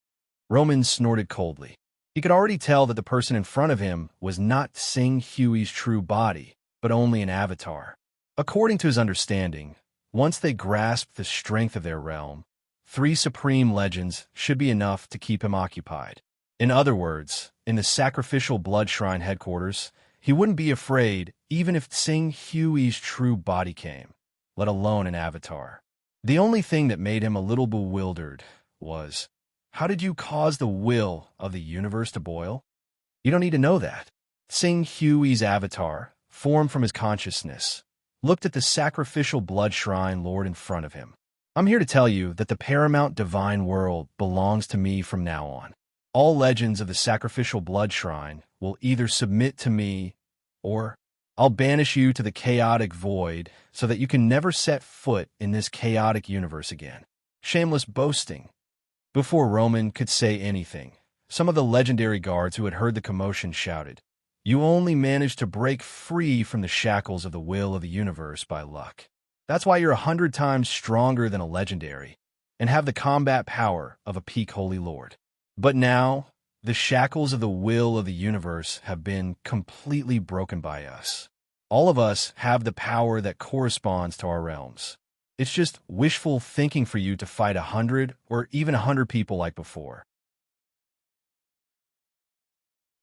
Roman snorted coldly. He could already tell that the person in front of him was not Sing Hui's true body, but only an avatar. According to his understanding, once they grasped the strength of their realm, 3 supreme legends should be enough to keep him occupied. In other words, in the sacrificial blood shrine headquarters, he wouldn't be afraid even if Sing Hui's true body came, let alone an avatar. The only thing that made him a little bewildered was, how did you cause the will of the universe to boil? You don't need to know that. Sing Hui's avatar, formed from his consciousness, looked at the sacrificial blood shrine lord in front of him. I'm here to tell you that the paramount divine world belongs to me from now on. All legends of the sacrificial blood shrine will either submit to me, or I'll banish you to the chaotic void so that you can never set foot in this chaotic universe again. Shameless boasting. Before Roman could say anything, some of the legendary guards who had heard the commotion shouted, "You only managed to break free from the shackles of the will of the universe by luck. That's why you're 100 times stronger than a legendary, and have the combat power of a peak holy lord. But now, the shackles of the will of the universe have been completely broken by us. All of us have the power that corresponds to our realms. It's just wishful thinking for you to fight 100 or even 100 people like before.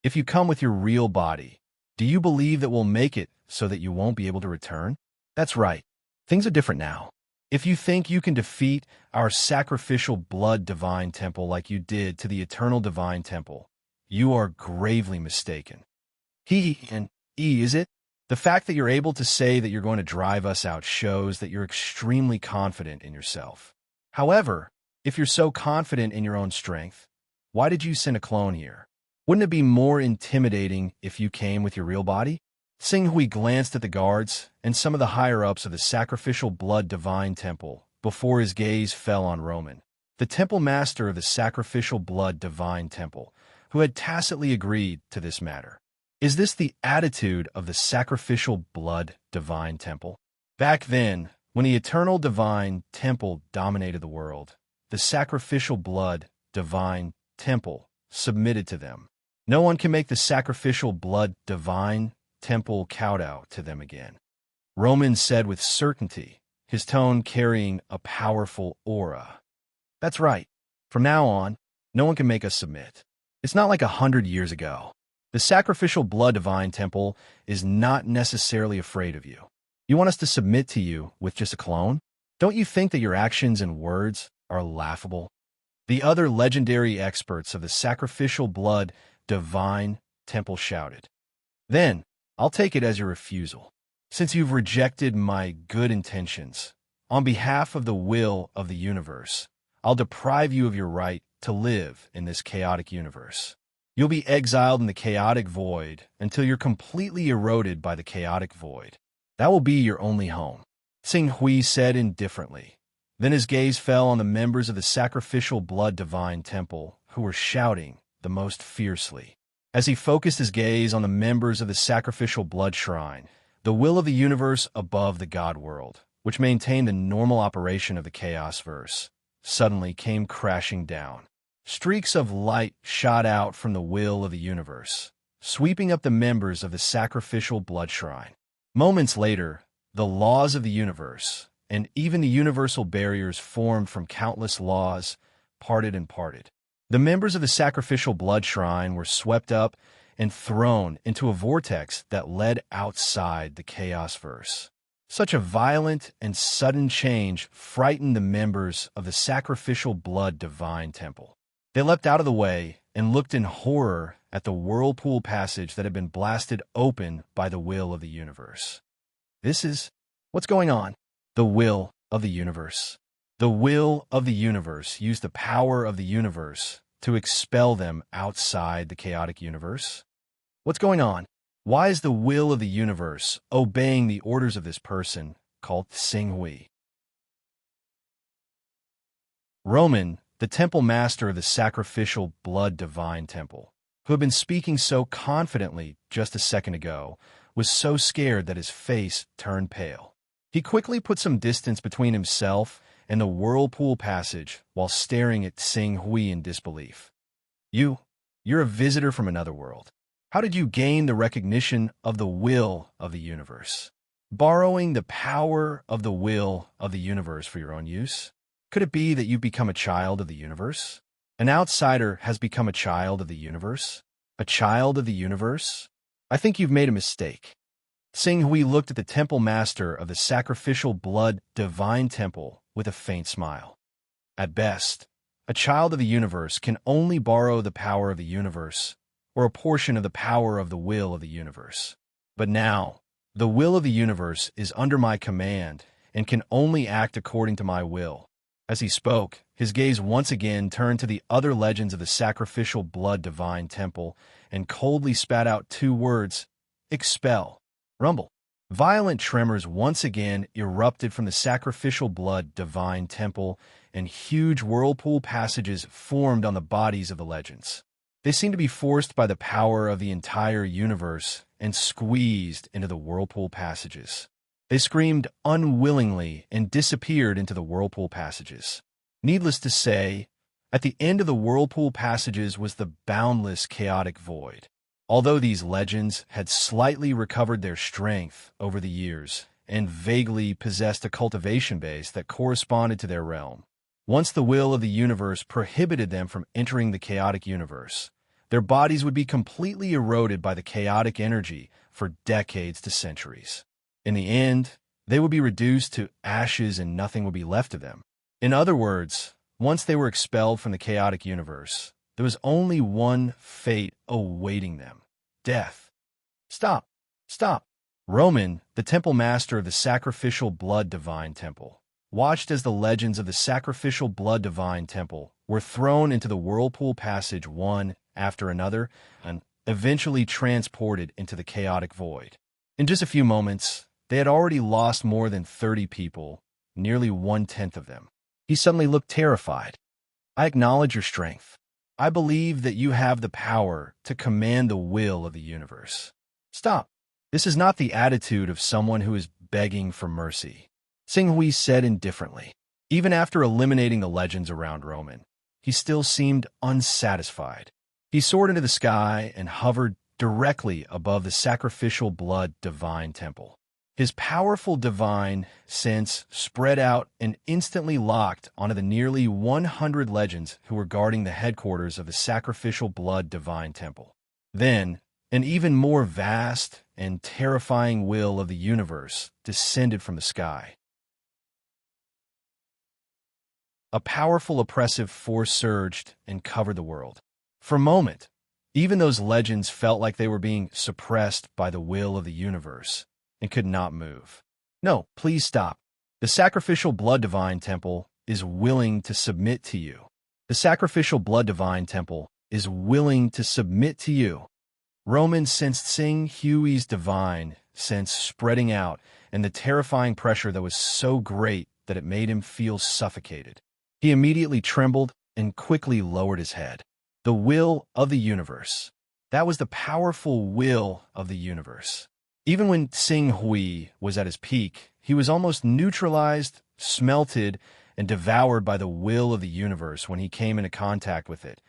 If you come with your real body, do you believe that we'll make it so that you won't be able to return? That's right. Things are different now. If you think you can defeat our sacrificial blood divine temple like you did to the eternal divine temple, you are gravely mistaken. Is it? The fact that you're able to say that you're going to drive us out shows that you're extremely confident in yourself. However, if you're so confident in your own strength, Why did you send a clone here? Wouldn't it be more intimidating if you came with your real body? Sing Hui glanced at the guards and some of the higher-ups of the sacrificial blood divine temple before his gaze fell on Roman, the temple master of the sacrificial blood divine temple, who had tacitly agreed to this matter. Is this the attitude of the sacrificial blood divine temple? Back then, when the eternal divine temple dominated the world, the sacrificial blood divine temple submitted to them. No one can make the sacrificial blood divine temple kowtow to them again. Roman said with certainty, his tone carrying a powerful aura. That's right. From now on, no one can make us submit. It's not like 100 years ago. The sacrificial blood divine temple is not necessarily afraid of you. You want us to submit to you with just a clone? Don't you think that your actions and words are laughable? The other legendary experts of the sacrificial blood divine temple shouted. Then, I'll take it as your refusal. Since you've rejected my good intentions, on behalf of the will of the universe, I'll deprive you of your right to live in this chaotic universe. You'll be exiled in the chaotic void until you're completely eroded by the chaotic void. That will be your only home, Sing Hui said indifferently. Then his gaze fell on the members of the sacrificial blood divine temple, who were shouting the most fiercely. As he focused his gaze on the members of the sacrificial blood shrine, the will of the universe above the God world, which maintained the normal operation of the chaos verse, suddenly came crashing down. Streaks of light shot out from the will of the universe, sweeping up the members of the sacrificial blood shrine. Moments later, the laws of the universe, and even the universal barriers formed from countless laws, parted and parted. The members of the sacrificial blood shrine were swept up and thrown into a vortex that led outside the chaos verse. Such a violent and sudden change frightened the members of the sacrificial blood divine temple. They leapt out of the way and looked in horror at the whirlpool passage that had been blasted open by the will of the universe. What's going on? The will of the universe. The will of the universe used the power of the universe to expel them outside the chaotic universe. What's going on? Why is the will of the universe obeying the orders of this person called Sing Hui? Roman, the temple master of the sacrificial blood divine temple, who had been speaking so confidently just a second ago, was so scared that his face turned pale. He quickly put some distance between himself and the whirlpool passage while staring at Sing Hui in disbelief. You're a visitor from another world. How did you gain the recognition of the will of the universe? Borrowing the power of the will of the universe for your own use? Could it be that you've become a child of the universe? An outsider has become a child of the universe? A child of the universe? I think you've made a mistake. Sing Hui looked at the temple master of the sacrificial blood divine temple with a faint smile. At best, a child of the universe can only borrow the power of the universe or a portion of the power of the will of the universe. But now, the will of the universe is under my command and can only act according to my will. As he spoke, his gaze once again turned to the other legends of the sacrificial blood divine temple and coldly spat out 2 words, expel. Rumble. Violent tremors once again erupted from the sacrificial blood divine temple, and huge whirlpool passages formed on the bodies of the legends. They seemed to be forced by the power of the entire universe and squeezed into the whirlpool passages. They screamed unwillingly and disappeared into the whirlpool passages. Needless to say, at the end of the whirlpool passages was the boundless chaotic void. Although these legends had slightly recovered their strength over the years and vaguely possessed a cultivation base that corresponded to their realm, once the will of the universe prohibited them from entering the chaotic universe, their bodies would be completely eroded by the chaotic energy for decades to centuries. In the end, they would be reduced to ashes and nothing would be left of them. In other words, once they were expelled from the chaotic universe, there was only one fate awaiting them: death. Stop! Stop! Roman, the temple master of the sacrificial blood divine temple, watched as the legends of the sacrificial blood divine temple were thrown into the whirlpool passage one after another and eventually transported into the chaotic void. In just a few moments, they had already lost more than 30 people, nearly 1/10 of them. He suddenly looked terrified. I acknowledge your strength. I believe that you have the power to command the will of the universe. Stop. This is not the attitude of someone who is begging for mercy. Xinghui said indifferently. Even after eliminating the legends around Roman, he still seemed unsatisfied. He soared into the sky and hovered directly above the sacrificial blood divine temple. His powerful divine sense spread out and instantly locked onto the nearly 100 legends who were guarding the headquarters of the sacrificial blood divine temple. Then, an even more vast and terrifying will of the universe descended from the sky. A powerful oppressive force surged and covered the world. For a moment, even those legends felt like they were being suppressed by the will of the universe and could not move. No, please stop. The sacrificial blood divine temple is willing to submit to you. The sacrificial blood divine temple is willing to submit to you. Roman sensed Xinghui's divine sense spreading out and the terrifying pressure that was so great that it made him feel suffocated. He immediately trembled and quickly lowered his head. The will of the universe. That was the powerful will of the universe. Even when Xinghui was at his peak, he was almost neutralized, smelted, and devoured by the will of the universe when he came into contact with it,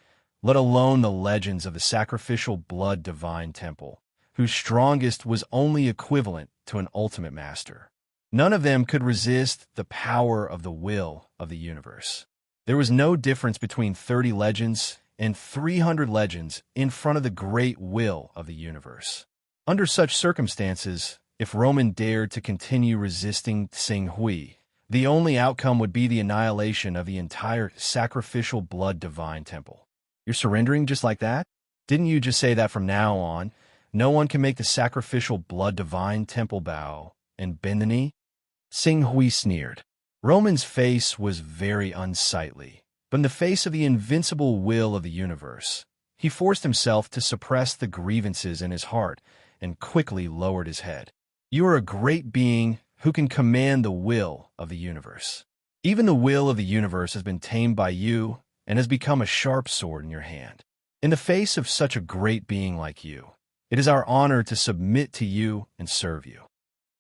let alone the legends of the sacrificial blood divine temple, whose strongest was only equivalent to an ultimate master. None of them could resist the power of the will of the universe. There was no difference between 30 legends and 300 legends in front of the great will of the universe. Under such circumstances, if Roman dared to continue resisting Xinghui, the only outcome would be the annihilation of the entire sacrificial blood divine temple. You're surrendering just like that? Didn't you just say that from now on, no one can make the sacrificial blood divine temple bow and bend the knee? Xinghui sneered. Roman's face was very unsightly, but in the face of the invincible will of the universe, he forced himself to suppress the grievances in his heart and quickly lowered his head. You are a great being who can command the will of the universe. Even the will of the universe has been tamed by you and has become a sharp sword in your hand. In the face of such a great being like you, it is our honor to submit to you and serve you.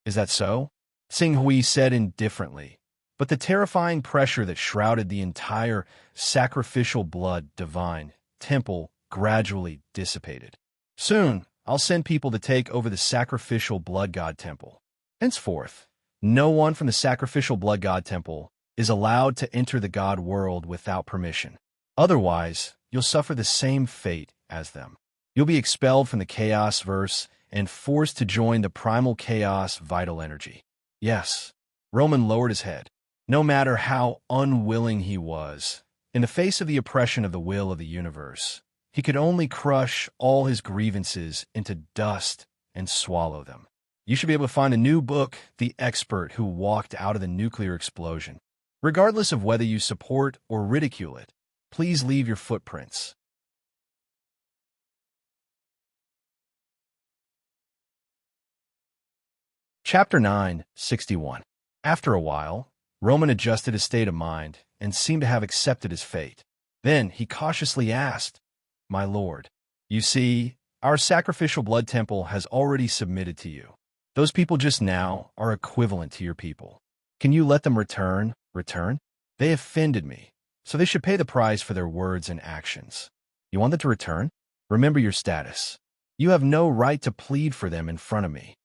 Is that so? Xinghui said indifferently, but the terrifying pressure that shrouded the entire sacrificial blood divine temple gradually dissipated. Soon, I'll send people to take over the sacrificial blood god temple. Henceforth, no one from the sacrificial blood god temple is allowed to enter the god world without permission. Otherwise, you'll suffer the same fate as them. You'll be expelled from the chaos verse and forced to join the primal chaos vital energy. Yes, Roman lowered his head. No matter how unwilling he was, in the face of the oppression of the will of the universe, he could only crush all his grievances into dust and swallow them. You should be able to find a new book, The Expert Who Walked Out of the Nuclear Explosion. Regardless of whether you support or ridicule it, please leave your footprints. Chapter 9:61. After a while, Roman adjusted his state of mind and seemed to have accepted his fate. Then he cautiously asked, "My lord, you see, our sacrificial blood temple has already submitted to you. Those people just now are equivalent to your people. Can you let them return? They offended me, so they should pay the price for their words and actions. You want them to return? Remember your status. You have no right to plead for them in front of me."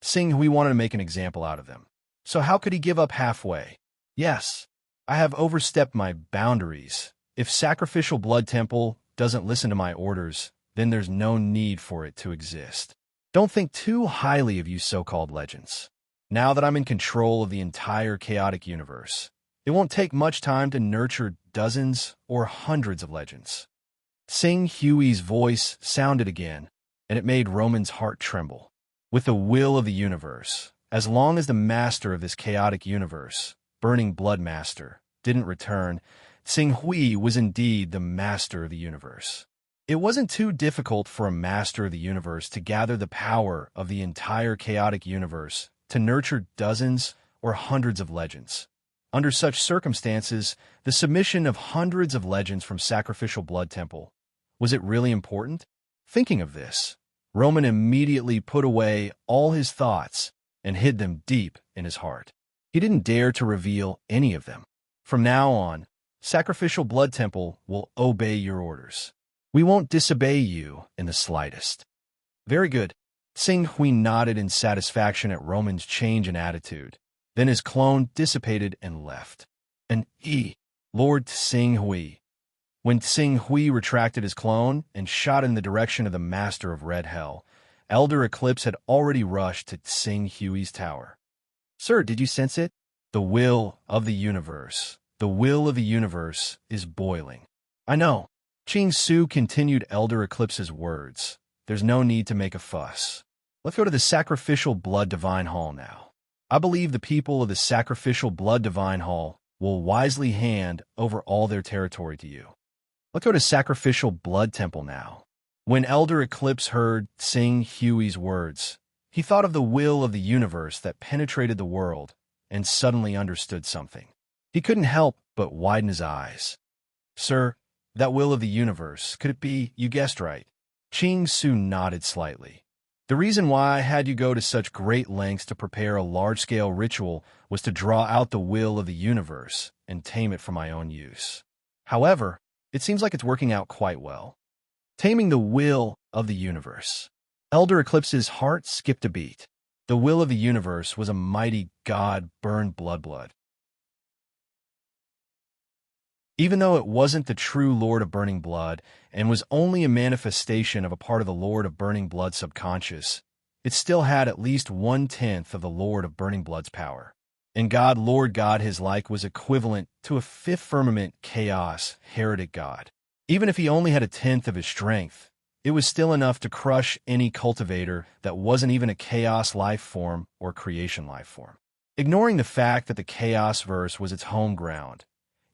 Xinghui wanted to make an example out of them. So how could he give up halfway? Yes, I have overstepped my boundaries. If sacrificial blood temple doesn't listen to my orders, then there's no need for it to exist. Don't think too highly of you so-called legends. Now that I'm in control of the entire chaotic universe, it won't take much time to nurture dozens or hundreds of legends. Xinghui's voice sounded again, and it made Roman's heart tremble. With the will of the universe, as long as the master of this chaotic universe, Burning Blood Master, didn't return, Tsing Hui was indeed the master of the universe. It wasn't too difficult for a master of the universe to gather the power of the entire chaotic universe to nurture dozens or hundreds of legends. Under such circumstances, the submission of hundreds of legends from Sacrificial Blood Temple, was it really important? Thinking of this, Roman immediately put away all his thoughts and hid them deep in his heart. He didn't dare to reveal any of them. From now on, Sacrificial Blood Temple will obey your orders. We won't disobey you in the slightest. Very good. Tsing Hui nodded in satisfaction at Roman's change in attitude. Then his clone dissipated and left. Lord Tsing Hui. When Tsing Hui retracted his clone and shot in the direction of the Master of Red Hell, Elder Eclipse had already rushed to Tsing Hui's tower. Sir, did you sense it? The will of the universe. The will of the universe is boiling. I know. Qing Su continued Elder Eclipse's words. There's no need to make a fuss. Let's go to the Sacrificial Blood Divine Hall now. I believe the people of the Sacrificial Blood Divine Hall will wisely hand over all their territory to you. Let's go to Sacrificial Blood Temple now. When Elder Eclipse heard Tsing Hui's words, he thought of the will of the universe that penetrated the world and suddenly understood something. He couldn't help but widen his eyes. Sir, that will of the universe, could it be, you guessed right? Qing Su nodded slightly. The reason why I had you go to such great lengths to prepare a large-scale ritual was to draw out the will of the universe and tame it for my own use. However, it seems like it's working out quite well. Taming the will of the universe. Elder Eclipse's heart skipped a beat. The will of the universe was a mighty god burned blood. Even though it wasn't the true Lord of Burning Blood and was only a manifestation of a part of the Lord of Burning Blood subconscious, it still had at least 1/10 of the Lord of Burning Blood's power. And God, Lord God, his like, was equivalent to a fifth firmament chaos heretic god. Even if he only had 1/10 of his strength, it was still enough to crush any cultivator that wasn't even a chaos life form or creation life form. Ignoring the fact that the chaos verse was its home ground,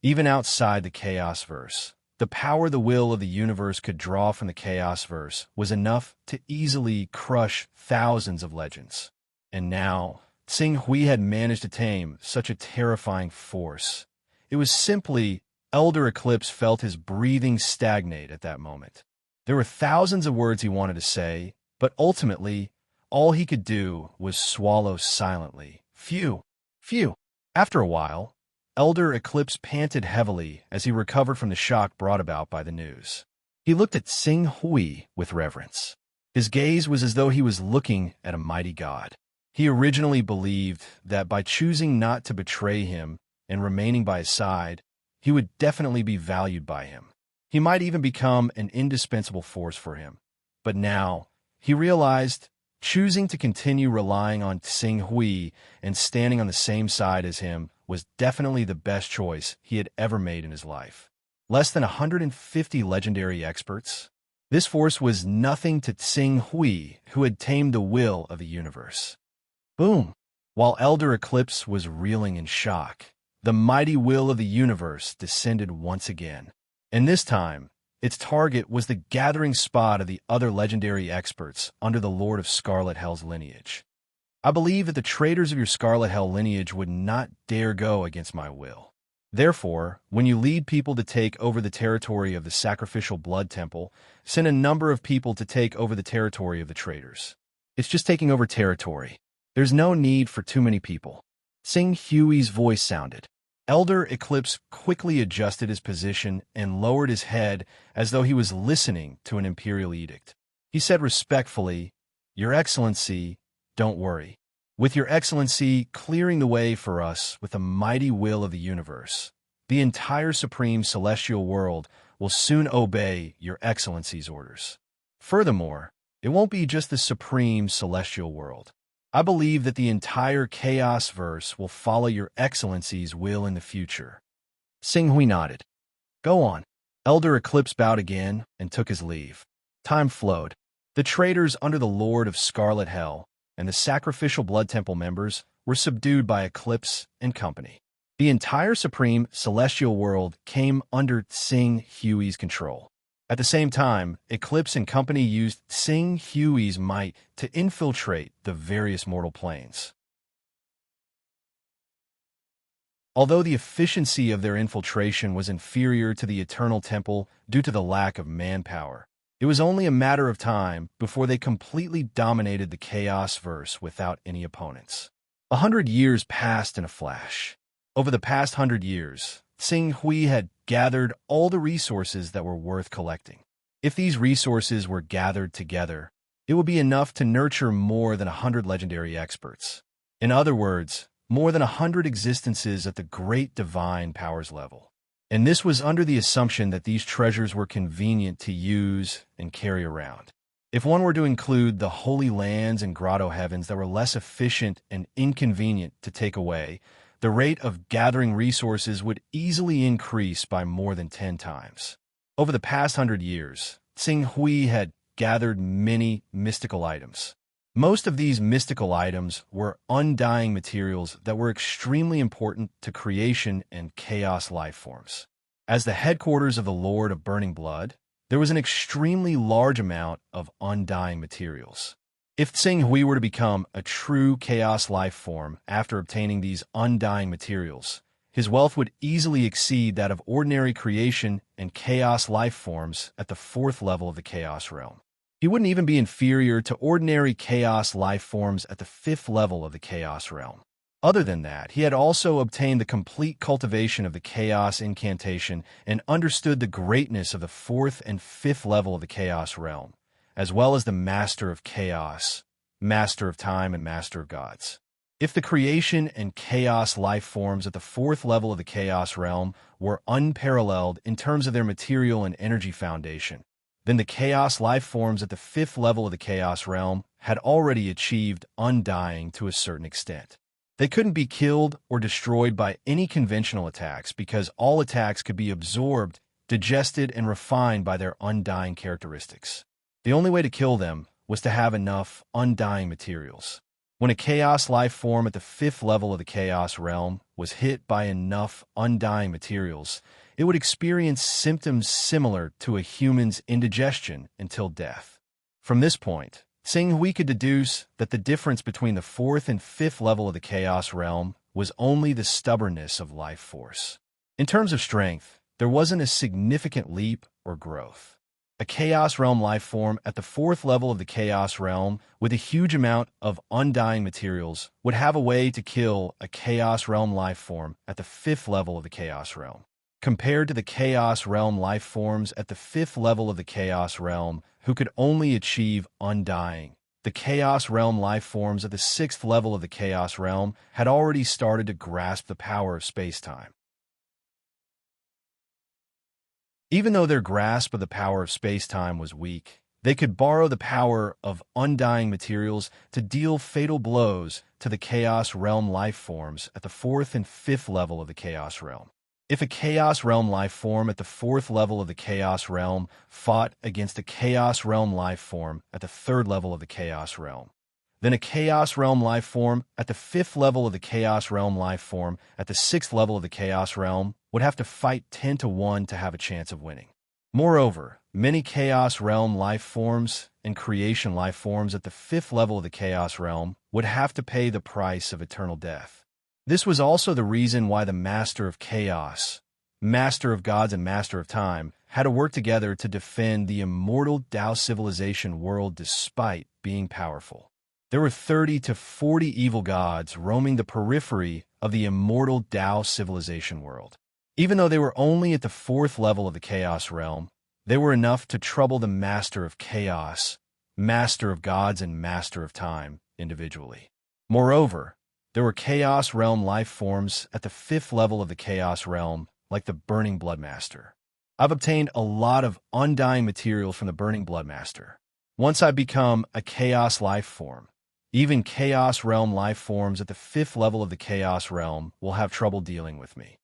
even outside the chaos verse, the power the will of the universe could draw from the chaos verse was enough to easily crush thousands of legends. And now, Tsing Hui had managed to tame such a terrifying force. It was simply Elder Eclipse felt his breathing stagnate at that moment. There were thousands of words he wanted to say, but ultimately, all he could do was swallow silently. Phew. After a while, Elder Eclipse panted heavily as he recovered from the shock brought about by the news. He looked at Tsing Hui with reverence. His gaze was as though he was looking at a mighty god. He originally believed that by choosing not to betray him and remaining by his side, he would definitely be valued by him. He might even become an indispensable force for him. But now, he realized choosing to continue relying on Tsing Hui and standing on the same side as him was definitely the best choice he had ever made in his life. Less than 150 legendary experts? This force was nothing to Tsing Hui, who had tamed the will of the universe. Boom! While Elder Eclipse was reeling in shock, the mighty will of the universe descended once again. And this time, its target was the gathering spot of the other legendary experts under the Lord of Scarlet Hell's lineage. I believe that the traitors of your Scarlet Hell lineage would not dare go against my will. Therefore, when you lead people to take over the territory of the Sacrificial Blood Temple, send a number of people to take over the territory of the traitors. It's just taking over territory. There's no need for too many people. Tsing Hui's voice sounded. Elder Eclipse quickly adjusted his position and lowered his head as though he was listening to an imperial edict. He said respectfully, Your Excellency, don't worry. With Your Excellency clearing the way for us with the mighty will of the universe, the entire Supreme Celestial World will soon obey Your Excellency's orders. Furthermore, it won't be just the Supreme Celestial World. I believe that the entire Chaos Verse will follow Your Excellency's will in the future. Tsing Hui nodded. Go on. Elder Eclipse bowed again and took his leave. Time flowed. The traitors under the Lord of Scarlet Hell and the Sacrificial Blood Temple members were subdued by Eclipse and company. The entire supreme celestial world came under Tsing Hui's control. At the same time, Eclipse and company used Tsing Hui's might to infiltrate the various mortal planes. Although the efficiency of their infiltration was inferior to the Eternal Temple due to the lack of manpower, it was only a matter of time before they completely dominated the Chaos-verse without any opponents. 100 years passed in a flash. Over the past 100 years, Tsing Hui had gathered all the resources that were worth collecting. If these resources were gathered together, it would be enough to nurture more than 100 legendary experts. In other words, more than 100 existences at the great divine powers level. And this was under the assumption that these treasures were convenient to use and carry around. If one were to include the holy lands and grotto heavens that were less efficient and inconvenient to take away, the rate of gathering resources would easily increase by more than 10 times. Over the past 100 years, Tsing Hui had gathered many mystical items. Most of these mystical items were undying materials that were extremely important to creation and chaos life forms. As the headquarters of the Lord of Burning Blood, there was an extremely large amount of undying materials. If Tsing Hui were to become a true chaos life form after obtaining these undying materials, his wealth would easily exceed that of ordinary creation and chaos life forms at the 4th level of the chaos realm. He wouldn't even be inferior to ordinary chaos life forms at the 5th level of the chaos realm. Other than that, he had also obtained the complete cultivation of the chaos incantation and understood the greatness of the 4th and 5th level of the chaos realm, as well as the master of chaos, master of time, and master of gods. If the creation and chaos life forms at the 4th level of the chaos realm were unparalleled in terms of their material and energy foundation, then the chaos life forms at the 5th level of the chaos realm had already achieved undying to a certain extent. They couldn't be killed or destroyed by any conventional attacks because all attacks could be absorbed, digested, and refined by their undying characteristics. The only way to kill them was to have enough undying materials. When a chaos life form at the 5th level of the chaos realm was hit by enough undying materials, it would experience symptoms similar to a human's indigestion until death. From this point, Tsing Hui could deduce that the difference between the 4th and 5th level of the chaos realm was only the stubbornness of life force. In terms of strength, there wasn't a significant leap or growth. A chaos realm life form at the 4th level of the chaos realm with a huge amount of undying materials would have a way to kill a chaos realm life form at the 5th level of the chaos realm. Compared to the chaos realm life forms at the 5th level of the chaos realm who could only achieve undying, the chaos realm life forms at the 6th level of the chaos realm had already started to grasp the power of space-time. Even though their grasp of the power of space-time was weak, they could borrow the power of undying materials to deal fatal blows to the chaos realm life forms at the 4th and 5th level of the chaos realm. If a chaos realm life form at the 4th level of the chaos realm fought against a chaos realm life form at the 3rd level of the chaos realm, then a chaos realm life form at the 5th level of the chaos realm life form at the 6th level of the chaos realm would have to fight 10 to 1 to have a chance of winning. Moreover, many chaos realm life forms and creation life forms at the 5th level of the chaos realm would have to pay the price of eternal death. This was also the reason why the Master of Chaos, Master of Gods, and Master of Time had to work together to defend the immortal Tao civilization world despite being powerful. There were 30 to 40 evil gods roaming the periphery of the immortal Tao civilization world. Even though they were only at the 4th level of the Chaos realm, they were enough to trouble the Master of Chaos, Master of Gods, and Master of Time individually. Moreover, there were Chaos realm life forms at the 5th level of the Chaos realm, like the Burning Blood Master. I've obtained a lot of undying materials from the Burning Blood Master. Once I become a Chaos life form, even Chaos realm life forms at the 5th level of the Chaos realm will have trouble dealing with me.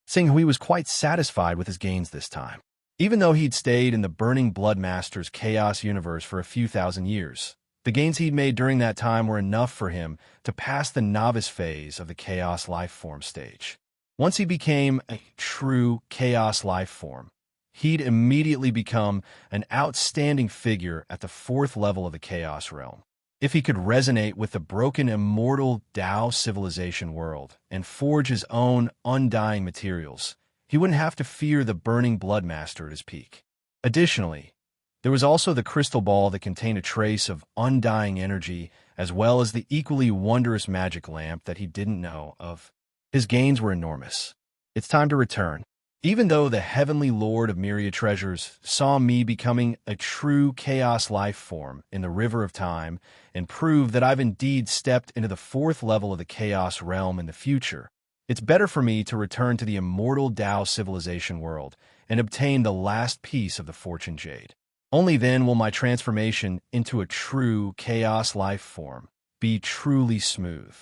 Tsing Hui was quite satisfied with his gains this time. Even though he'd stayed in the Burning Blood Master's Chaos universe for a few thousand years, the gains he'd made during that time were enough for him to pass the novice phase of the Chaos life form stage. Once he became a true chaos life form, he'd immediately become an outstanding figure at the fourth level of the chaos realm. If he could resonate with the broken immortal Tao civilization world and forge his own undying materials, he wouldn't have to fear the burning blood master at his peak. Additionally, there was also the crystal ball that contained a trace of undying energy, as well as the equally wondrous magic lamp that he didn't know of. His gains were enormous. It's time to return. Even though the heavenly lord of myriad treasures saw me becoming a true chaos life form in the river of time and proved that I've indeed stepped into the fourth level of the chaos realm in the future, it's better for me to return to the immortal Tao civilization world and obtain the last piece of the fortune jade. Only then will my transformation into a true chaos life form be truly smooth.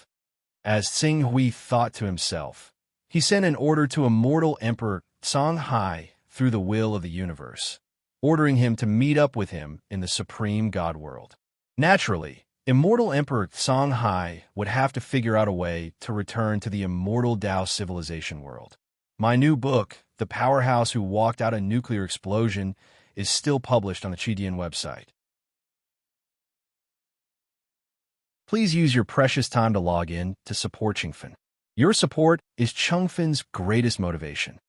As Tsing Hui thought to himself, he sent an order to immortal Emperor Songhai through the will of the universe, ordering him to meet up with him in the supreme God world. Naturally, immortal Emperor Songhai would have to figure out a way to return to the immortal Tao civilization world. My new book, The Powerhouse Who Walked Out a Nuclear Explosion, is still published on the Chidian website. Please use your precious time to log in to support Chengfen. Your support is Chengfen's greatest motivation.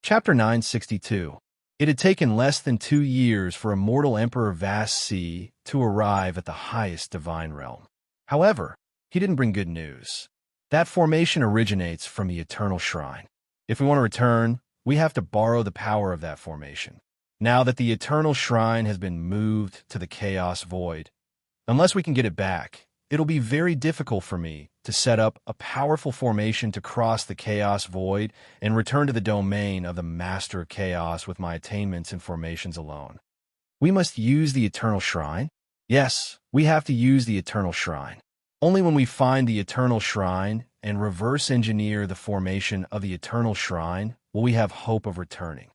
Chapter 962. It had taken less than 2 years for immortal Emperor Vast Sea to arrive at the highest divine realm. However, he didn't bring good news. That formation originates from the Eternal Shrine. If we want to return, we have to borrow the power of that formation. Now that the Eternal Shrine has been moved to the Chaos Void, unless we can get it back, it'll be very difficult for me to set up a powerful formation to cross the Chaos Void and return to the domain of the Master of Chaos with my attainments and formations alone. We must use the Eternal Shrine? Yes, we have to use the Eternal Shrine. Only when we find the Eternal Shrine and reverse engineer the formation of the Eternal Shrine will we have hope of returning.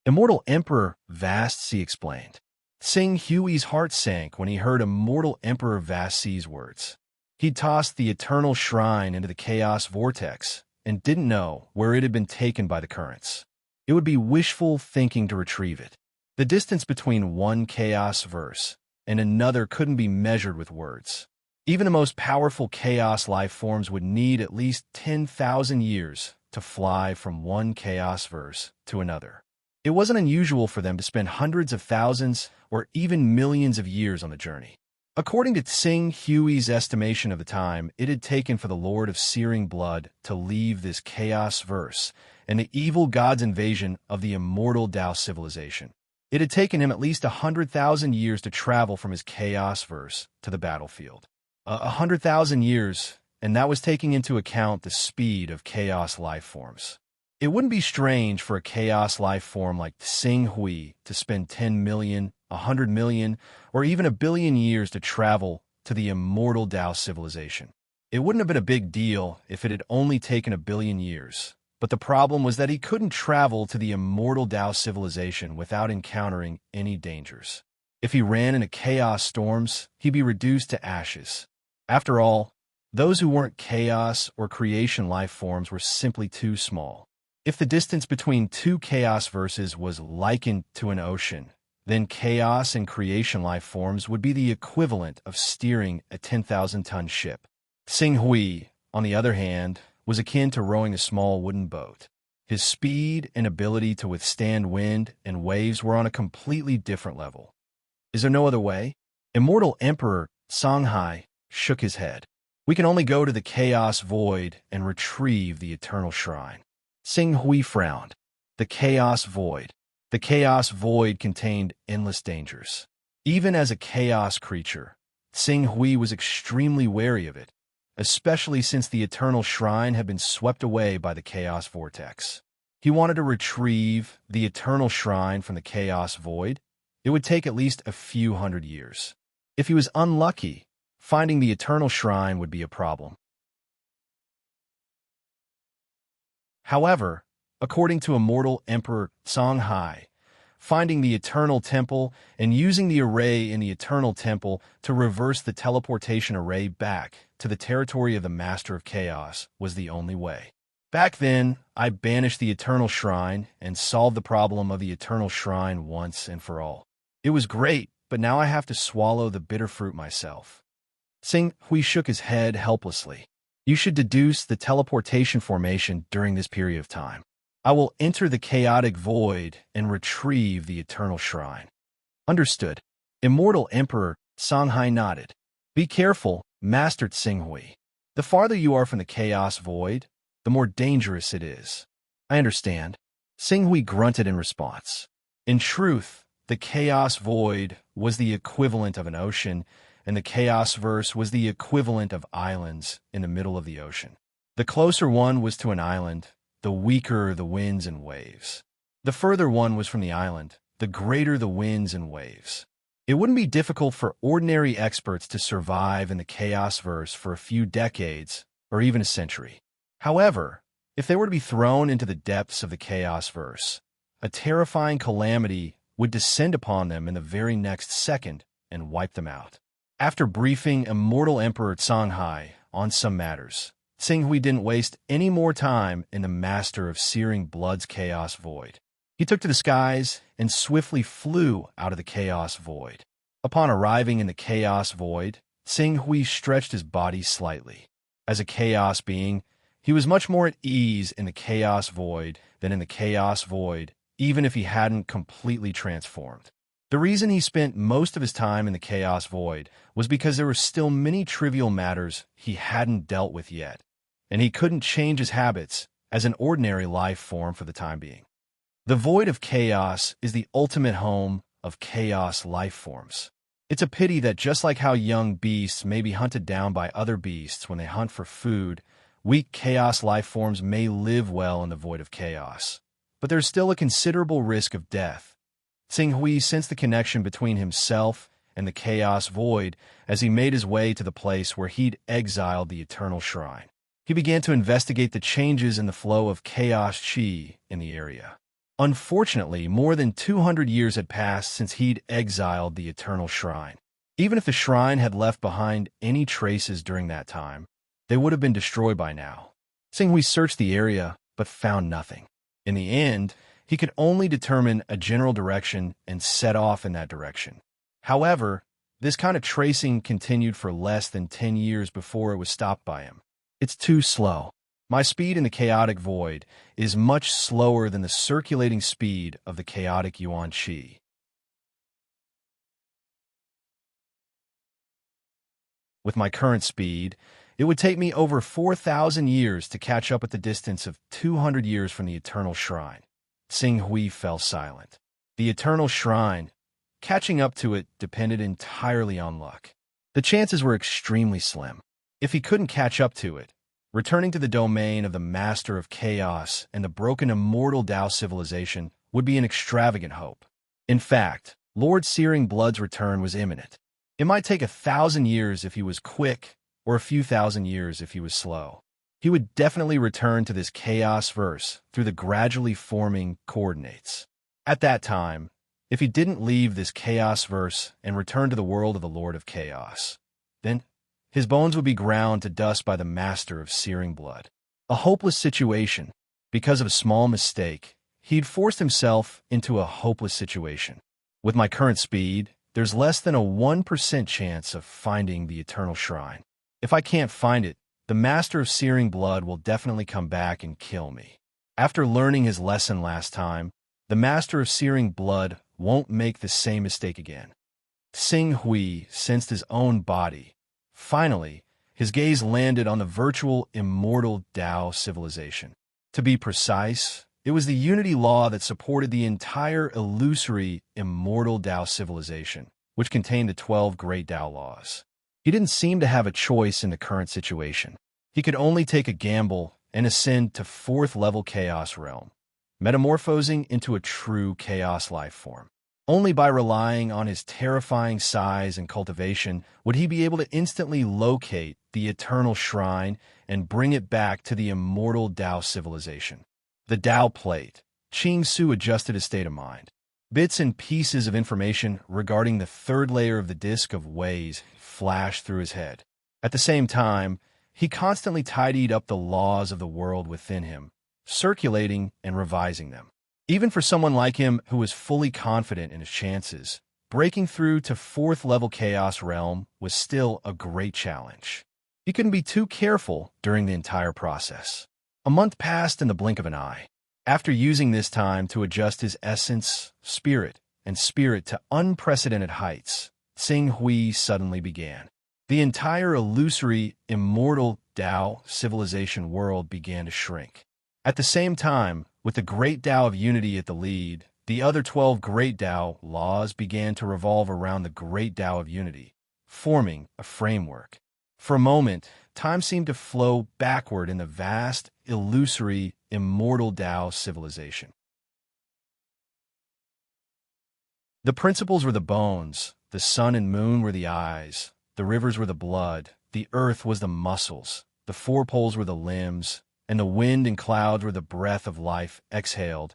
Immortal Emperor Vast Sea explained. Tsing Hui's heart sank when he heard Immortal Emperor Vast Sea's words. He'd tossed the Eternal Shrine into the Chaos Vortex and didn't know where it had been taken by the currents. It would be wishful thinking to retrieve it. The distance between one Chaos verse and another couldn't be measured with words. Even the most powerful chaos life forms would need at least 10,000 years to fly from one chaos verse to another. It wasn't unusual for them to spend hundreds of thousands or even millions of years on the journey. According to Tsing Hui's estimation of the time it had taken for the Lord of Searing Blood to leave this chaos verse and the evil god's invasion of the immortal Tao civilization, it had taken him at least 100,000 years to travel from his chaos verse to the battlefield. 100,000 years, and that was taking into account the speed of chaos life forms. It wouldn't be strange for a chaos life form like Tsing Hui to spend 10 million, 100 million, or even 1 billion years to travel to the immortal Tao civilization. It wouldn't have been a big deal if it had only taken 1 billion years, but the problem was that he couldn't travel to the immortal Tao civilization without encountering any dangers. If he ran into chaos storms, he'd be reduced to ashes. After all, those who weren't chaos or creation life forms were simply too small. If the distance between two chaos verses was likened to an ocean, then chaos and creation life forms would be the equivalent of steering a 10,000-ton ship. Tsing Hui, on the other hand, was akin to rowing a small wooden boat. His speed and ability to withstand wind and waves were on a completely different level. Is there no other way? Immortal Emperor Songhai shook his head. We can only go to the Chaos Void and retrieve the Eternal Shrine. Tsing Hui frowned. The Chaos Void. The Chaos Void contained endless dangers. Even as a chaos creature, Tsing Hui was extremely wary of it, especially since the Eternal Shrine had been swept away by the Chaos Vortex. He wanted to retrieve the Eternal Shrine from the Chaos Void. It would take at least a few hundred years. If he was unlucky, finding the Eternal Shrine would be a problem. However, according to Immortal Emperor Songhai, finding the Eternal Temple and using the array in the Eternal Temple to reverse the teleportation array back to the territory of the Master of Chaos was the only way. Back then, I banished the Eternal Shrine and solved the problem of the Eternal Shrine once and for all. It was great, but now I have to swallow the bitter fruit myself. Sing Hui shook his head helplessly. You should deduce the teleportation formation during this period of time. I will enter the chaotic void and retrieve the Eternal Shrine. Understood. Immortal Emperor Songhai nodded. Be careful, Master Tsinghui. The farther you are from the chaos void, the more dangerous it is. I understand. Tsinghui grunted in response. In truth, the chaos void was the equivalent of an ocean, and the chaos verse was the equivalent of islands in the middle of the ocean. The closer one was to an island, the weaker the winds and waves. The further one was from the island, the greater the winds and waves. It wouldn't be difficult for ordinary experts to survive in the chaos verse for a few decades or even a century. However, if they were to be thrown into the depths of the chaos verse, a terrifying calamity would descend upon them in the very next second and wipe them out. After briefing Immortal Emperor Songhai on some matters, Tsinghui didn't waste any more time in the Master of Searing Blood's chaos void. He took to the skies and swiftly flew out of the chaos void. Upon arriving in the chaos void, Tsinghui stretched his body slightly. As a chaos being, he was much more at ease in the chaos void than in the chaos void, even if he hadn't completely transformed. The reason he spent most of his time in the chaos void was because there were still many trivial matters he hadn't dealt with yet, and he couldn't change his habits as an ordinary life form for the time being. The void of chaos is the ultimate home of chaos life forms. It's a pity that just like how young beasts may be hunted down by other beasts when they hunt for food, weak chaos life forms may live well in the void of chaos. But there's still a considerable risk of death. Tsinghui sensed the connection between himself and the chaos void as he made his way to the place where he'd exiled the Eternal Shrine. He began to investigate the changes in the flow of chaos chi in the area. Unfortunately, more than 200 years had passed since he'd exiled the Eternal Shrine. Even if the shrine had left behind any traces during that time, they would have been destroyed by now. Tsinghui searched the area, but found nothing. In the end, he could only determine a general direction and set off in that direction. However, this kind of tracing continued for less than 10 years before it was stopped by him. It's too slow. My speed in the chaotic void is much slower than the circulating speed of the chaotic Yuan Qi. With my current speed, it would take me over 4,000 years to catch up at the distance of 200 years from the Eternal Shrine. Tsinghui fell silent. The Eternal Shrine, catching up to it depended entirely on luck. The chances were extremely slim. If he couldn't catch up to it, returning to the domain of the Master of Chaos and the broken immortal Tao civilization would be an extravagant hope. In fact, Lord Searing Blood's return was imminent. It might take 1,000 years if he was quick, or a few thousand years if he was slow. He would definitely return to this chaos verse through the gradually forming coordinates. At that time, if he didn't leave this chaos verse and return to the world of the Lord of Chaos, then his bones would be ground to dust by the Master of Searing Blood. A hopeless situation. Because of a small mistake, he'd forced himself into a hopeless situation. With my current speed, there's less than a 1% chance of finding the Eternal Shrine. If I can't find it, the Master of Searing Blood will definitely come back and kill me. After learning his lesson last time, the Master of Searing Blood won't make the same mistake again. Tsinghui sensed his own body. Finally, his gaze landed on the virtual immortal Tao civilization. To be precise, it was the unity law that supported the entire illusory immortal Tao civilization, which contained the 12 great Tao laws. He didn't seem to have a choice in the current situation. He could only take a gamble and ascend to 4th level Chaos Realm, metamorphosing into a true Chaos life form. Only by relying on his terrifying size and cultivation would he be able to instantly locate the Eternal Shrine and bring it back to the immortal Tao civilization. The Tao Plate. Qing Su adjusted his state of mind. Bits and pieces of information regarding the third layer of the disk of ways flashed through his head. At the same time, he constantly tidied up the laws of the world within him, circulating and revising them. Even for someone like him who was fully confident in his chances, breaking through to fourth-level chaos realm was still a great challenge. He couldn't be too careful during the entire process. A month passed in the blink of an eye. After using this time to adjust his essence, spirit to unprecedented heights, Xing Hui suddenly began. The entire illusory, immortal Tao civilization world began to shrink. At the same time, with the great Tao of unity at the lead, the other 12 great Tao laws began to revolve around the great Tao of unity, forming a framework. For a moment, time seemed to flow backward in the vast, illusory, immortal Tao civilization. The principles were the bones, the sun and moon were the eyes, the rivers were the blood, the earth was the muscles, the four poles were the limbs, and the wind and clouds were the breath of life exhaled.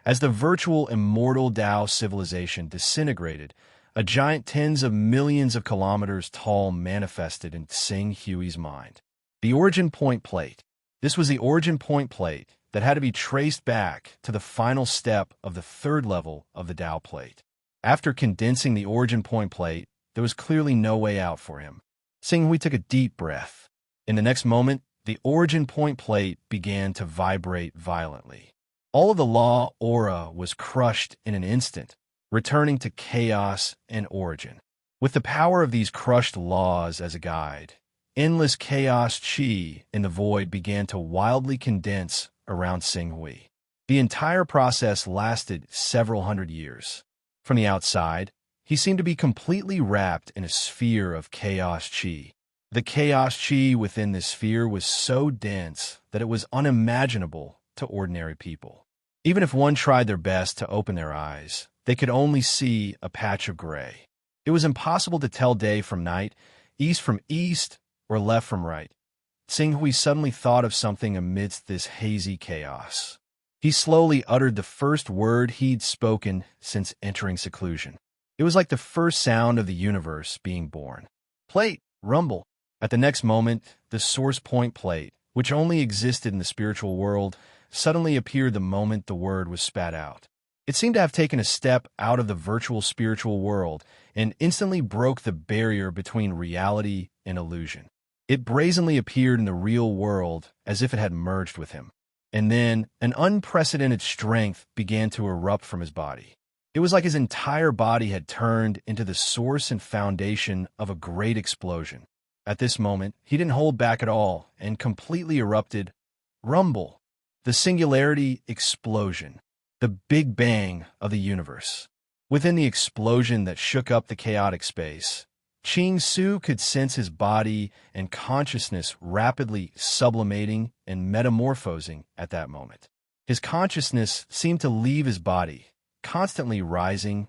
As the virtual immortal Tao civilization disintegrated, a giant tens of millions of kilometers tall manifested in Xing Hui's mind. The origin point plate. This was the origin point plate that had to be traced back to the final step of the third level of the Tao plate. After condensing the origin point plate, there was clearly no way out for him. Xing Hui took a deep breath. In the next moment, the origin point plate began to vibrate violently. All of the law aura was crushed in an instant, returning to chaos and origin. With the power of these crushed laws as a guide, endless chaos chi in the void began to wildly condense around Xing Hui. The entire process lasted several hundred years. From the outside, he seemed to be completely wrapped in a sphere of chaos chi. The chaos chi within this sphere was so dense that it was unimaginable to ordinary people. Even if one tried their best to open their eyes, they could only see a patch of gray. It was impossible to tell day from night, east from east, or left from right. Xing Hui suddenly thought of something amidst this hazy chaos. He slowly uttered the first word he'd spoken since entering seclusion. It was like the first sound of the universe being born. Plate, rumble. At the next moment, the source point plate, which only existed in the spiritual world, suddenly appeared the moment the word was spat out. It seemed to have taken a step out of the virtual spiritual world and instantly broke the barrier between reality and illusion. It brazenly appeared in the real world as if it had merged with him. And then an unprecedented strength began to erupt from his body. It was like his entire body had turned into the source and foundation of a great explosion. At this moment, he didn't hold back at all and completely erupted. Rumble. The singularity explosion. The Big Bang of the universe. Within the explosion that shook up the chaotic space, Qing Su could sense his body and consciousness rapidly sublimating and metamorphosing at that moment. His consciousness seemed to leave his body, constantly rising,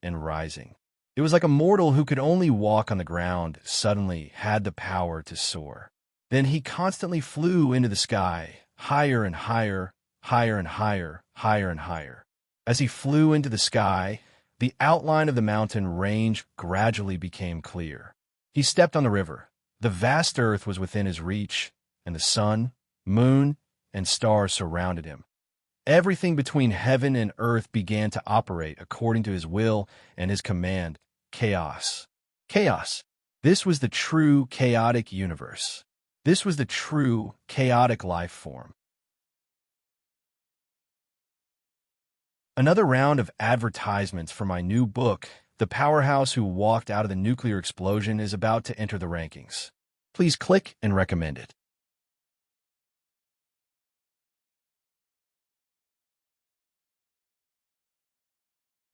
and rising. It was like a mortal who could only walk on the ground suddenly had the power to soar. Then he constantly flew into the sky, higher and higher, higher and higher, higher and higher. As he flew into the sky, the outline of the mountain range gradually became clear. He stepped on the river. The vast earth was within his reach, and the sun, moon, and stars surrounded him. Everything between heaven and earth began to operate according to his will and his command. Chaos. Chaos. This was the true chaotic universe. This was the true chaotic life form. Another round of advertisements for my new book, The Powerhouse Who Walked Out of the Nuclear Explosion, is about to enter the rankings. Please click and recommend it.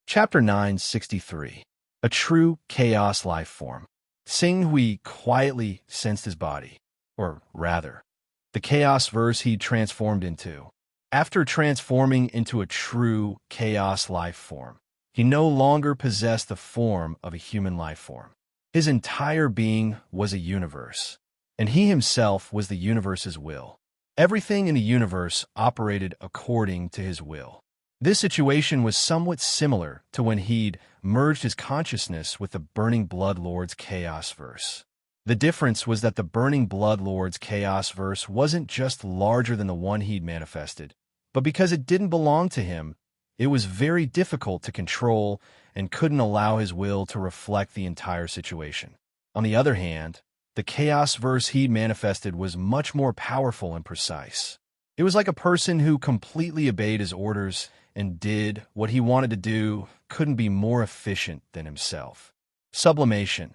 Chapter 963. A True Chaos Life Form. Xing Hui quietly sensed his body, or rather, the chaos verse he'd transformed into. After transforming into a true chaos life form, he no longer possessed the form of a human life form. His entire being was a universe, and he himself was the universe's will. Everything in the universe operated according to his will. This situation was somewhat similar to when he'd merged his consciousness with the Burning Blood Lord's Chaos Verse. The difference was that the Burning Blood Lord's Chaos Verse wasn't just larger than the one he'd manifested, but because it didn't belong to him, it was very difficult to control and couldn't allow his will to reflect the entire situation. On the other hand, the Chaos Verse he'd manifested was much more powerful and precise. It was like a person who completely obeyed his orders and did what he wanted to do couldn't be more efficient than himself. Sublimation.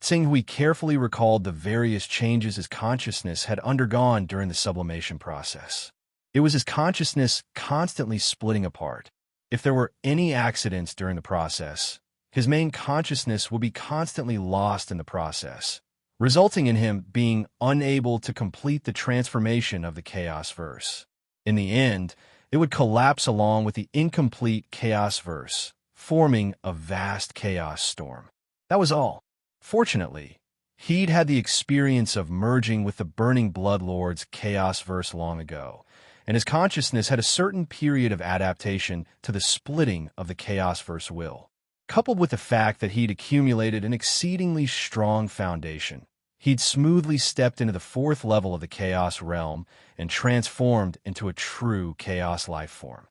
Tsing carefully recalled the various changes his consciousness had undergone during the sublimation process. It was his consciousness constantly splitting apart. If there were any accidents during the process, his main consciousness would be constantly lost in the process, resulting in him being unable to complete the transformation of the Chaos Verse. In the end, it would collapse along with the incomplete Chaos Verse, forming a vast chaos storm. That was all. Fortunately, he'd had the experience of merging with the Burning Blood Lord's Chaos Verse long ago, and his consciousness had a certain period of adaptation to the splitting of the Chaos Verse will. Coupled with the fact that he'd accumulated an exceedingly strong foundation, he'd smoothly stepped into the fourth level of the Chaos realm and transformed into a true Chaos life form.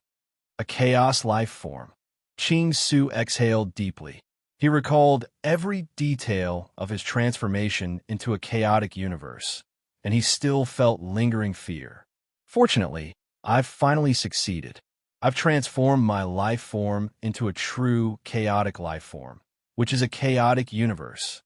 A Chaos life form. Ching Su exhaled deeply. He recalled every detail of his transformation into a chaotic universe, and he still felt lingering fear. Fortunately, I've finally succeeded. I've transformed my life form into a true chaotic life form, which is a chaotic universe.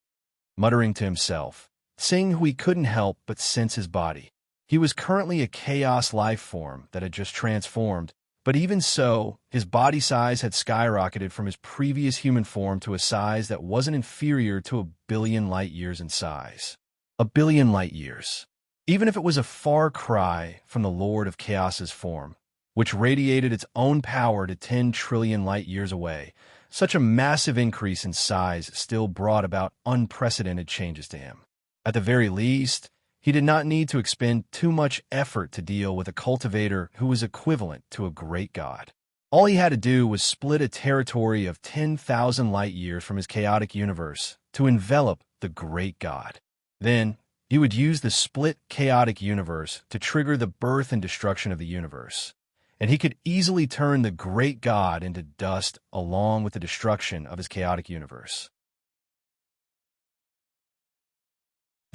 Muttering to himself, Tsing couldn't help but sense his body. He was currently a chaos life form that had just transformed, but even so, his body size had skyrocketed from his previous human form to a size that wasn't inferior to 1 billion light years in size. 1 billion light years. Even if it was a far cry from the Lord of Chaos's form, which radiated its own power to 10 trillion light years away, such a massive increase in size still brought about unprecedented changes to him. At the very least, he did not need to expend too much effort to deal with a cultivator who was equivalent to a great god. All he had to do was split a territory of 10,000 light years from his chaotic universe to envelop the great god. Then, he would use the split chaotic universe to trigger the birth and destruction of the universe, and he could easily turn the great god into dust along with the destruction of his chaotic universe.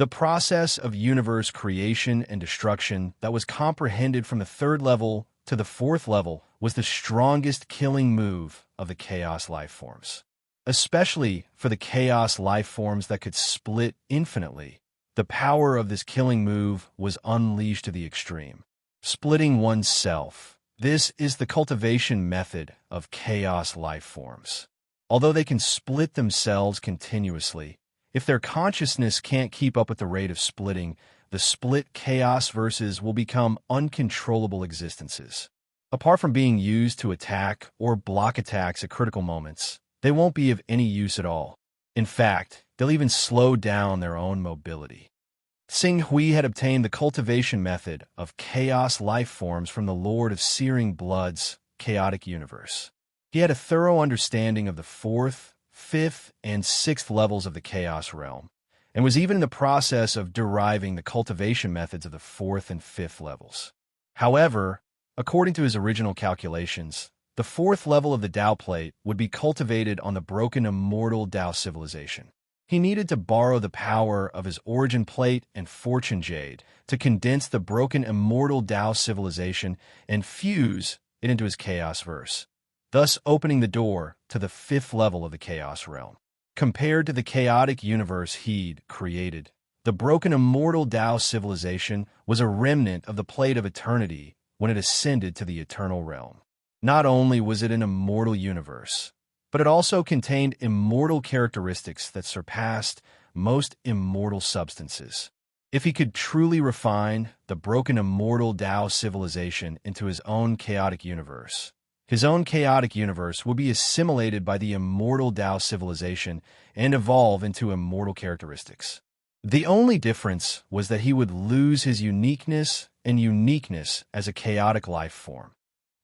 The process of universe creation and destruction that was comprehended from the third level to the fourth level was the strongest killing move of the chaos life forms. Especially for the chaos life forms that could split infinitely, the power of this killing move was unleashed to the extreme. Splitting oneself. This is the cultivation method of chaos life forms. Although they can split themselves continuously, if their consciousness can't keep up with the rate of splitting, the split chaos verses will become uncontrollable existences. Apart from being used to attack or block attacks at critical moments, they won't be of any use at all. In fact, they'll even slow down their own mobility. Tsing had obtained the cultivation method of chaos life forms from the Lord of Searing Blood's chaotic universe. He had a thorough understanding of the fourth, fifth, and sixth levels of the chaos realm, and was even in the process of deriving the cultivation methods of the fourth and fifth levels. However, according to his original calculations, the fourth level of the Tao plate would be cultivated on the broken immortal Tao civilization. He needed to borrow the power of his origin plate and fortune jade to condense the broken immortal Tao civilization and fuse it into his chaos verse, thus opening the door to the fifth level of the chaos realm. Compared to the chaotic universe he'd created, the broken immortal Tao civilization was a remnant of the plate of eternity when it ascended to the eternal realm. Not only was it an immortal universe, but it also contained immortal characteristics that surpassed most immortal substances. If he could truly refine the broken immortal Tao civilization into his own chaotic universe, his own chaotic universe would be assimilated by the immortal Tao civilization and evolve into immortal characteristics. The only difference was that he would lose his uniqueness as a chaotic life form.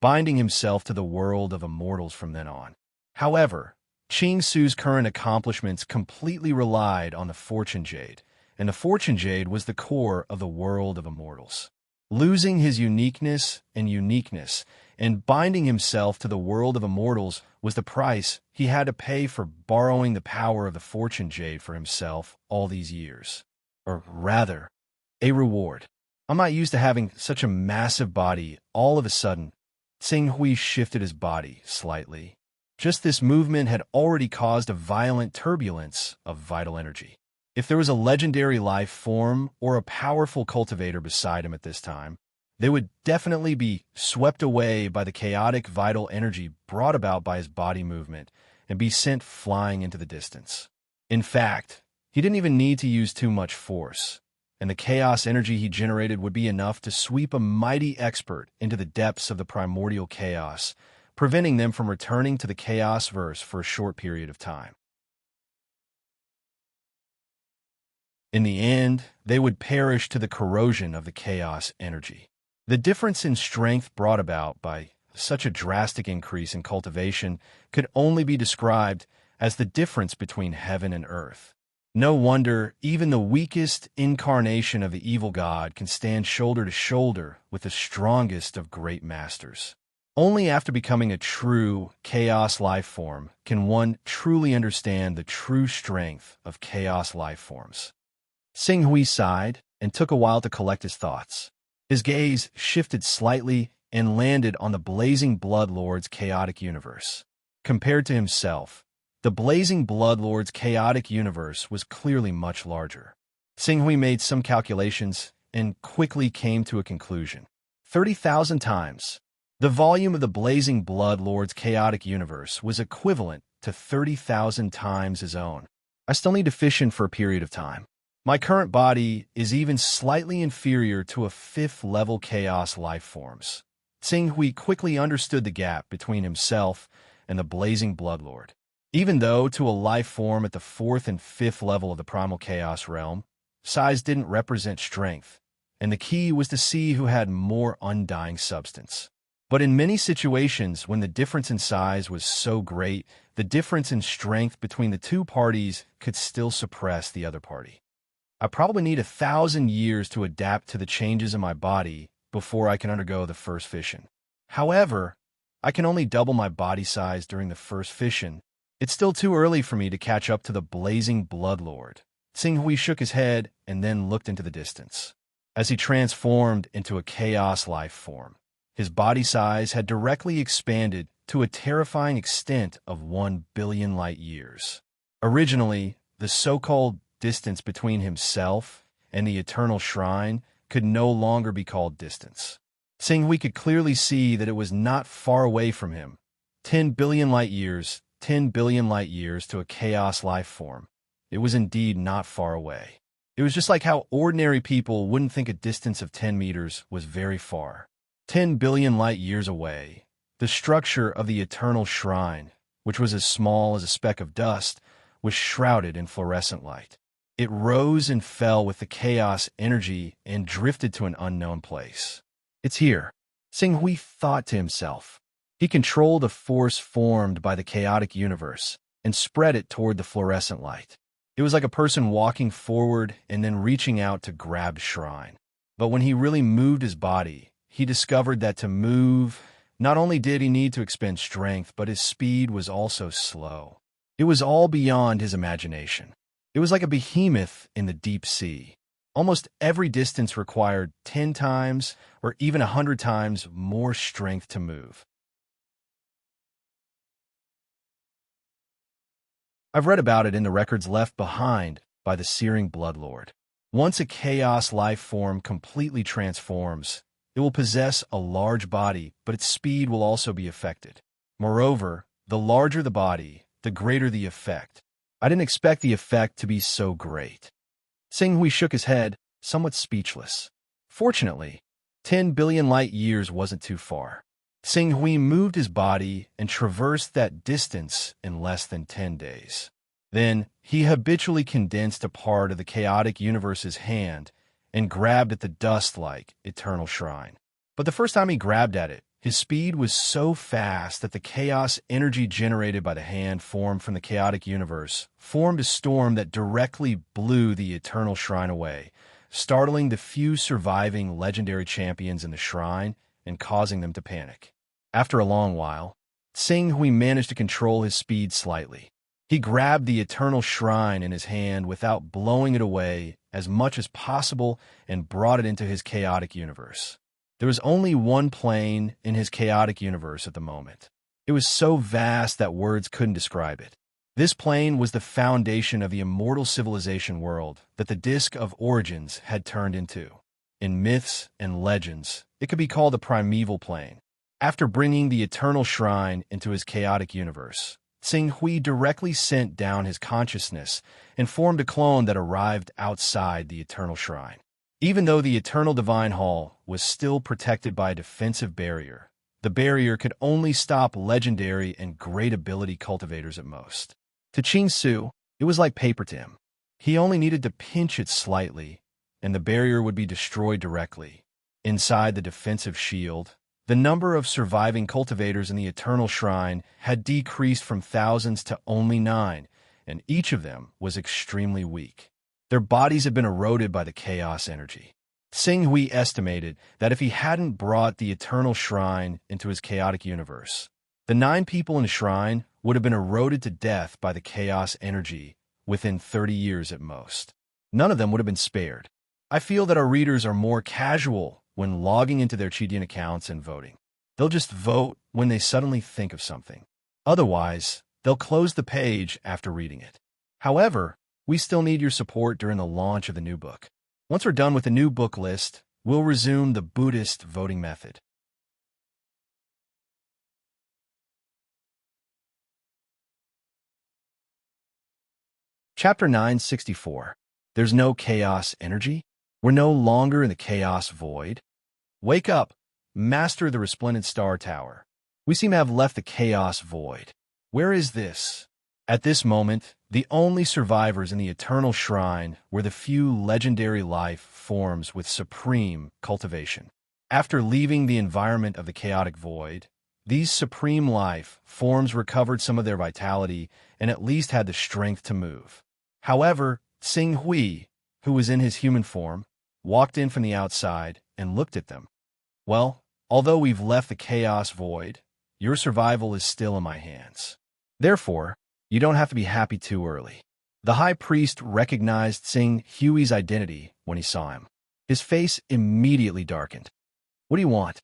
binding himself to the world of immortals from then on. However, Ching Su's current accomplishments completely relied on the Fortune Jade, and the Fortune Jade was the core of the world of immortals. Losing his uniqueness and binding himself to the world of immortals was the price he had to pay for borrowing the power of the Fortune Jade for himself all these years. Or rather, a reward. I'm not used to having such a massive body. All of a sudden, Tsing Hui shifted his body slightly. Just this movement had already caused a violent turbulence of vital energy. If there was a legendary life form or a powerful cultivator beside him at this time, they would definitely be swept away by the chaotic vital energy brought about by his body movement and be sent flying into the distance. In fact, he didn't even need to use too much force, and the chaos energy he generated would be enough to sweep a mighty expert into the depths of the primordial chaos, preventing them from returning to the chaos verse for a short period of time. In the end, they would perish to the corrosion of the chaos energy. The difference in strength brought about by such a drastic increase in cultivation could only be described as the difference between heaven and earth. No wonder even the weakest incarnation of the evil god can stand shoulder to shoulder with the strongest of great masters. Only after becoming a true chaos life form can one truly understand the true strength of chaos life forms. Tsing Hui sighed and took a while to collect his thoughts. His gaze shifted slightly and landed on the Blazing Blood Lord's chaotic universe. Compared to himself, the Blazing Blood Lord's chaotic universe was clearly much larger. Tsing Hui made some calculations and quickly came to a conclusion. 30,000 times. The volume of the Blazing Blood Lord's chaotic universe was equivalent to 30,000 times his own. I still need to fission for a period of time. My current body is even slightly inferior to a 5th-level chaos life forms. Tsing Hui quickly understood the gap between himself and the Blazing Blood Lord. Even though to a life form at the 4th and 5th level of the primal chaos realm, size didn't represent strength, and the key was to see who had more undying substance. But in many situations when the difference in size was so great, the difference in strength between the two parties could still suppress the other party. I probably need 1,000 years to adapt to the changes in my body before I can undergo the first fission. However, I can only double my body size during the first fission. It's still too early for me to catch up to the Blazing Blood Lord. Tsing Hui shook his head and then looked into the distance. As he transformed into a chaos life form, his body size had directly expanded to a terrifying extent of 1 billion light years. Originally, the so-called distance between himself and the eternal shrine could no longer be called distance. Tsing Hui could clearly see that it was not far away from him. 10 billion light years to a chaos life form. It was indeed not far away. It was just like how ordinary people wouldn't think a distance of 10 meters was very far. 10 billion light years away, the structure of the eternal shrine, which was as small as a speck of dust, was shrouded in fluorescent light. It rose and fell with the chaos energy and drifted to an unknown place. It's here, Tsing Hui thought to himself. He controlled a force formed by the chaotic universe and spread it toward the fluorescent light. It was like a person walking forward and then reaching out to grab the shrine. But when he really moved his body, he discovered that to move, not only did he need to expend strength, but his speed was also slow. It was all beyond his imagination. It was like a behemoth in the deep sea. Almost every distance required 10 times or even 100 times more strength to move. I've read about it in the records left behind by the Searing Blood Lord. Once a chaos life form completely transforms, it will possess a large body, but its speed will also be affected. Moreover, the larger the body, the greater the effect. I didn't expect the effect to be so great. Tsing Hui shook his head, somewhat speechless. Fortunately, 10 billion light years wasn't too far. Tsing Hui moved his body and traversed that distance in less than 10 days. Then, he habitually condensed a part of the chaotic universe's hand and grabbed at the dust-like eternal shrine. But the first time he grabbed at it, His speed was so fast that the chaos energy generated by the hand formed from the chaotic universe formed a storm that directly blew the eternal shrine away, startling the few surviving legendary champions in the shrine and causing them to panic. After a long while, Hui managed to control his speed slightly. He grabbed the eternal shrine in his hand without blowing it away as much as possible and brought it into his chaotic universe. There was only one plane in his chaotic universe at the moment. It was so vast that words couldn't describe it. This plane was the foundation of the immortal civilization world that the Disk of Origins had turned into. In myths and legends, it could be called the primeval plane. After bringing the eternal shrine into his chaotic universe, Hui directly sent down his consciousness and formed a clone that arrived outside the eternal shrine. Even though the eternal divine hall was still protected by a defensive barrier, the barrier could only stop legendary and great ability cultivators at most. To Su, it was like paper to him. He only needed to pinch it slightly, and the barrier would be destroyed directly. Inside the defensive shield, the number of surviving cultivators in the eternal shrine had decreased from thousands to only 9, and each of them was extremely weak. Their bodies had been eroded by the chaos energy. Hui estimated that if he hadn't brought the eternal shrine into his chaotic universe, the 9 people in the shrine would have been eroded to death by the chaos energy within 30 years at most. None of them would have been spared. I feel that our readers are more casual when logging into their Chidian accounts and voting. They'll just vote when they suddenly think of something. Otherwise, they'll close the page after reading it. However, we still need your support during the launch of the new book. Once we're done with the new book list, we'll resume the Buddhist voting method. Chapter 964. There's no chaos energy? We're no longer in the chaos void? Wake up, master of the resplendent star tower. We seem to have left the chaos void. Where is this? At this moment, the only survivors in the eternal shrine were the few legendary life forms with supreme cultivation. After leaving the environment of the chaotic void, these supreme life forms recovered some of their vitality and at least had the strength to move. However, Hui, who was in his human form, walked in from the outside and looked at them. Well, although we've left the chaos void, your survival is still in my hands. Therefore, you don't have to be happy too early. The high priest recognized Hui's identity when he saw him. His face immediately darkened. What do you want?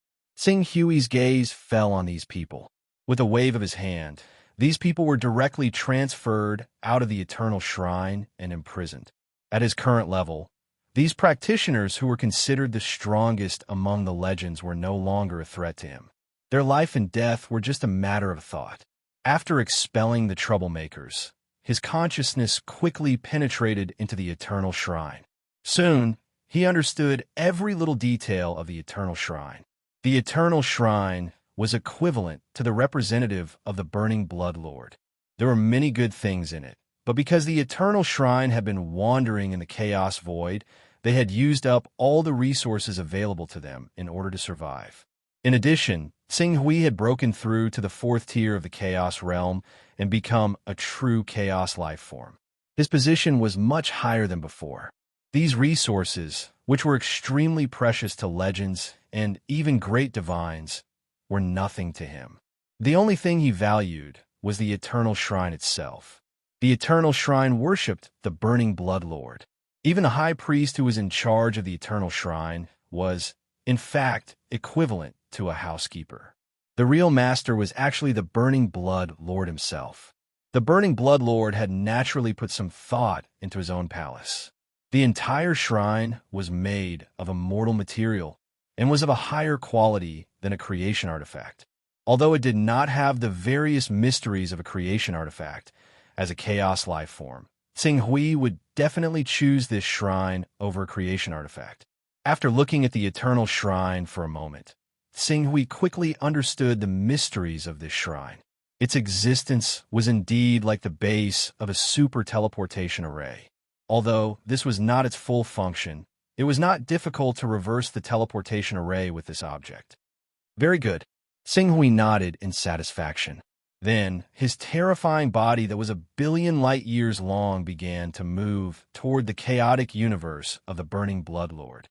Hui's gaze fell on these people. With a wave of his hand, these people were directly transferred out of the eternal shrine and imprisoned. At his current level, these practitioners who were considered the strongest among the legends were no longer a threat to him. Their life and death were just a matter of thought. After expelling the troublemakers, his consciousness quickly penetrated into the eternal shrine. Soon, he understood every little detail of the eternal shrine. The eternal shrine was equivalent to the representative of the burning blood lord. There were many good things in it, but because the eternal shrine had been wandering in the chaos void, they had used up all the resources available to them in order to survive. In addition, Hui had broken through to the 4th tier of the chaos realm and become a true chaos life form. His position was much higher than before. These resources, which were extremely precious to legends and even great divines, were nothing to him. The only thing he valued was the eternal shrine itself. The eternal shrine worshipped the burning blood lord. Even the high priest who was in charge of the eternal shrine was, in fact, equivalent to a housekeeper. The real master was actually the burning blood lord himself. The burning blood lord had naturally put some thought into his own palace. The entire shrine was made of immortal material and was of a higher quality than a creation artifact. Although it did not have the various mysteries of a creation artifact as a chaos life form, Hui would definitely choose this shrine over a creation artifact. After looking at the eternal shrine for a moment, Hui quickly understood the mysteries of this shrine. Its existence was indeed like the base of a super teleportation array. Although this was not its full function, it was not difficult to reverse the teleportation array with this object. Very good. Xinghui nodded in satisfaction. Then, his terrifying body that was a billion light years long began to move toward the chaotic universe of the burning Bloodlord.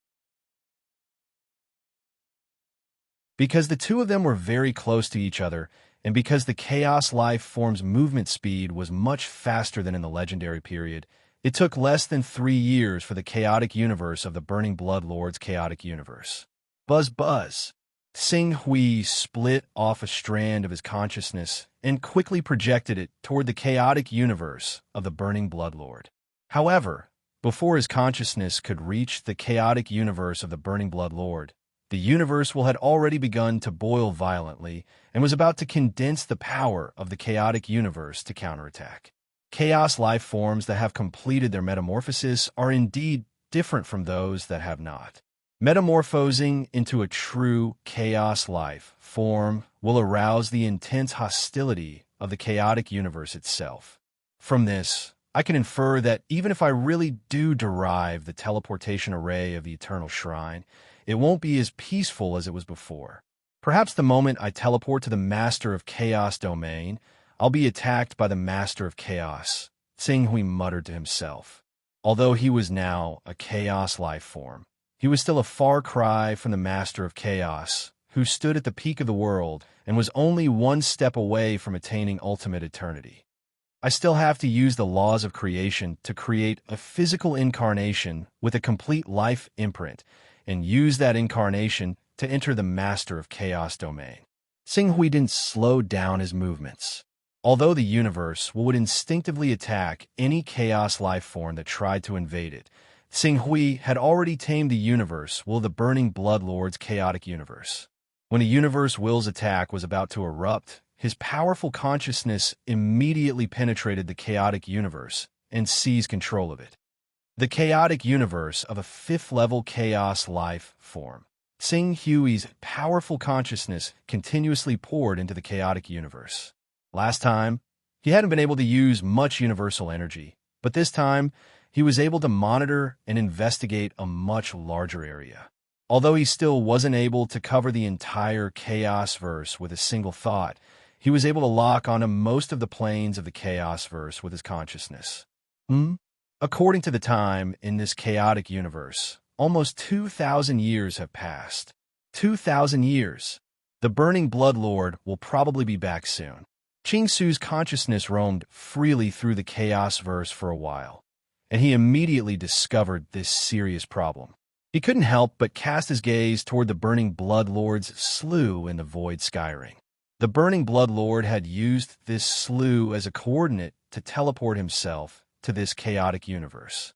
Because the two of them were very close to each other, and because the Chaos Life Form's movement speed was much faster than in the Legendary period, it took less than 3 years for the chaotic universe of the Burning Bloodlord's chaotic universe. Buzz buzz. Xing Hui split off a strand of his consciousness and quickly projected it toward the chaotic universe of the Burning Bloodlord. However, before his consciousness could reach the chaotic universe of the Burning Bloodlord, the universe had already begun to boil violently and was about to condense the power of the chaotic universe to counterattack. Chaos life forms that have completed their metamorphosis are indeed different from those that have not. Metamorphosing into a true chaos life form will arouse the intense hostility of the chaotic universe itself. From this, I can infer that even if I really do derive the teleportation array of the Eternal Shrine, it won't be as peaceful as it was before. Perhaps the moment I teleport to the Master of Chaos domain, I'll be attacked by the Master of Chaos, Xing Hui muttered to himself. Although he was now a chaos life form, he was still a far cry from the Master of Chaos, who stood at the peak of the world and was only one step away from attaining ultimate eternity. I still have to use the laws of creation to create a physical incarnation with a complete life imprint, and use that incarnation to enter the Master of Chaos domain. Xing Hui didn't slow down his movements. Although the universe would instinctively attack any chaos life form that tried to invade it, Xing Hui had already tamed the universe the Burning Bloodlord's chaotic universe. When a universe will's attack was about to erupt, his powerful consciousness immediately penetrated the chaotic universe and seized control of it. The chaotic universe of a 5th-level chaos life form. Xing Hui's powerful consciousness continuously poured into the chaotic universe. Last time, he hadn't been able to use much universal energy, but this time, he was able to monitor and investigate a much larger area. Although he still wasn't able to cover the entire Chaos-verse with a single thought, he was able to lock onto most of the planes of the Chaos-verse with his consciousness. According to the time in this chaotic universe, almost 2,000 years have passed. 2,000 years. The Burning Bloodlord will probably be back soon. Qing Su's consciousness roamed freely through the Chaos-verse for a while, and he immediately discovered this serious problem. He couldn't help but cast his gaze toward the Burning Bloodlord's slough in the Void Skyring. The Burning Bloodlord had used this slough as a coordinate to teleport himself to this chaotic universe.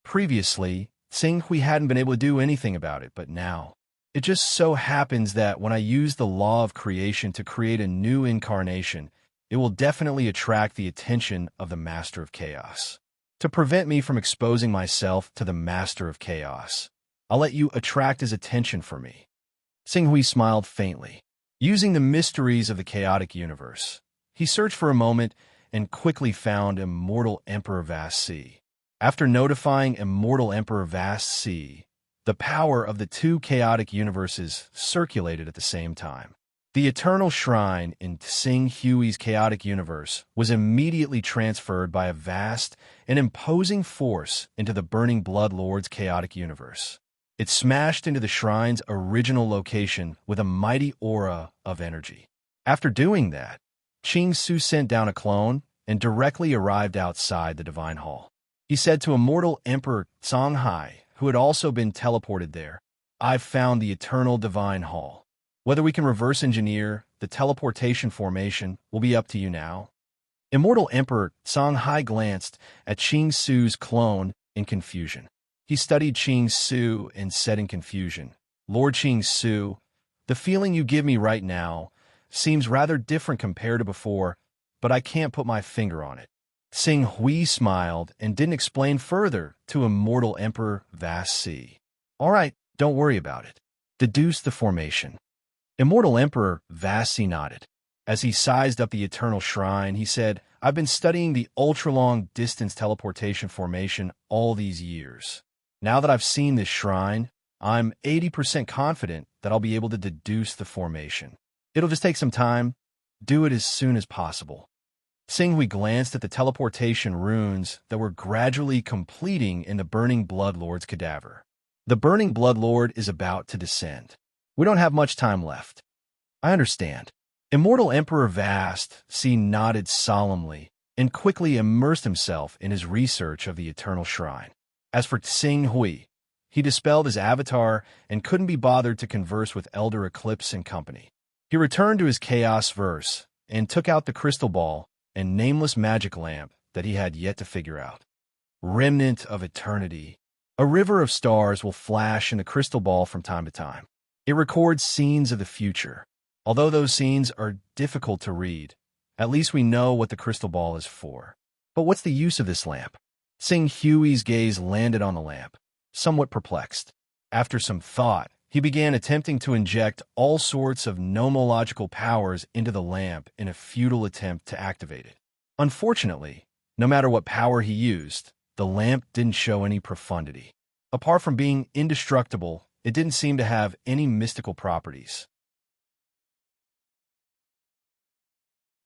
Previously, Xing Hui hadn't been able to do anything about it, but now, it just so happens that when I use the law of creation to create a new incarnation, it will definitely attract the attention of the Master of Chaos. To prevent me from exposing myself to the Master of Chaos, I'll let you attract his attention for me. Xing Hui smiled faintly. Using the mysteries of the chaotic universe, he searched for a moment and quickly found Immortal Emperor Vast Sea. After notifying Immortal Emperor Vast Sea, the power of the two chaotic universes circulated at the same time. The Eternal Shrine in Xing Hui's chaotic universe was immediately transferred by a vast and imposing force into the Burning Bloodlord's chaotic universe. It smashed into the shrine's original location with a mighty aura of energy. After doing that, Qing Su sent down a clone and directly arrived outside the Divine Hall. He said to Immortal Emperor Songhai, who had also been teleported there, "I've found the Eternal Divine Hall. Whether we can reverse engineer the teleportation formation will be up to you now." Immortal Emperor Songhai glanced at Qing Su's clone in confusion. He studied Qing Su and said in confusion, "Lord Qing Su, the feeling you give me right now seems rather different compared to before, but I can't put my finger on it." Xing Hui smiled and didn't explain further to Immortal Emperor Vast Sea. "All right, don't worry about it. Deduce the formation." Immortal Emperor Vast Sea nodded. As he sized up the Eternal Shrine, he said, "I've been studying the ultra-long distance teleportation formation all these years. Now that I've seen this shrine, I'm 80% confident that I'll be able to deduce the formation. It'll just take some time. Do it as soon as possible. Singhui glanced at the teleportation runes that were gradually completing in the Burning Bloodlord's cadaver. The Burning Bloodlord is about to descend. We don't have much time left. I understand. Immortal Emperor Vast nodded solemnly and quickly immersed himself in his research of the Eternal Shrine. As for Singhui, he dispelled his avatar and couldn't be bothered to converse with Elder Eclipse and company. He returned to his Chaos Verse and took out the crystal ball and nameless magic lamp that he had yet to figure out. Remnant of Eternity. A river of stars will flash in the crystal ball from time to time. It records scenes of the future. Although those scenes are difficult to read, at least we know what the crystal ball is for. But what's the use of this lamp? Singhui's gaze landed on the lamp, somewhat perplexed. After some thought, he began attempting to inject all sorts of nomological powers into the lamp in a futile attempt to activate it. Unfortunately, no matter what power he used, the lamp didn't show any profundity. Apart from being indestructible, it didn't seem to have any mystical properties.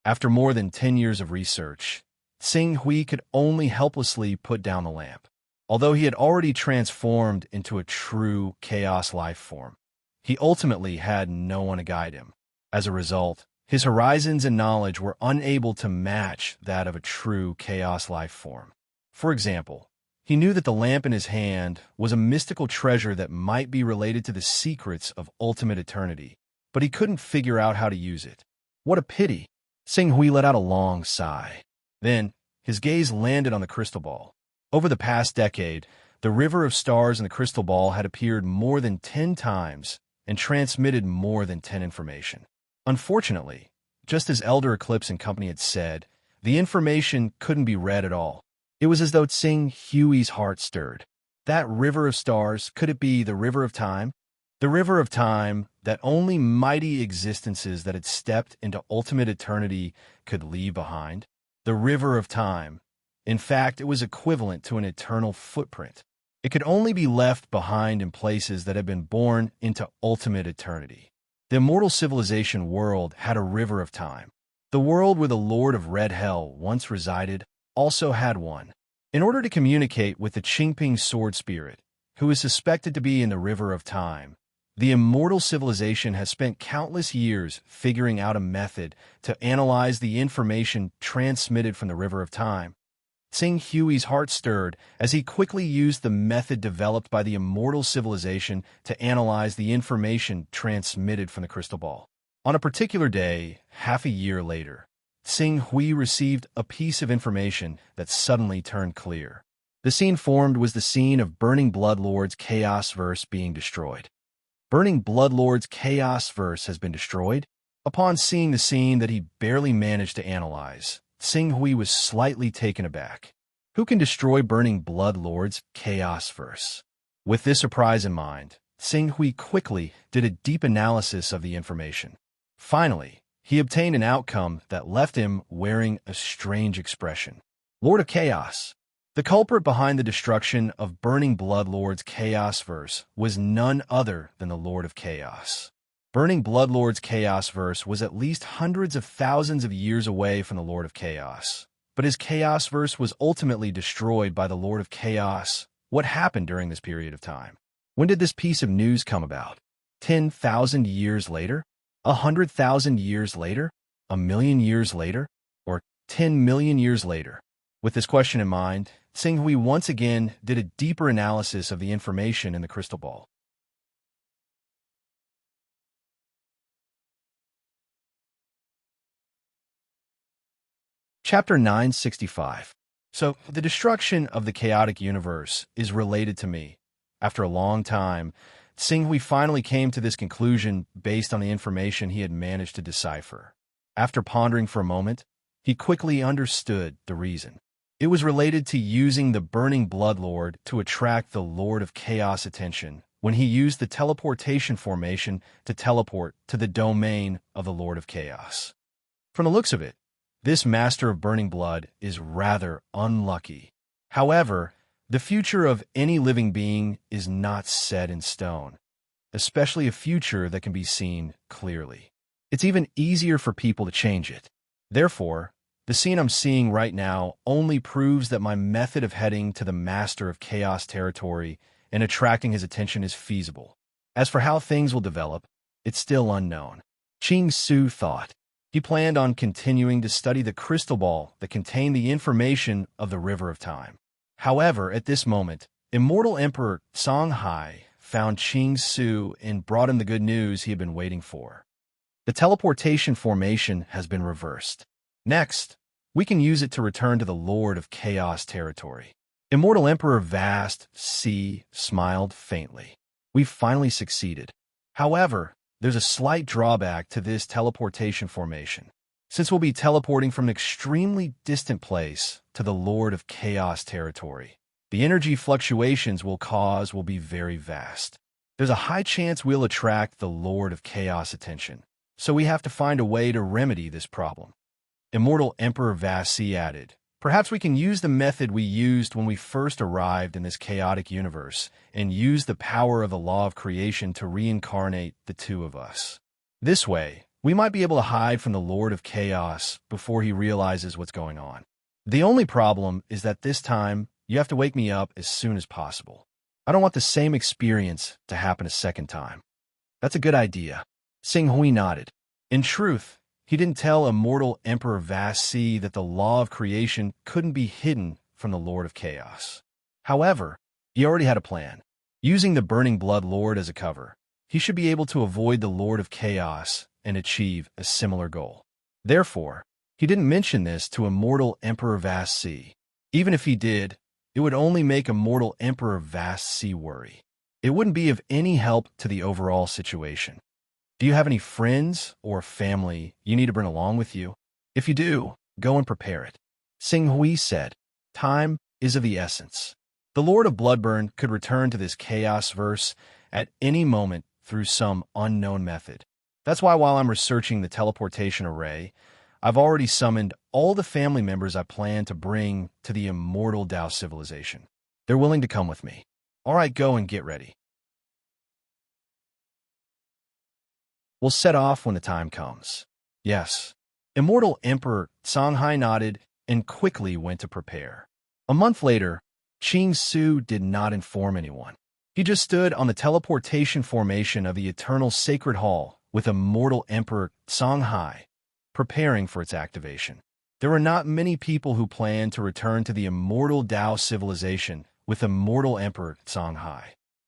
After more than 10 years of research, Singhui could only helplessly put down the lamp. Although he had already transformed into a true chaos life form, he ultimately had no one to guide him. As a result, his horizons and knowledge were unable to match that of a true chaos life form. For example, he knew that the lamp in his hand was a mystical treasure that might be related to the secrets of ultimate eternity, but he couldn't figure out how to use it. What a pity! Singhui let out a long sigh. Then, his gaze landed on the crystal ball. Over the past decade, the river of stars in the crystal ball had appeared more than 10 times and transmitted more than 10 information. Unfortunately, just as Elder Eclipse and company had said, the information couldn't be read at all. It was as though Singhui's heart stirred. That river of stars, could it be the river of time? The river of time that only mighty existences that had stepped into ultimate eternity could leave behind? The river of time. In fact, it was equivalent to an eternal footprint. It could only be left behind in places that had been born into ultimate eternity. The immortal civilization world had a river of time. The world where the Lord of Red Hell once resided also had one. In order to communicate with the Qingping sword spirit, who is suspected to be in the river of time, the immortal civilization has spent countless years figuring out a method to analyze the information transmitted from the river of time. Singhui's heart stirred as he quickly used the method developed by the immortal civilization to analyze the information transmitted from the crystal ball. On a particular day, half a year later, Singhui received a piece of information that suddenly turned clear. The scene formed was the scene of Burning Bloodlord's Chaos Verse being destroyed. Burning Bloodlord's Chaos Verse has been destroyed? Upon seeing the scene that he barely managed to analyze, Singhui was slightly taken aback. Who can destroy Burning Bloodlord's Chaos Verse? With this surprise in mind, Singhui quickly did a deep analysis of the information. Finally, he obtained an outcome that left him wearing a strange expression. Lord of Chaos. The culprit behind the destruction of Burning Bloodlord's Chaos Verse was none other than the Lord of Chaos. Burning Bloodlord's Chaos Verse was at least hundreds of thousands of years away from the Lord of Chaos. But his Chaos Verse was ultimately destroyed by the Lord of Chaos. What happened during this period of time? When did this piece of news come about? 10,000 years later? 100,000 years later? 1,000,000 years later? Or 10 million years later? With this question in mind, Singhui once again did a deeper analysis of the information in the crystal ball. Chapter 965. So, the destruction of the chaotic universe is related to me. After a long time, Singhui finally came to this conclusion based on the information he had managed to decipher. After pondering for a moment, he quickly understood the reason. It was related to using the Burning Bloodlord to attract the Lord of Chaos' attention when he used the teleportation formation to teleport to the domain of the Lord of Chaos. From the looks of it, this Master of Burning Blood is rather unlucky. However, The future of any living being is not set in stone, especially a future that can be seen clearly. It's even easier for people to change it. Therefore, the scene I'm seeing right now only proves that my method of heading to the master of chaos territory and attracting his attention is feasible. As for how things will develop, it's still unknown. Ching Su thought. He planned on continuing to study the crystal ball that contained the information of the River of Time. However, at this moment, Immortal Emperor Songhai found Ching Su and brought him the good news he had been waiting for. The teleportation formation has been reversed. Next, we can use it to return to the Lord of Chaos territory. Immortal Emperor Vast C smiled faintly. We've finally succeeded. However, there's a slight drawback to this teleportation formation. Since we'll be teleporting from an extremely distant place to the Lord of Chaos territory, the energy fluctuations we'll cause will be very vast. There's a high chance we'll attract the Lord of Chaos attention, so we have to find a way to remedy this problem. Immortal Emperor Vasi added, perhaps we can use the method we used when we first arrived in this chaotic universe and use the power of the law of creation to reincarnate the two of us. This way, we might be able to hide from the Lord of Chaos before he realizes what's going on. The only problem is that this time, you have to wake me up as soon as possible. I don't want the same experience to happen a second time. That's a good idea. Sing Hui nodded. In truth, he didn't tell Immortal Emperor Vasi that the law of creation couldn't be hidden from the Lord of Chaos. However, he already had a plan. Using the Burning Blood Lord as a cover, he should be able to avoid the Lord of Chaos and achieve a similar goal. Therefore, he didn't mention this to Immortal Emperor Vasi. Even if he did, it would only make Immortal Emperor Vasi worry. It wouldn't be of any help to the overall situation. Do you have any friends or family you need to bring along with you? If you do, go and prepare it. Sing Hui said, time is of the essence. The Lord of Bloodburn could return to this chaos verse at any moment through some unknown method. That's why while I'm researching the teleportation array, I've already summoned all the family members I plan to bring to the immortal Dao civilization. They're willing to come with me. All right, go and get ready. We'll set off when the time comes. Yes. Immortal Emperor Songhai nodded and quickly went to prepare. A month later, Ching Su did not inform anyone. He just stood on the teleportation formation of the Eternal Sacred Hall with Immortal Emperor Songhai, preparing for its activation. There were not many people who planned to return to the immortal Dao civilization with Immortal Emperor Songhai.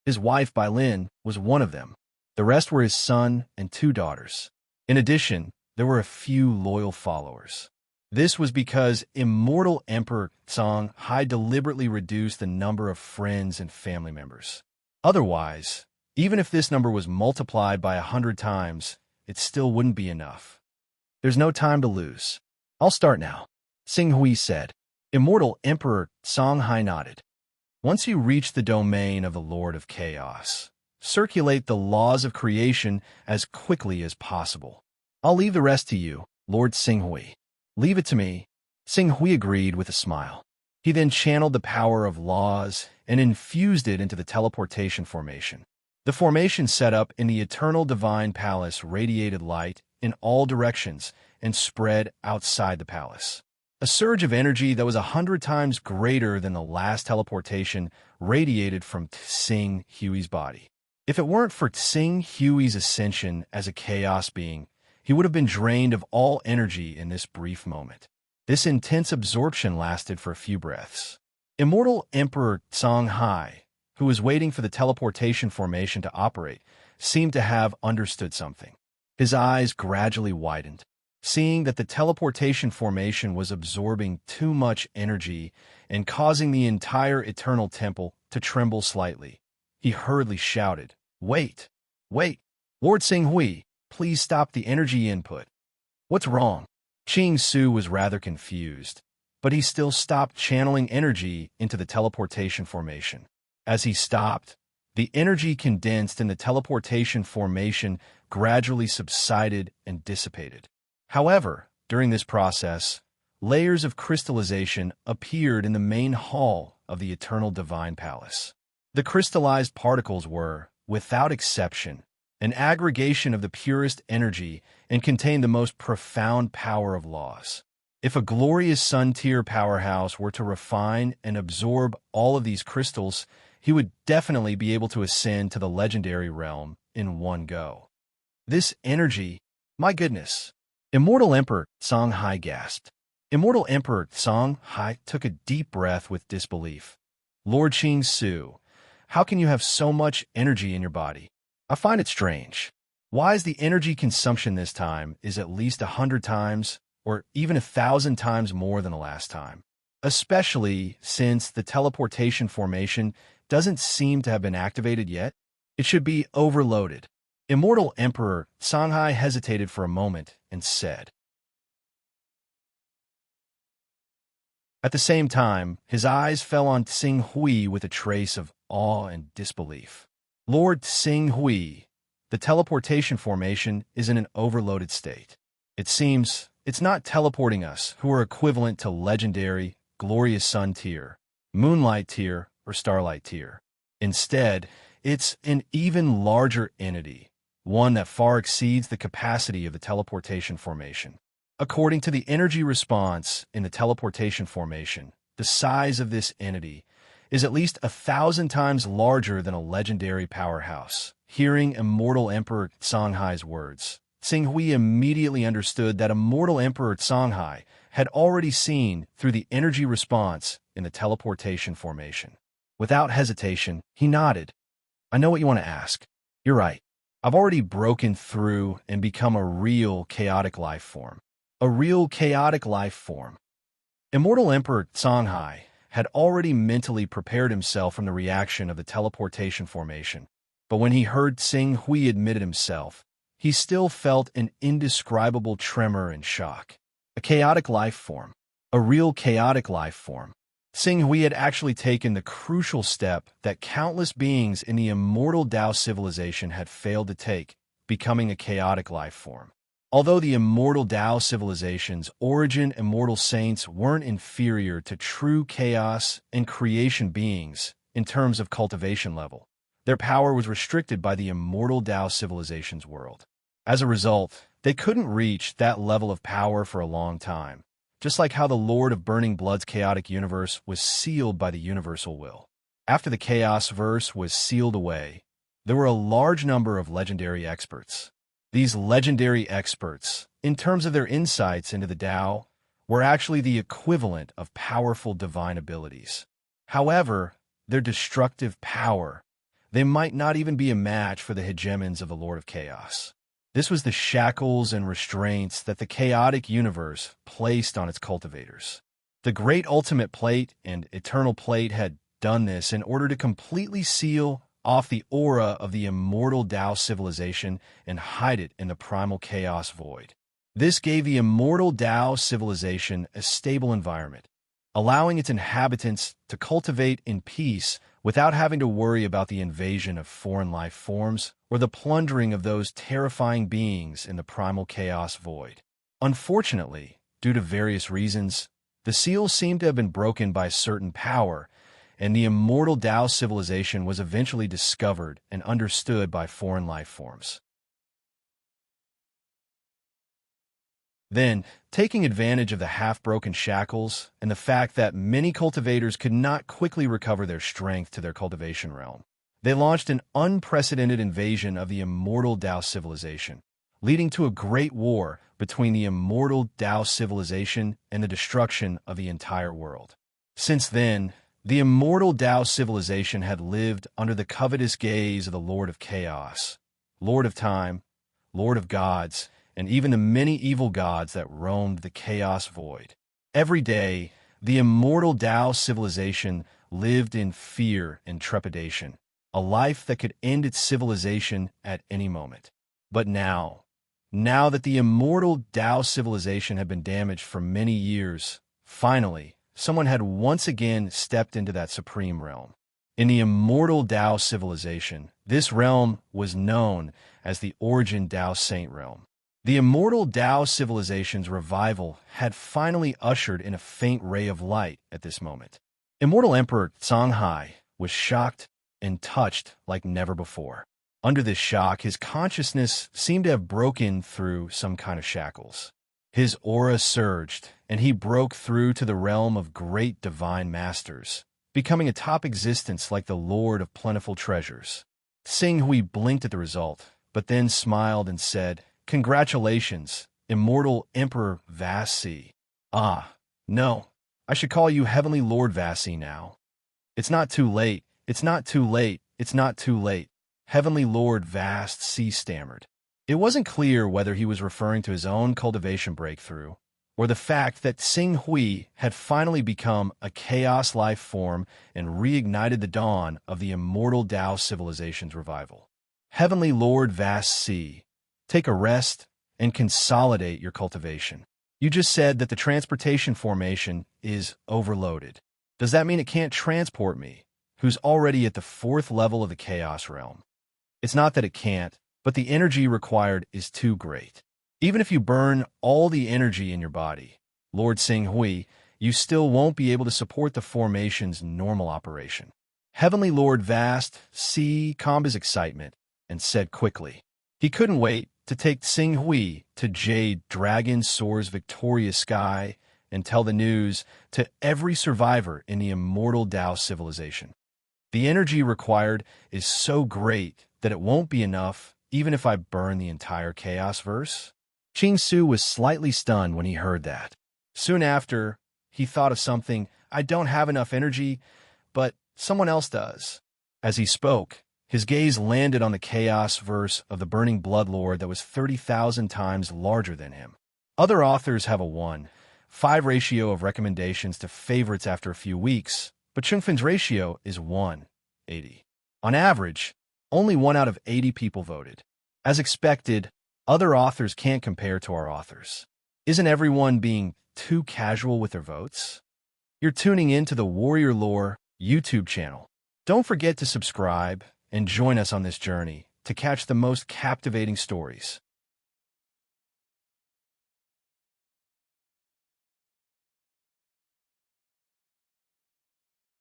His wife, Bailin, was one of them. The rest were his son and 2 daughters. In addition, there were a few loyal followers. This was because Immortal Emperor Songhai deliberately reduced the number of friends and family members. Otherwise, even if this number was multiplied by 100 times, it still wouldn't be enough. There's no time to lose. I'll start now, Sing Hui said. Immortal Emperor Songhai nodded. Once you reach the domain of the Lord of Chaos, circulate the laws of creation as quickly as possible. I'll leave the rest to you, Lord Sing Hui. Leave it to me. Sing Hui agreed with a smile. He then channeled the power of laws and infused it into the teleportation formation. The formation set up in the Eternal Divine Palace radiated light in all directions and spread outside the palace. A surge of energy that was 100 times greater than the last teleportation radiated from Tsing Hui's body. If it weren't for Tsing Hui's ascension as a chaos being, he would have been drained of all energy in this brief moment. This intense absorption lasted for a few breaths. Immortal Emperor Songhai, who was waiting for the teleportation formation to operate, seemed to have understood something. His eyes gradually widened. Seeing that the teleportation formation was absorbing too much energy and causing the entire Eternal Temple to tremble slightly, he hurriedly shouted, "Wait! Wait! Lord Sing Hui, please stop the energy input." "What's wrong?" Ching Su was rather confused, but he still stopped channeling energy into the teleportation formation. As he stopped, the energy condensed in the teleportation formation gradually subsided and dissipated. However, during this process, layers of crystallization appeared in the main hall of the eternal divine palace. The crystallized particles were, without exception, an aggregation of the purest energy and contained the most profound power of laws. If a glorious sun-tier powerhouse were to refine and absorb all of these crystals, he would definitely be able to ascend to the legendary realm in one go. This energy, my goodness! Immortal Emperor Songhai gasped. Immortal Emperor Songhai took a deep breath with disbelief. Lord Qing Su, how can you have so much energy in your body? I find it strange. Why is the energy consumption this time is at least 100 times or even 1,000 times more than the last time? Especially since the teleportation formation doesn't seem to have been activated yet. It should be overloaded. Immortal Emperor Songhai hesitated for a moment and said. At the same time, his eyes fell on Tsing Hui with a trace of awe and disbelief. Lord Tsing Hui, the teleportation formation is in an overloaded state. It seems it's not teleporting us, who are equivalent to legendary, glorious sun tier, moonlight tier, or starlight tier. Instead, it's an even larger entity, one that far exceeds the capacity of the teleportation formation. According to the energy response in the teleportation formation, the size of this entity is at least 1,000 times larger than a legendary powerhouse. Hearing Immortal Emperor Songhai's words, Tsing Hui immediately understood that Immortal Emperor Songhai had already seen through the energy response in the teleportation formation. Without hesitation, he nodded. I know what you want to ask. You're right. I've already broken through and become a real chaotic life form. A real chaotic life form. Immortal Emperor Songhai had already mentally prepared himself from the reaction of the teleportation formation, but when he heard Tsing Hui admit it himself, he still felt an indescribable tremor and shock. A chaotic life form. A real chaotic life form. Tsing Hui had actually taken the crucial step that countless beings in the immortal Tao civilization had failed to take, becoming a chaotic life form. Although the immortal Tao civilization's origin immortal saints weren't inferior to true chaos and creation beings in terms of cultivation level, their power was restricted by the immortal Tao civilization's world. As a result, they couldn't reach that level of power for a long time, just like how the Lord of Burning Blood's chaotic universe was sealed by the universal will. After the chaos verse was sealed away, there were a large number of legendary experts. These legendary experts, in terms of their insights into the Tao, were actually the equivalent of powerful divine abilities. However, their destructive power, they might not even be a match for the hegemons of the Lord of Chaos. This was the shackles and restraints that the chaotic universe placed on its cultivators. The Great Ultimate Plate and Eternal Plate had done this in order to completely seal off the aura of the immortal Tao civilization and hide it in the primal chaos void. This gave the immortal Tao civilization a stable environment, allowing its inhabitants to cultivate in peace without having to worry about the invasion of foreign life forms or the plundering of those terrifying beings in the primal chaos void. Unfortunately, due to various reasons, the seal seemed to have been broken by a certain power, and the immortal Tao civilization was eventually discovered and understood by foreign life forms. Then, taking advantage of the half-broken shackles and the fact that many cultivators could not quickly recover their strength to their cultivation realm, they launched an unprecedented invasion of the immortal Tao civilization, leading to a great war between the immortal Tao civilization and the destruction of the entire world. Since then, the immortal Tao civilization had lived under the covetous gaze of the Lord of Chaos, Lord of Time, Lord of Gods, and even the many evil gods that roamed the chaos void. Every day, the immortal Tao civilization lived in fear and trepidation, a life that could end its civilization at any moment. But now that the immortal Tao civilization had been damaged for many years, finally, someone had once again stepped into that supreme realm. In the immortal Tao civilization, this realm was known as the Origin Tao Saint realm. The immortal Tao civilization's revival had finally ushered in a faint ray of light at this moment. Immortal Emperor Songhai was shocked and touched like never before. Under this shock, his consciousness seemed to have broken through some kind of shackles. His aura surged, and he broke through to the realm of great divine masters, becoming a top existence like the Lord of Plentiful Treasures. Sing Hui blinked at the result, but then smiled and said, "Congratulations, Immortal Emperor Vasi." "Ah, no. I should call you Heavenly Lord Vasi now." "It's not too late. It's not too late. It's not too late." Heavenly Lord Vast C stammered. It wasn't clear whether he was referring to his own cultivation breakthrough, or the fact that Sing Hui had finally become a chaos life form and reignited the dawn of the immortal Tao civilization's revival. Heavenly Lord Vast C, take a rest and consolidate your cultivation. You just said that the transportation formation is overloaded. Does that mean it can't transport me, who's already at the 4th level of the chaos realm? It's not that it can't, but the energy required is too great. Even if you burn all the energy in your body, Lord Sing Hui, you still won't be able to support the formation's normal operation. Heavenly Lord Vast C calmed his excitement and said quickly. He couldn't wait to take Sing Hui to Jade Dragon Soar's victorious sky and tell the news to every survivor in the immortal Tao civilization. The energy required is so great that it won't be enough even if I burn the entire Chaos Verse? Ching Su was slightly stunned when he heard that. Soon after, he thought of something. "I don't have enough energy, but someone else does." As he spoke, his gaze landed on the Chaos Verse of the Burning Blood Lord that was 30,000 times larger than him. Other authors have a 1:5 ratio of recommendations to favorites after a few weeks, but Chungfin's ratio is 1:80. On average, only 1 out of 80 people voted. As expected, other authors can't compare to our authors. Isn't everyone being too casual with their votes? You're tuning in to the Warrior Lore YouTube channel. Don't forget to subscribe and join us on this journey to catch the most captivating stories.